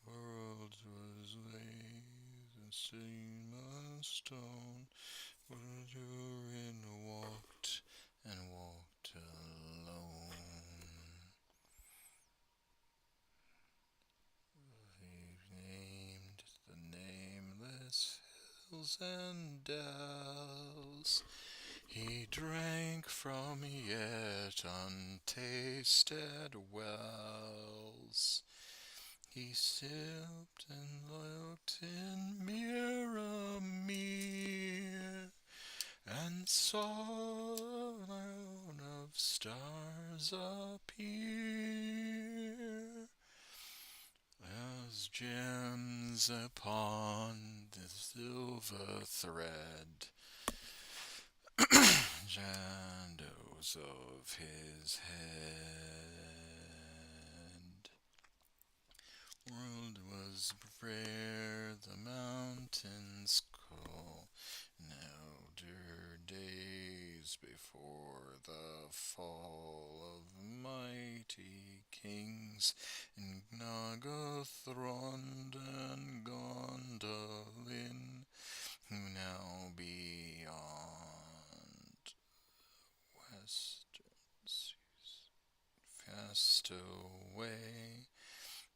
world was laid, and seam on stone, where Durin walked and walked alone. He named the nameless hills and dells. He drank from yet untasted wells. He sipped and looked in mirror and saw a crown of stars appear as gems upon the silver thread. Shadows of his head. World was prayer, the mountains call, in elder days before the fall of mighty kings in Nagathroned and Gondolin, who now beyond western seas cast away.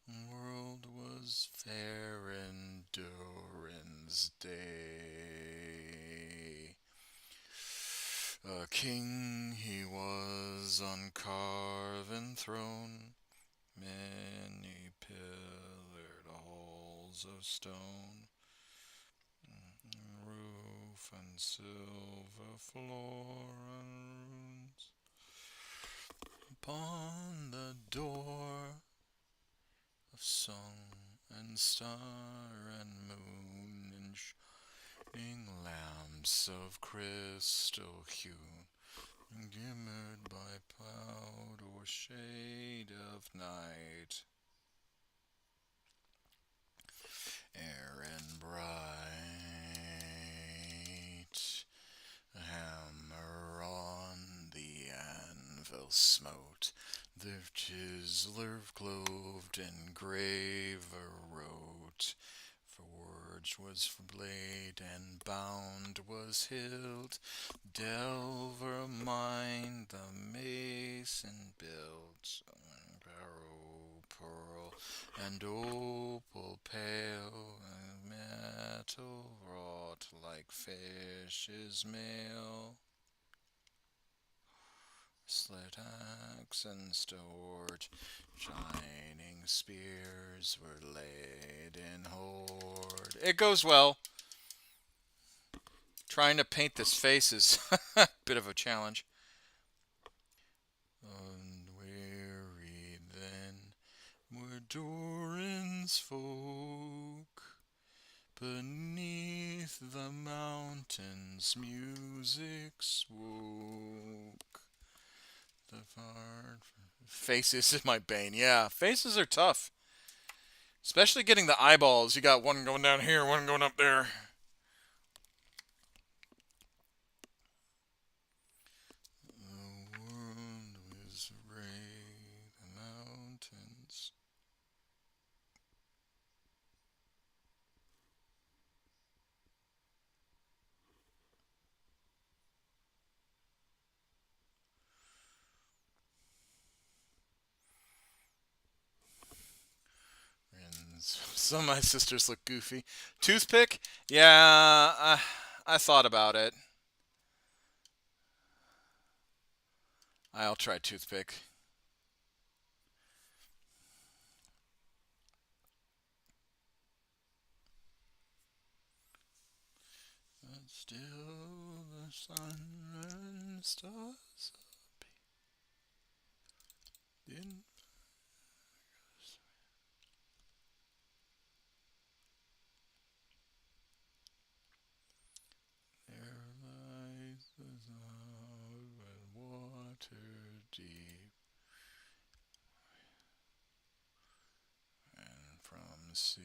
World was fair in Durin's day. A king he was on carven throne, many pillared halls of stone, roof and silver floor and runes. Upon the door of song and star and moon and shining lamps of crystal hue, glimmered by cloud or shade of night. Air and bright, a hammer on the anvil smote, the chiseler cloved and graver wrote. out. Forge was blade and bound was hilt. Delver mind the mason built. Barrow, pearl, and opal pale. And metal wrought like fish's mail. Slit axe and stored, shining spears were laid in hoard. It goes well. Trying to paint this face is a bit of a challenge. Unweary then were Doran's folk. Beneath the mountains music woke. The faces is my bane. Yeah, faces are tough. Especially getting the eyeballs. You got one going down here, one going up there. The world was ray, the mountains. And some of my sisters look goofy. Toothpick? Yeah, I thought about it. I'll try toothpick. But still the sun and stars in there lies the sound and water deep, and from sea.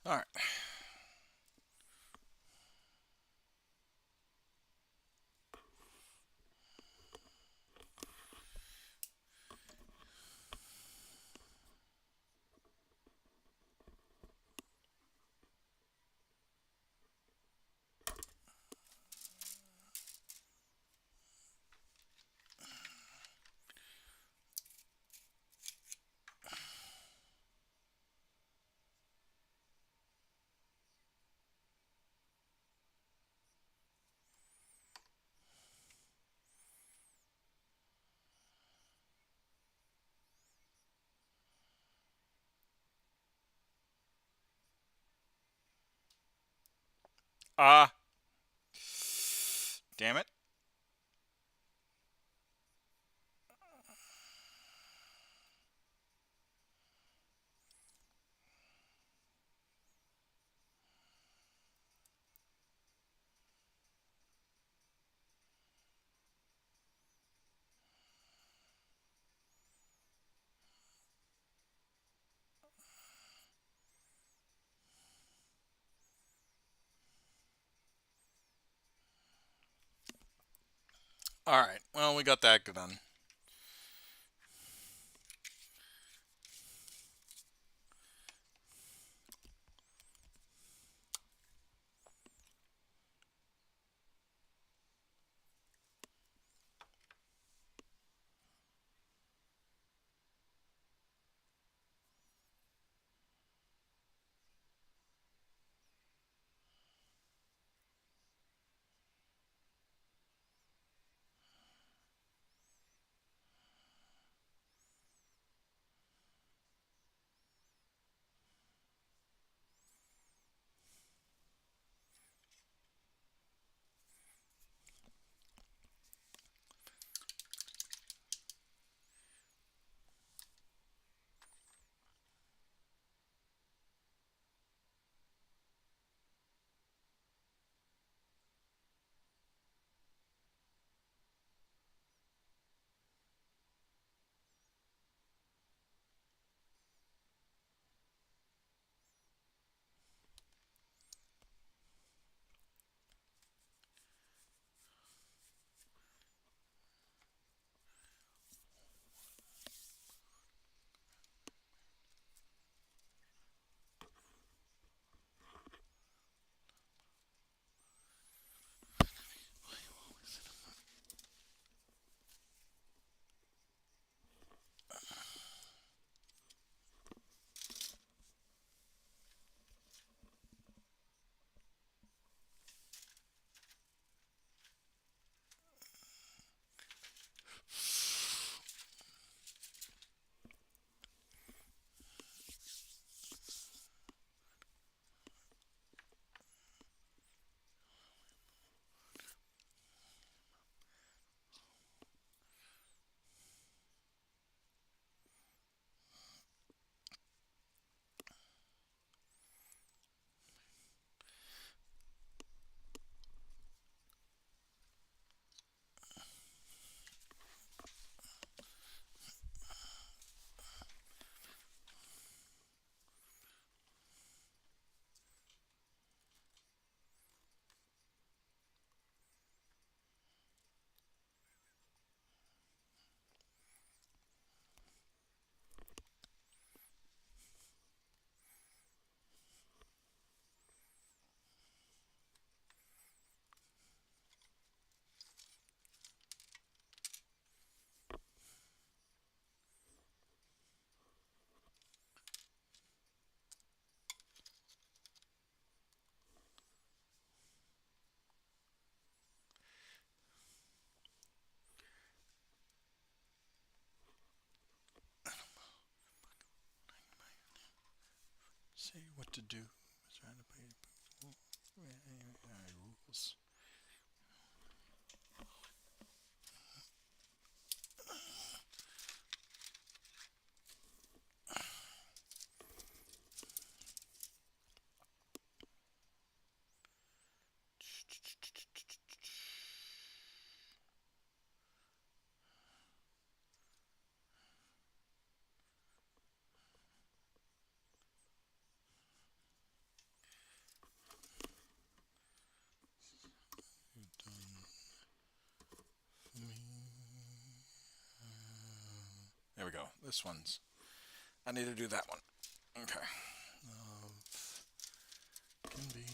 All right. Ah, damn it. All right. Well, we got that done. Say what to do. Trying to play rules. this one's. I need to do that one. Okay. Can be.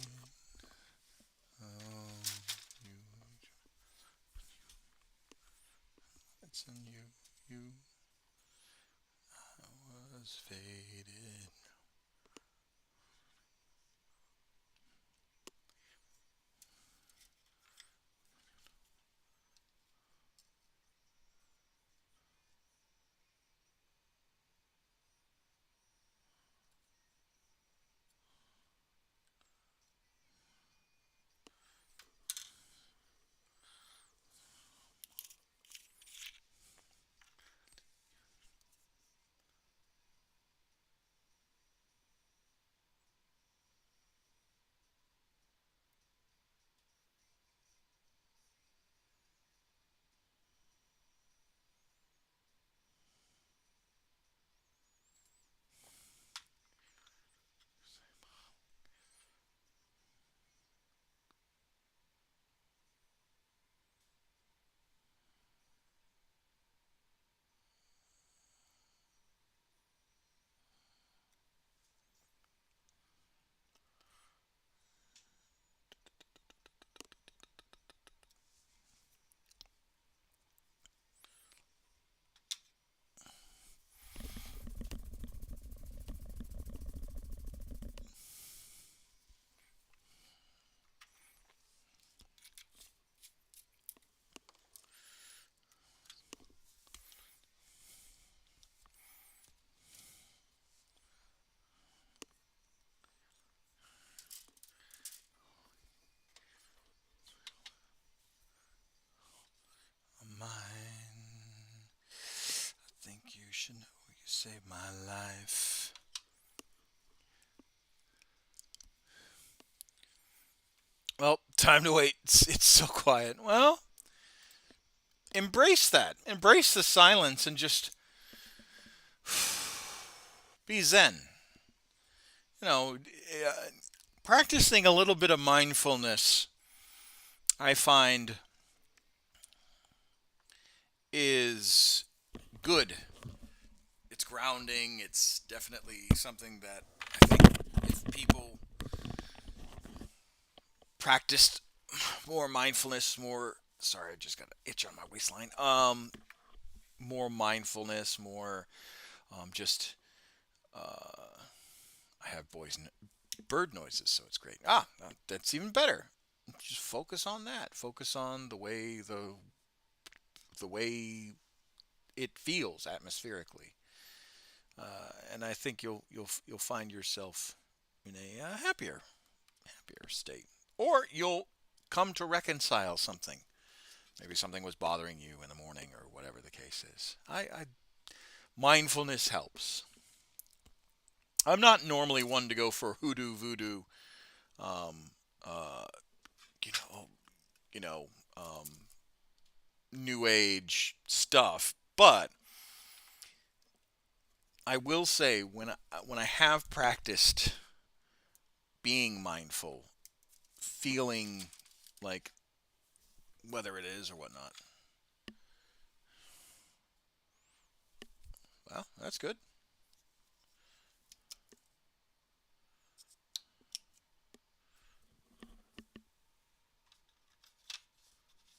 You. It's in you. You. I was faded. Mine. I think you should know you saved my life. Well, time to wait. It's so quiet. Well, embrace that. Embrace the silence and just be zen. You know, uh, practicing a little bit of mindfulness, I find, is good. It's grounding. It's definitely something that I think if people practiced more mindfulness, more. Sorry, I just got an itch on my waistline. More mindfulness, more just. I have bird noises, so it's great. That's even better. Just focus on that. Focus on the way it feels atmospherically, and I think you'll find yourself in a happier state, or you'll come to reconcile something. Maybe something was bothering you in the morning, or whatever the case is. I mindfulness helps. I'm not normally one to go for hoodoo voodoo, um, uh, you know, you know, new age stuff, but I will say when I have practiced being mindful, feeling like whether it is or whatnot. Well, that's good.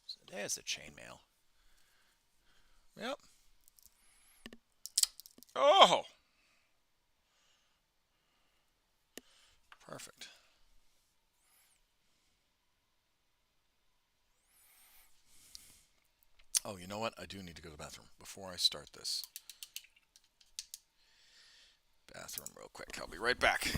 So there's the chainmail. Yep. Oh, perfect. Oh, you know what? I do need to go to the bathroom before I start this. Bathroom real quick. I'll be right back.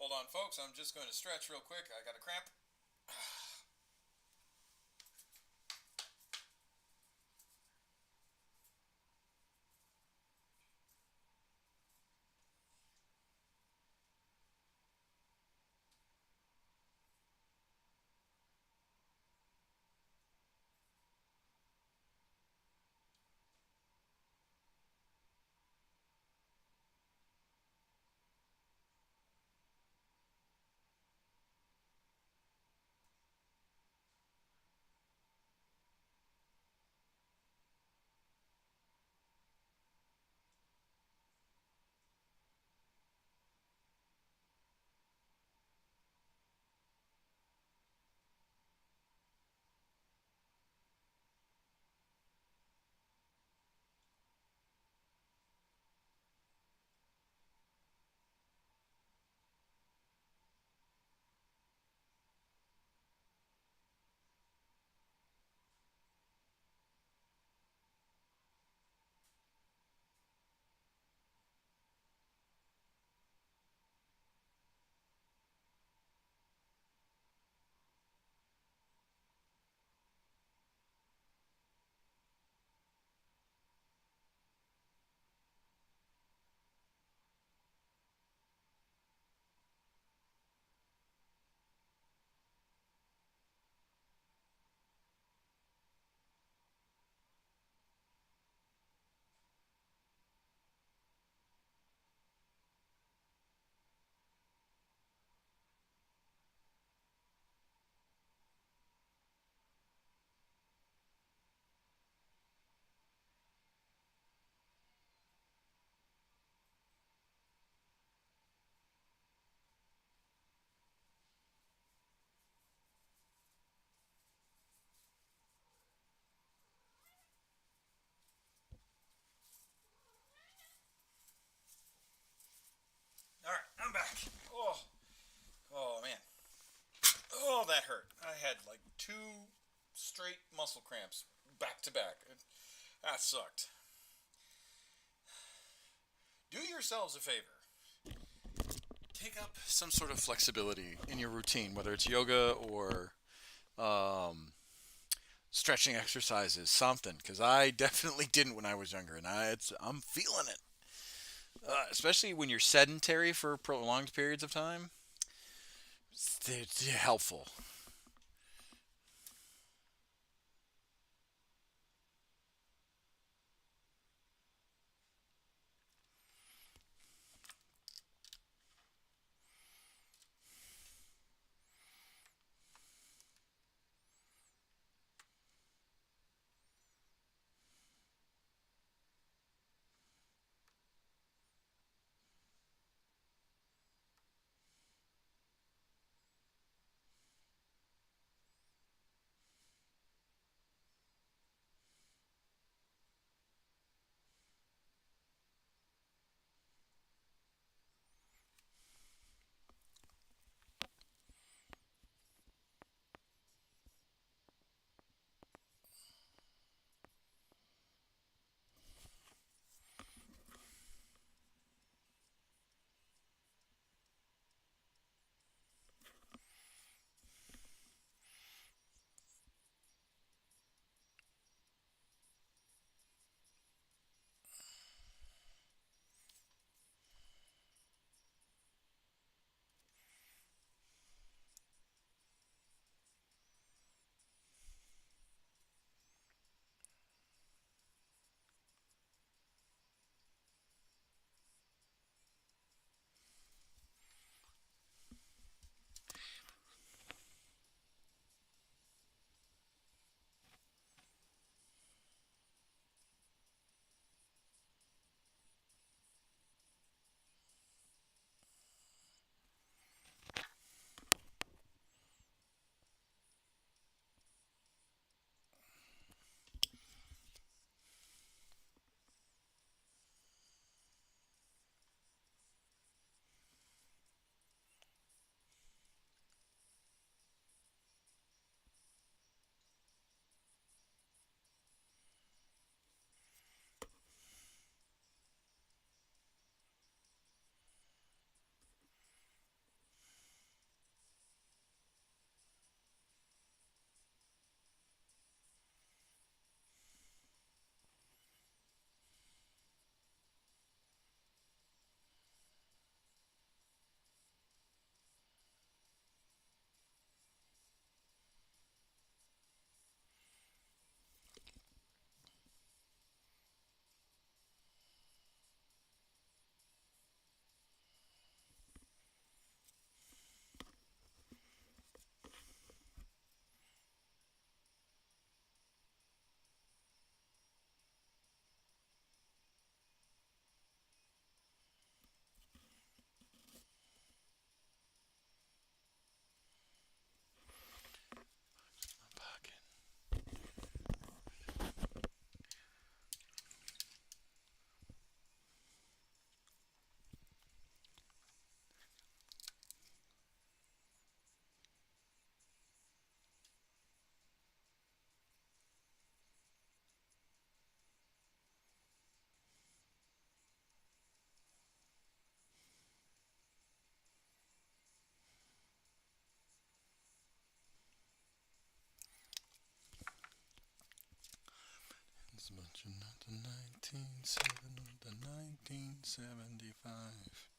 Hold on, folks. I'm just going to stretch real quick. I got a cramp. All right, I'm back. Oh man. Oh, that hurt. I had like 2 straight muscle cramps back to back. That sucked. Do yourselves a favor. Take up some sort of flexibility in your routine, whether it's yoga or um, stretching exercises, something. Because I definitely didn't when I was younger, and I'm feeling it. Especially when you're sedentary for prolonged periods of time. It's helpful. But you're not the 1975.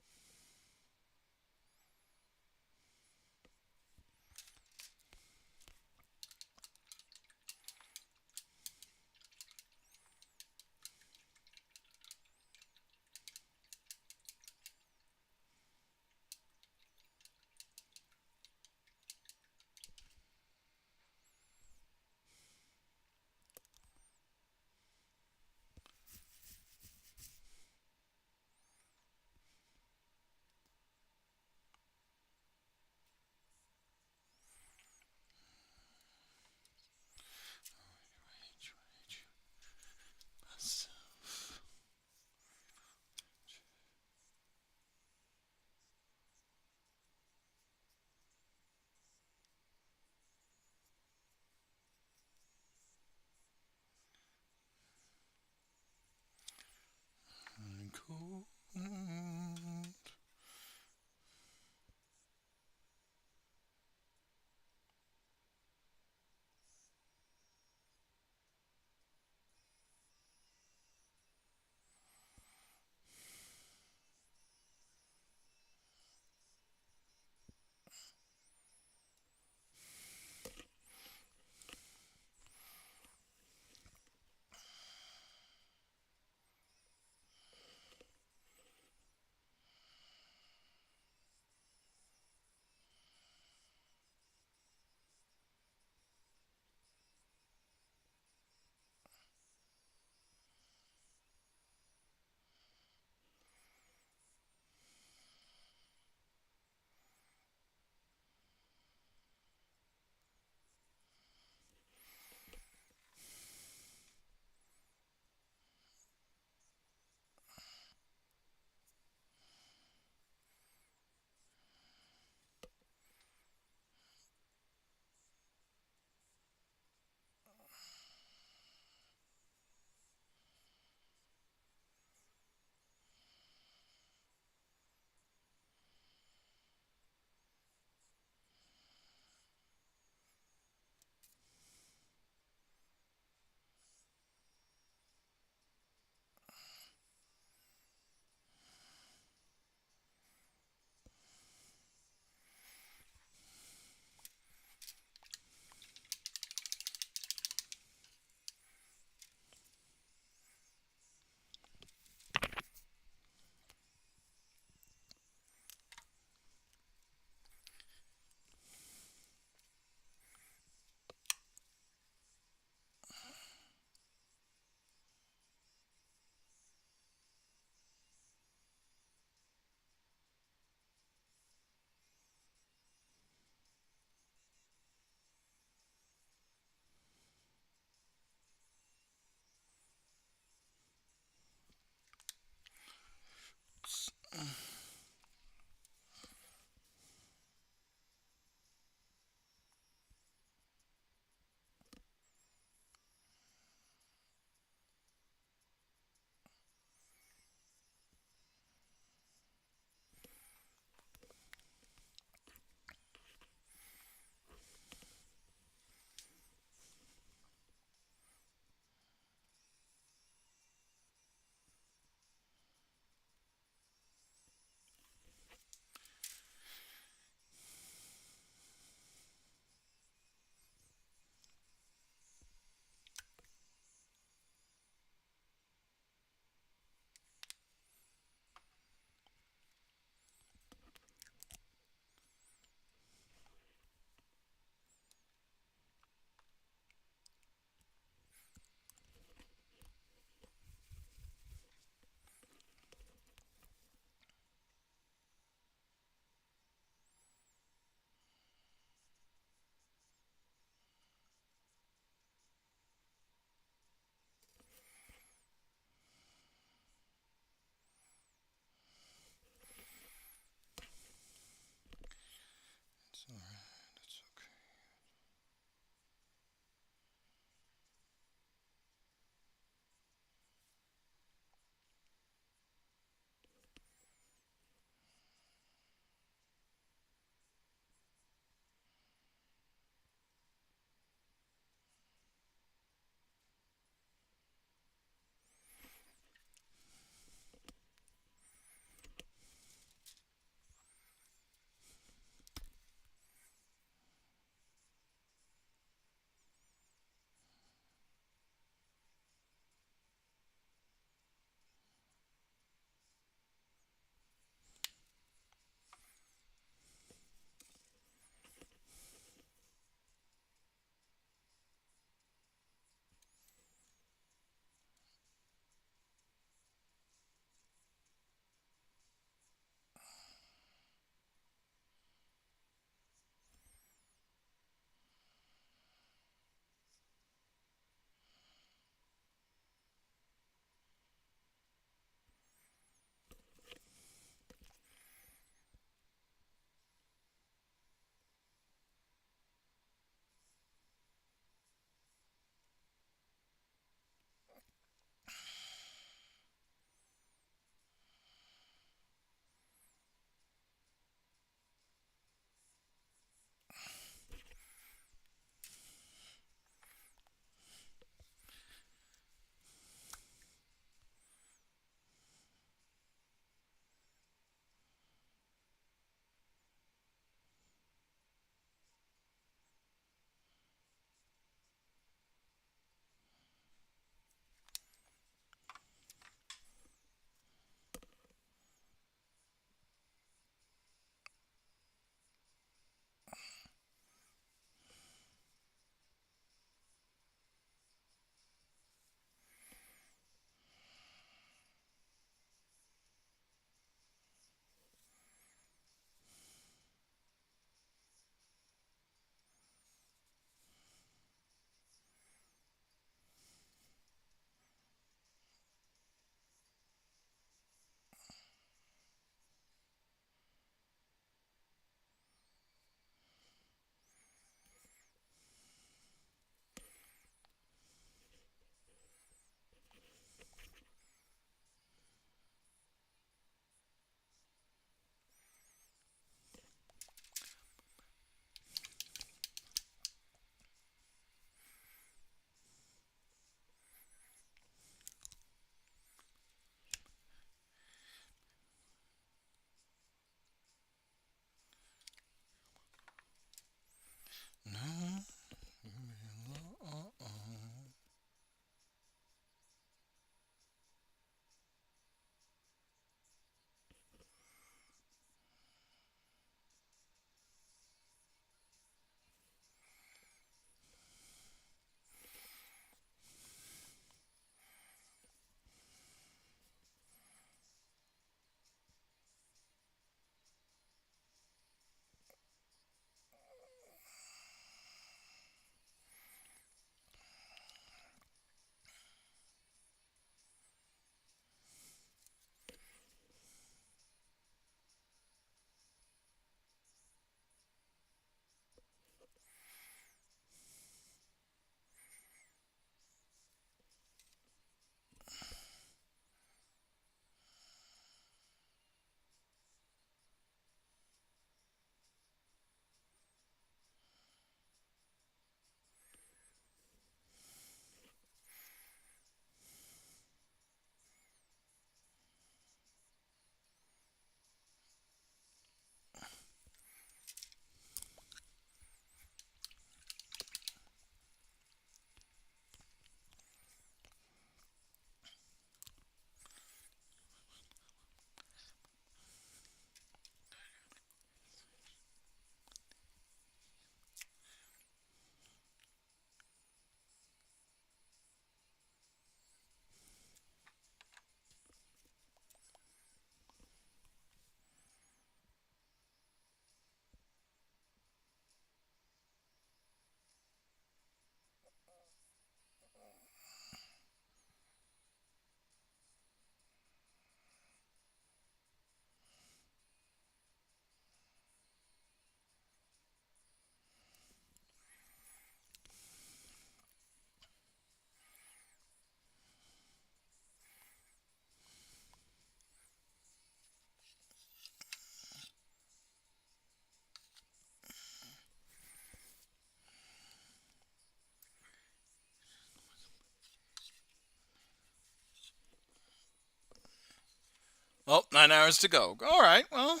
Oh, 9 hours to go. All right, well.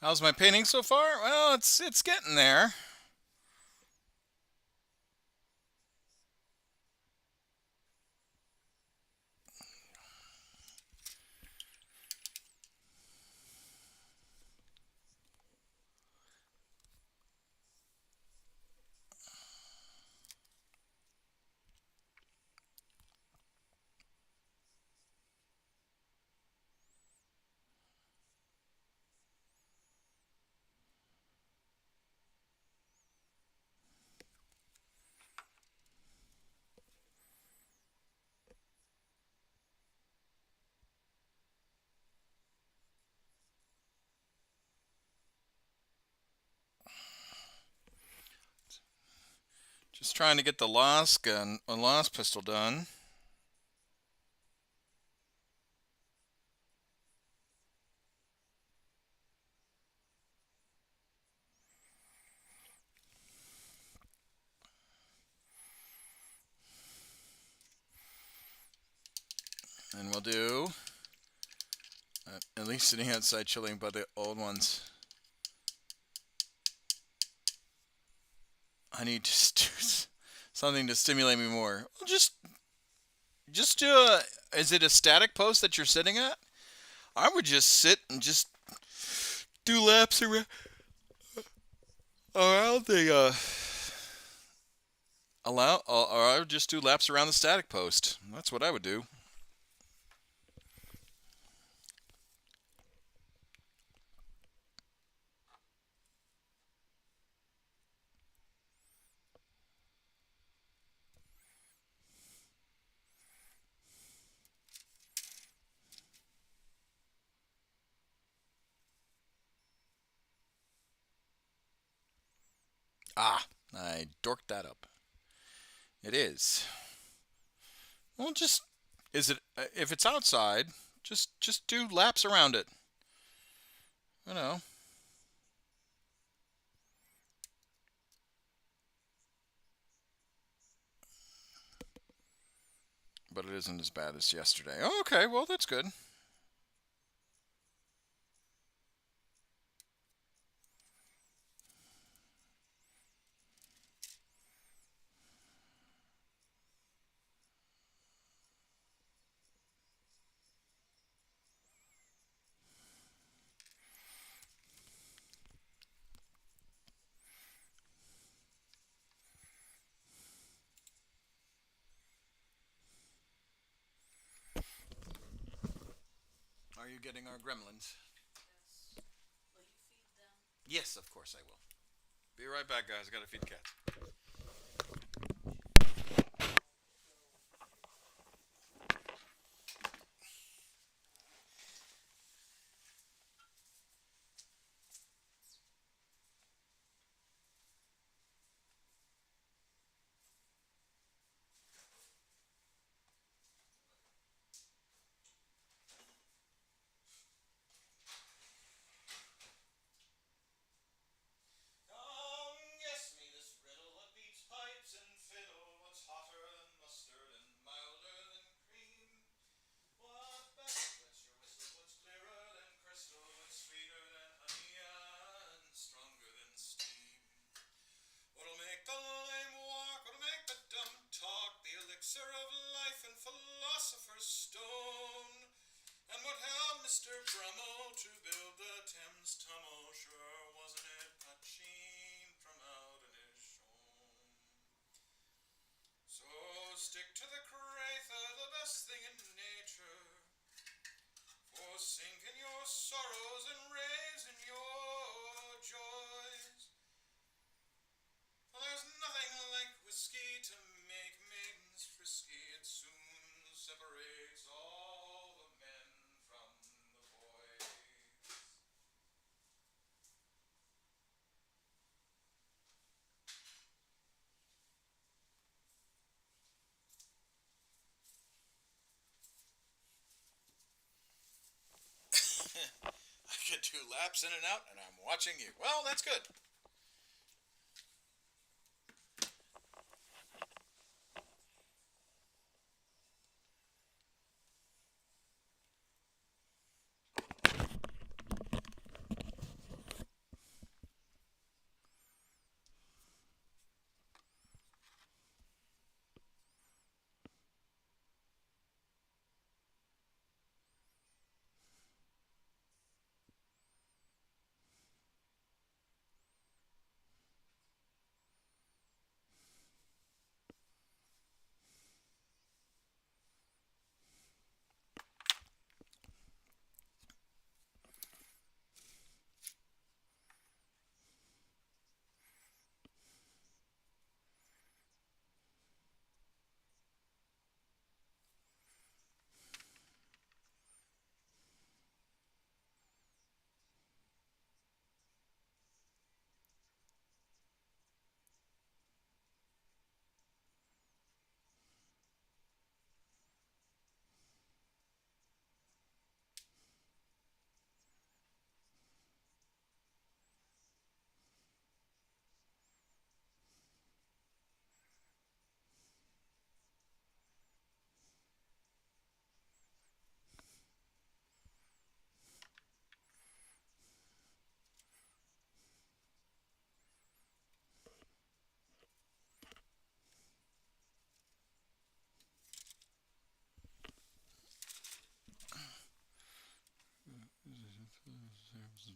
How's my painting so far? Well, it's getting there. Just trying to get the lost gun, a lost pistol done. And we'll do at least sitting outside chilling by the old ones. I need to do something to stimulate me more. Well, just do a. Is it a static post that you're sitting at? I would just sit and just do laps around the or I would just do laps around the static post. That's what I would do. Ah, I dorked that up. It is. Well, just is it if it's outside, just do laps around it. You know. But it isn't as bad as yesterday. Oh, okay, well that's good. Are you getting our gremlins? Yes, of course I will. Be right back, guys. I gotta feed the cats. Elixir of life and philosopher's stone, and what helped Mr. Brummel to build the Thames Tunnel, sure wasn't it touching from out in his shone. So stick to the Cratha, 2 laps in and out, and I'm watching you. Well, that's good.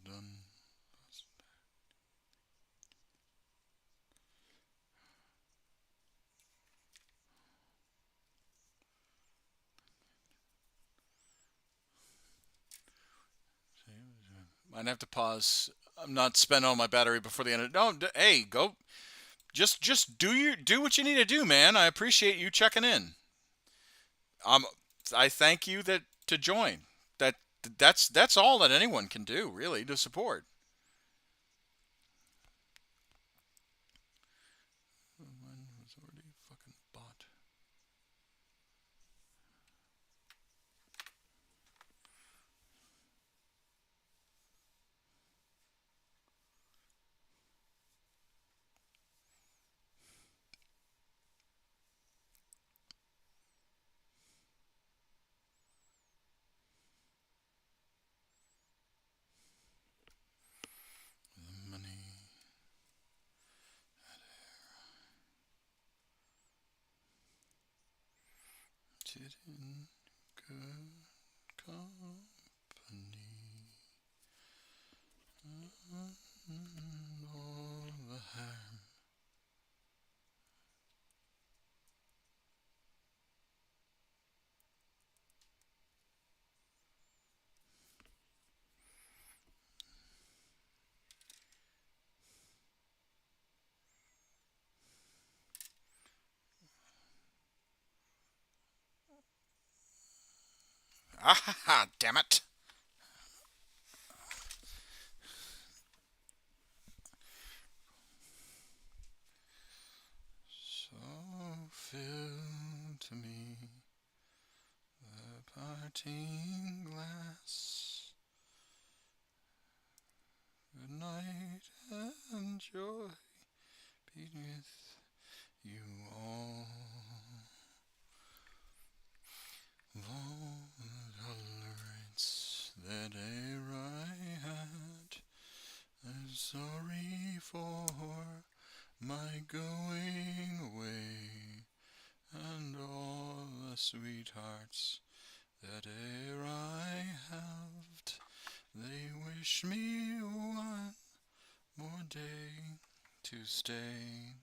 Done. Might have to pause. I'm not spending all my battery before the end of. No, hey, go. Just do what you need to do, man. I appreciate you checking in. I thank you to join. That's all that anyone can do, really, to support. Mine was already fucking bought. The money. Sitting good company. All the ham. Ah, damn it. So fill to me the parting glass. Good night and joy be with you all. All the tolerance that e'er I had, I'm sorry for my going away, and all the sweethearts that e'er I have, they wish me one more day to stay.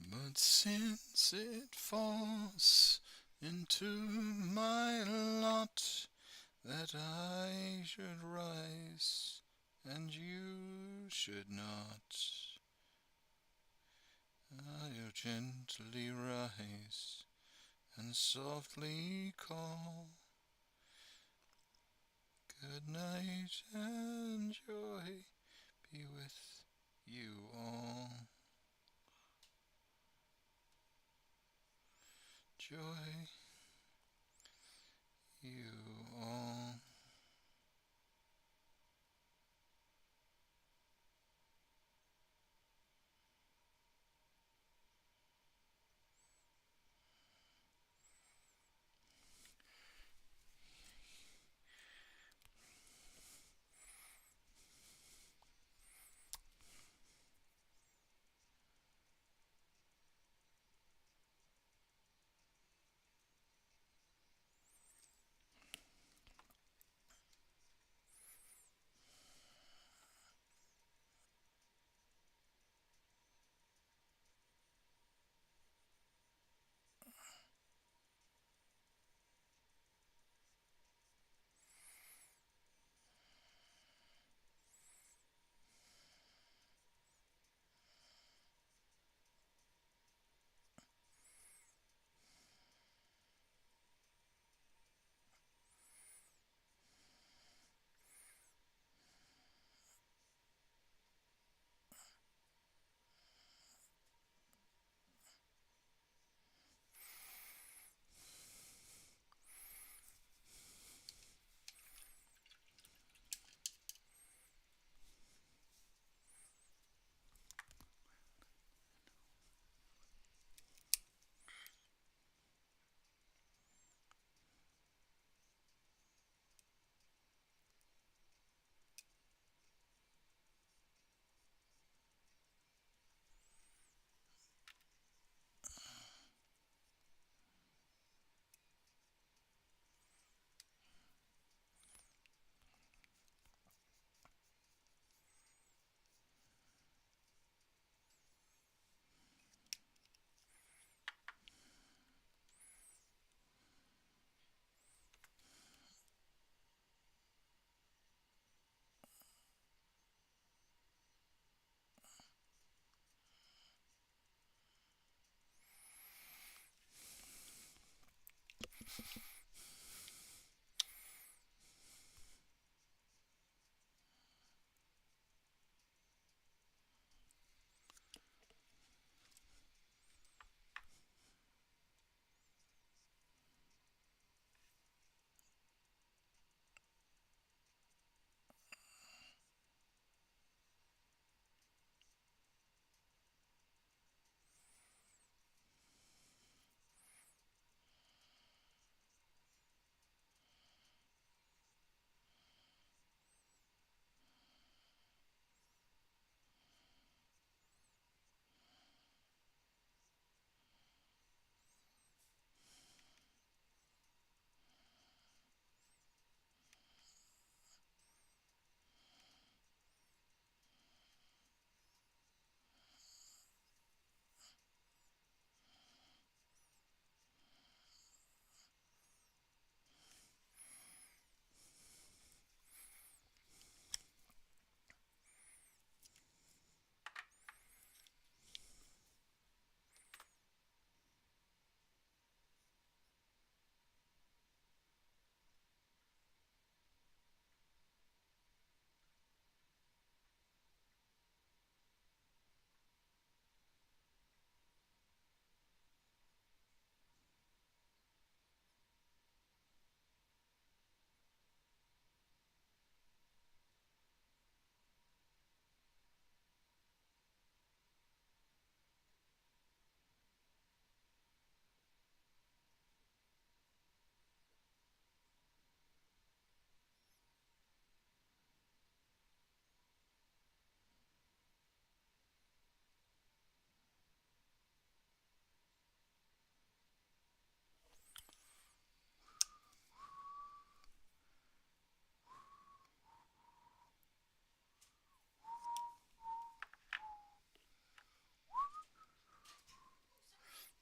But since it falls into my lot that I should rise and you should not, I'll gently rise and softly call. Good night and joy be with you all. Joy you all.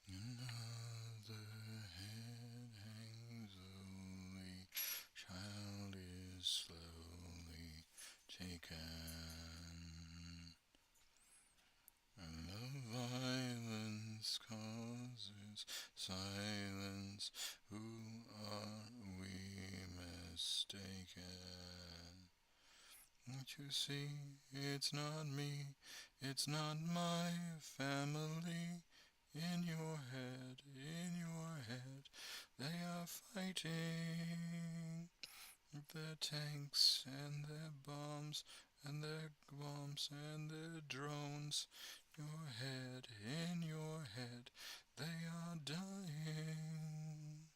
Another head hangs lowly, child is slowly taken. And the violence causes silence. Who are we mistaken? Don't you see, it's not me, it's not my family. In your head, they are fighting. Their tanks and their bombs and their bombs and their drones. In your head, they are dying.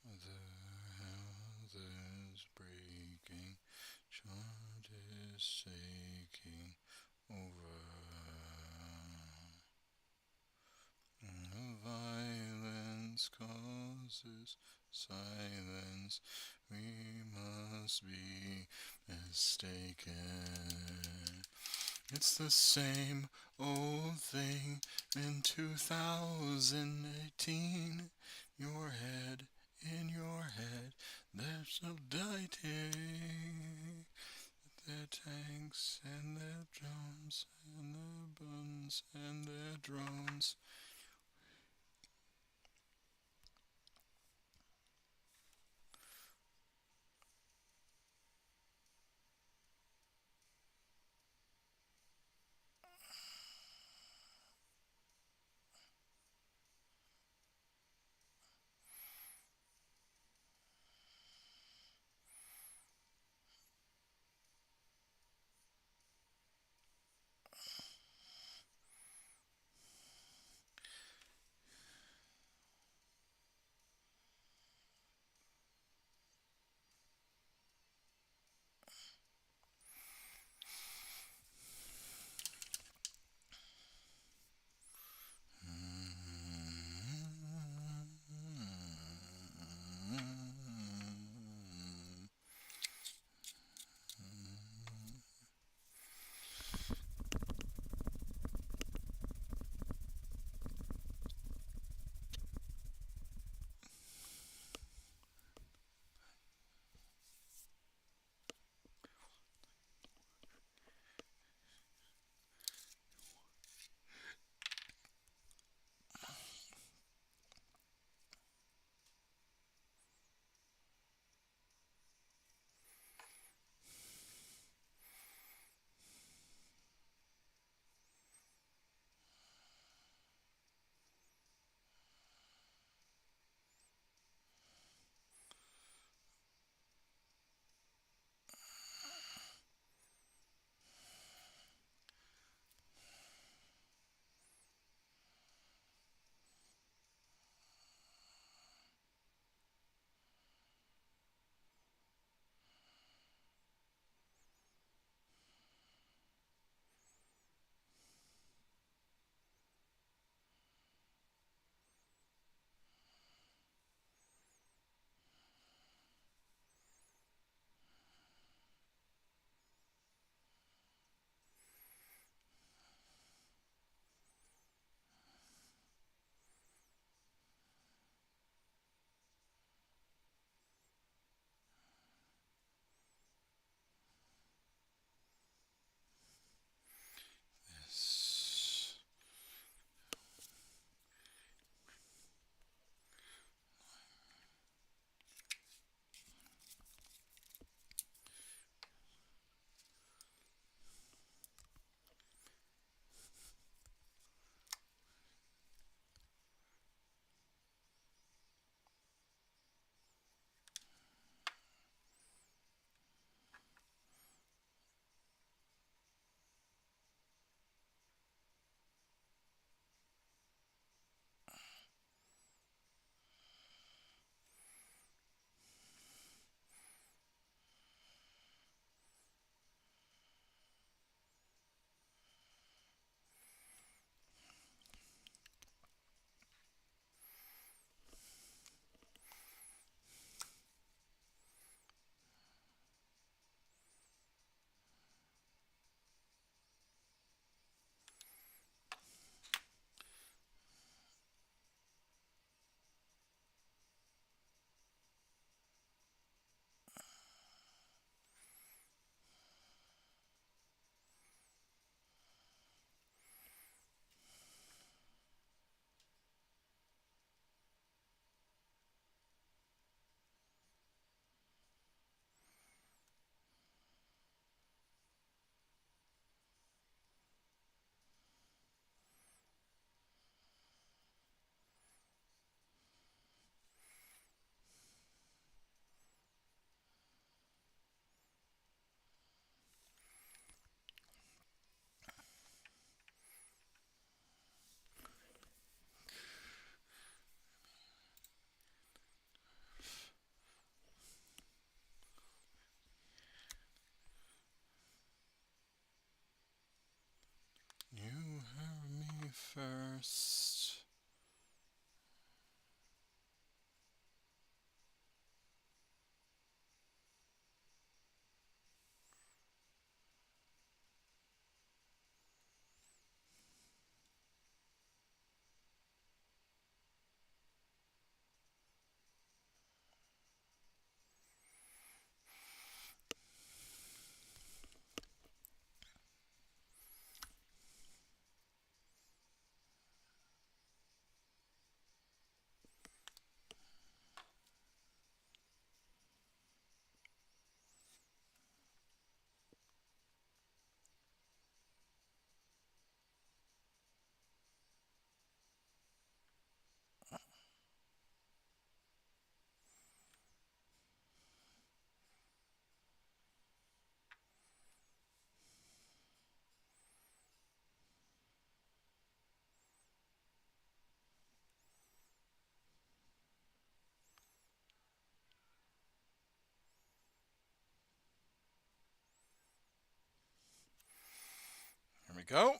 The health is breaking, chart is taking over. Violence causes silence, we must be mistaken. It's the same old thing in 2018. In your head, there's a deity. Their tanks and their drums and their guns and their drones. first. Here we go.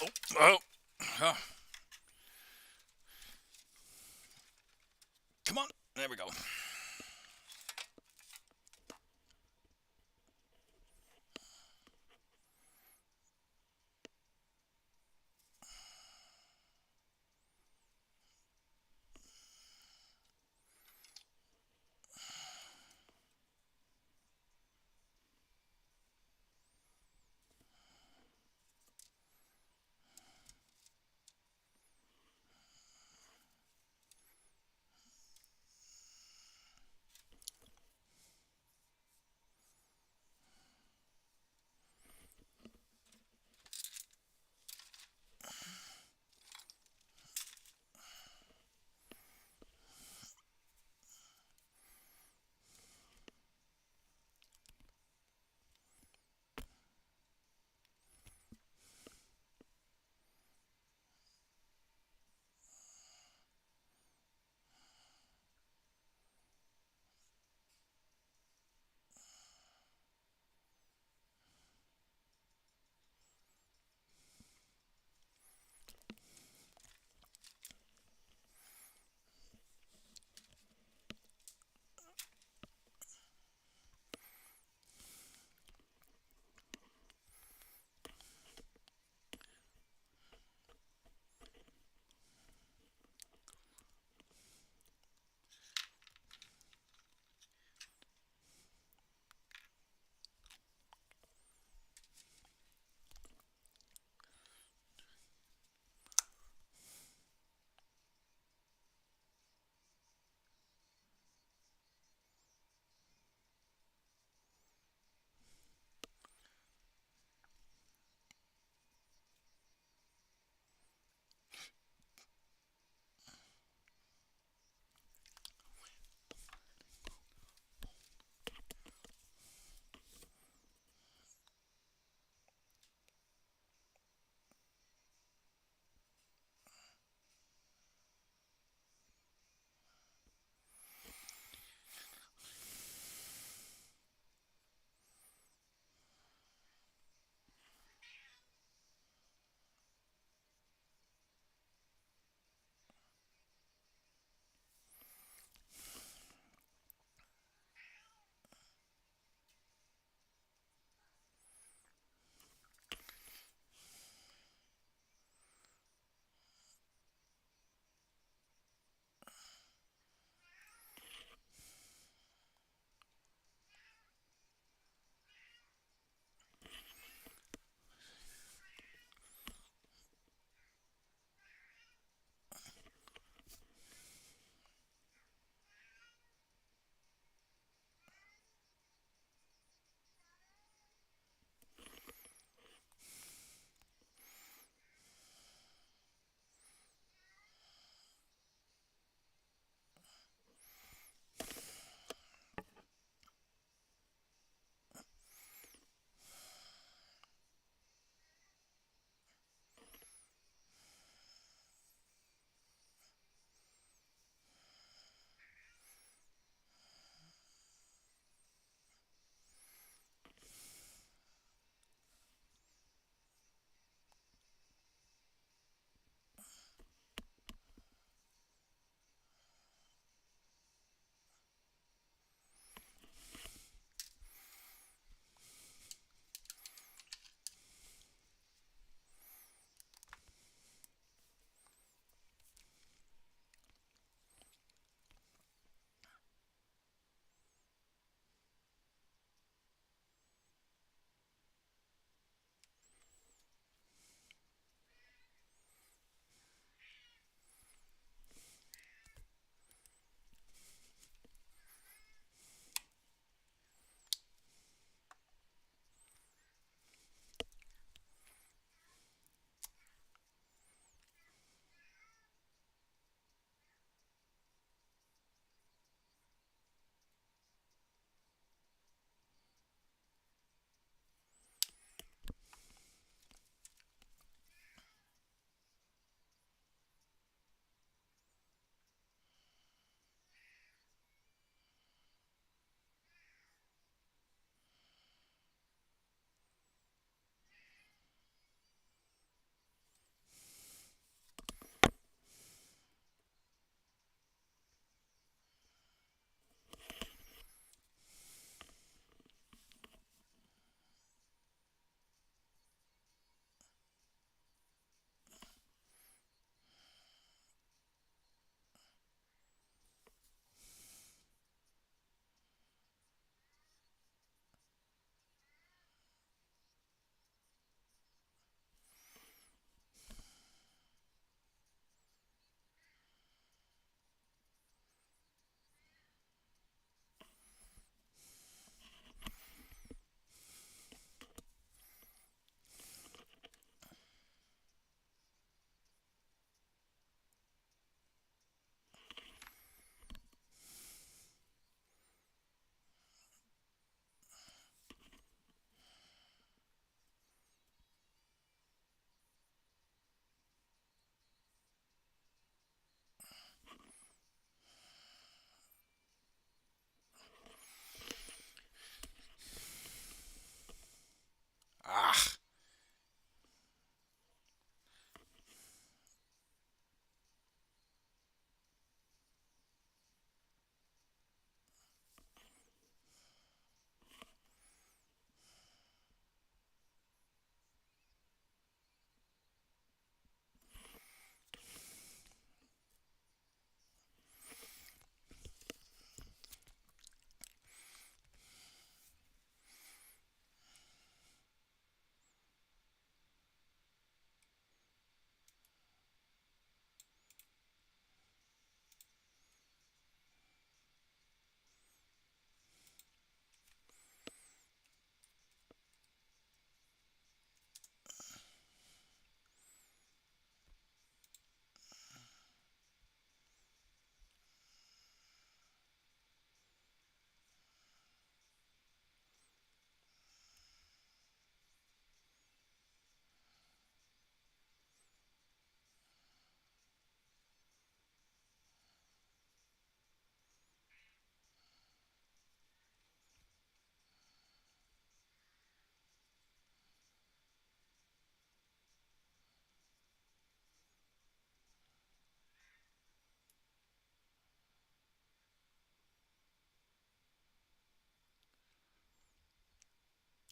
Oh, oh. Come on. There we go.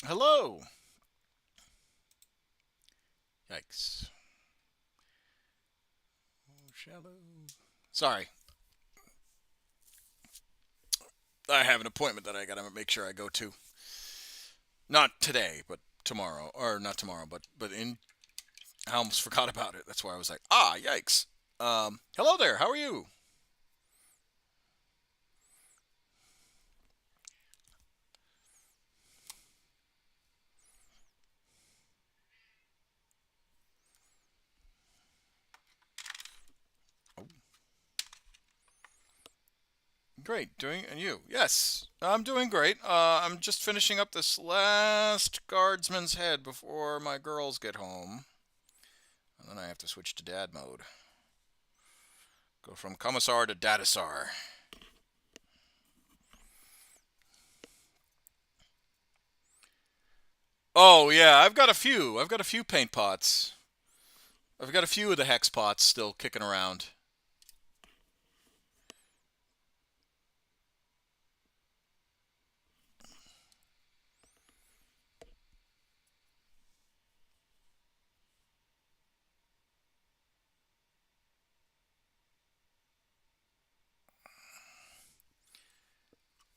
Hello. Yikes. Oh, shallow. Sorry. I have an appointment that I gotta make sure I go to. Not today, but tomorrow. Or not tomorrow, but in I almost forgot about it. That's why I was like, yikes. Hello there. How are you? Oh, great. Doing and you? Yes, I'm doing great. I'm just finishing up this last guardsman's head before my girls get home, and then I have to switch to dad mode. Go from Commissar to Dadasar. Oh yeah, I've got a few. I've got a few paint pots. I've got a few of the hex pots still kicking around.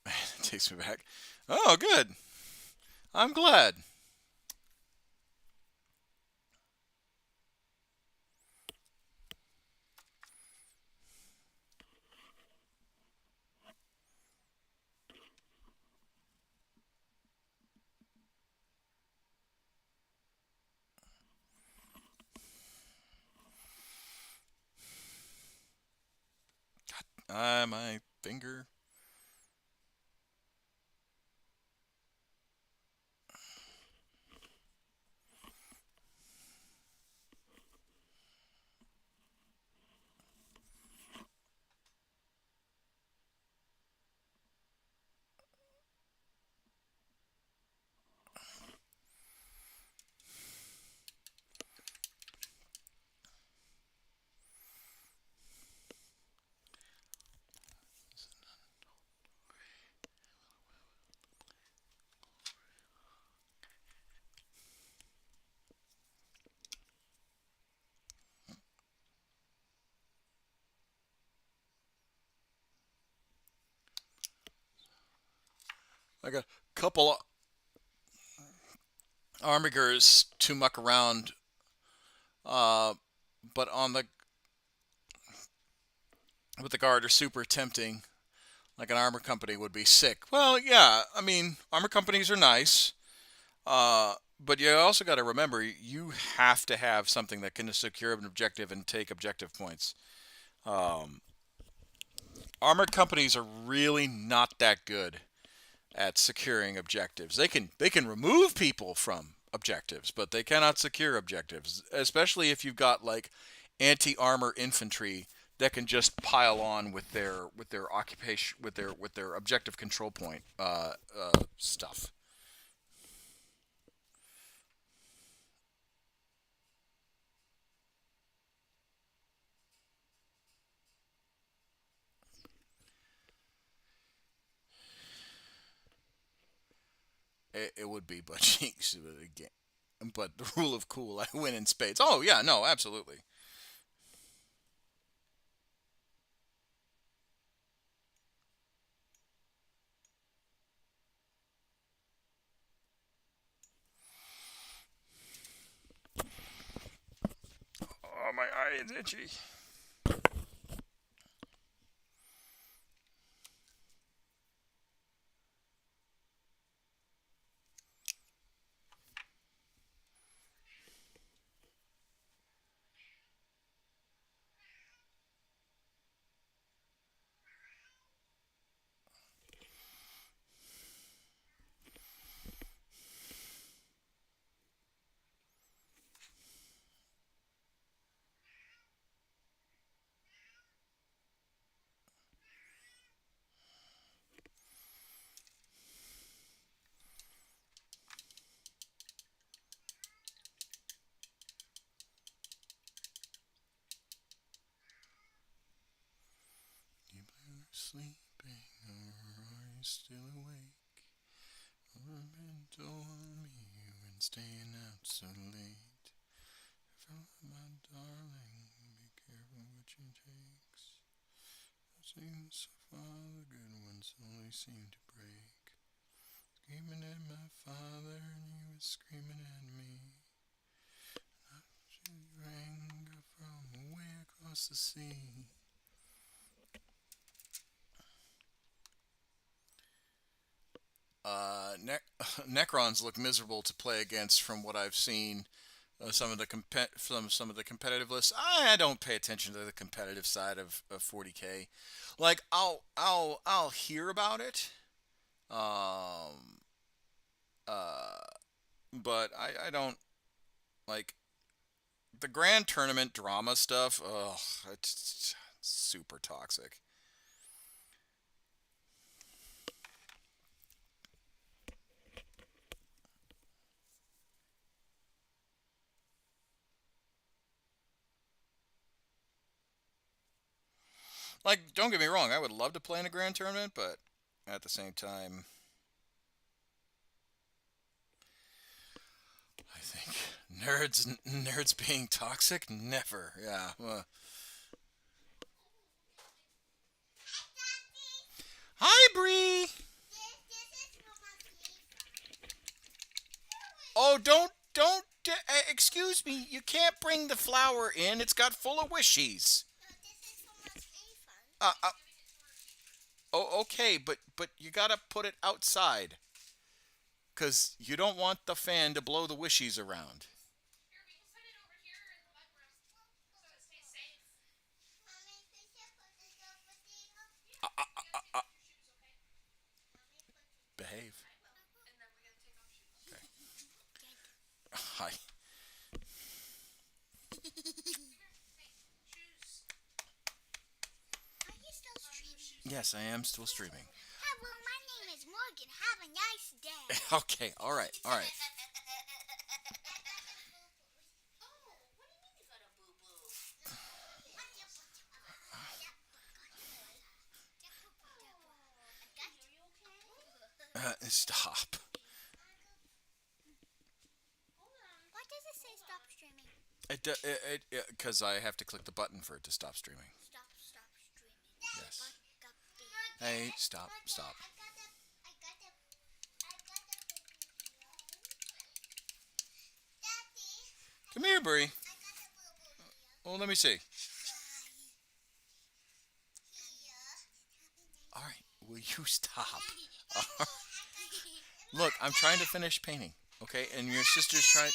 It takes me back. Oh, good. I'm glad. My finger. I got a couple armigers to muck around, uh, but on the with the guard are super tempting. Like an armor company would be sick. Well, yeah, I mean, armor companies are nice, but you also got to remember you have to have something that can secure an objective and take objective points. Um, Armor companies are really not that good at securing objectives. They can remove people from objectives, but they cannot secure objectives, especially if you've got like anti-armor infantry that can just pile on with their occupation with their objective control point stuff. It would be, but jinx, but the rule of cool, I win in spades. Oh yeah, no, absolutely. Oh, my eye is itchy. You better sleeping or are you still awake? Torment on me. staying out so late. My darling, be careful what you takes. Seems so far the good ones only seem to break. Screaming at my father and he was screaming at me. She rang from way across the sea. Necrons look miserable to play against from what I've seen. Some of the competitive lists. I don't pay attention to the competitive side of 40K. Like I'll hear about it. Um, but I don't like the grand tournament drama stuff. Ugh, it's super toxic. Like, don't get me wrong, I would love to play in a grand tournament, but at the same time, I think nerds being toxic, never. Yeah. Hi, Bree. Oh, don't. Excuse me. You can't bring the flour in. It's got full of wishies. Uh, uh, oh, okay, but you gotta put it outside, cause you don't want the fan to blow the wishies around. Uh, uh, uh, uh, behave. Okay. Hi. Yes, I am still streaming. Hello, my name is Morgan. Have a nice day. Okay. All right. All right. Stop. Why does it say stop streaming? Because I have to click the button for it to stop streaming. Stop streaming. Yes. Hey, stop. Come here, Bree. Well, let me see. All right. Will you stop? Look, I'm trying to finish painting. Okay, and your sister's trying.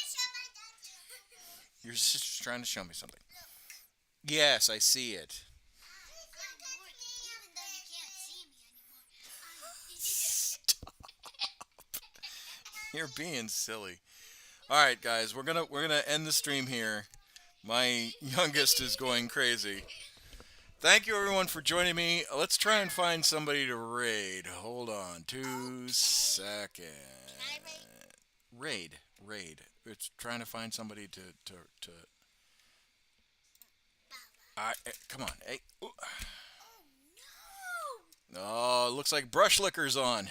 Your sister's trying to show me something. Yes, I see it. Stop. You're being silly. All right, guys, we're gonna end the stream here. My youngest is going crazy. Thank you everyone for joining me. Let's try and find somebody to raid. Hold on, 2 seconds. Raid. It's trying to find somebody to. Come on, hey. Ooh. Oh, looks like Brush Licker's on.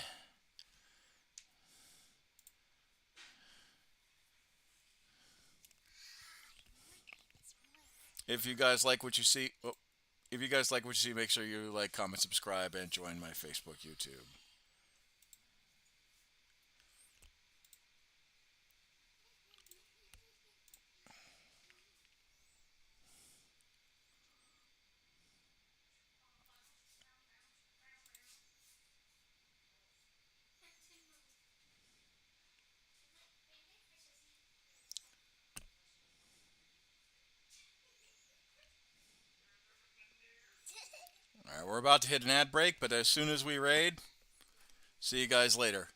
If you guys like what you see, if you guys like what you see, make sure you like, comment, subscribe, and join my Facebook, YouTube. All right, we're about to hit an ad break, but as soon as we raid, see you guys later.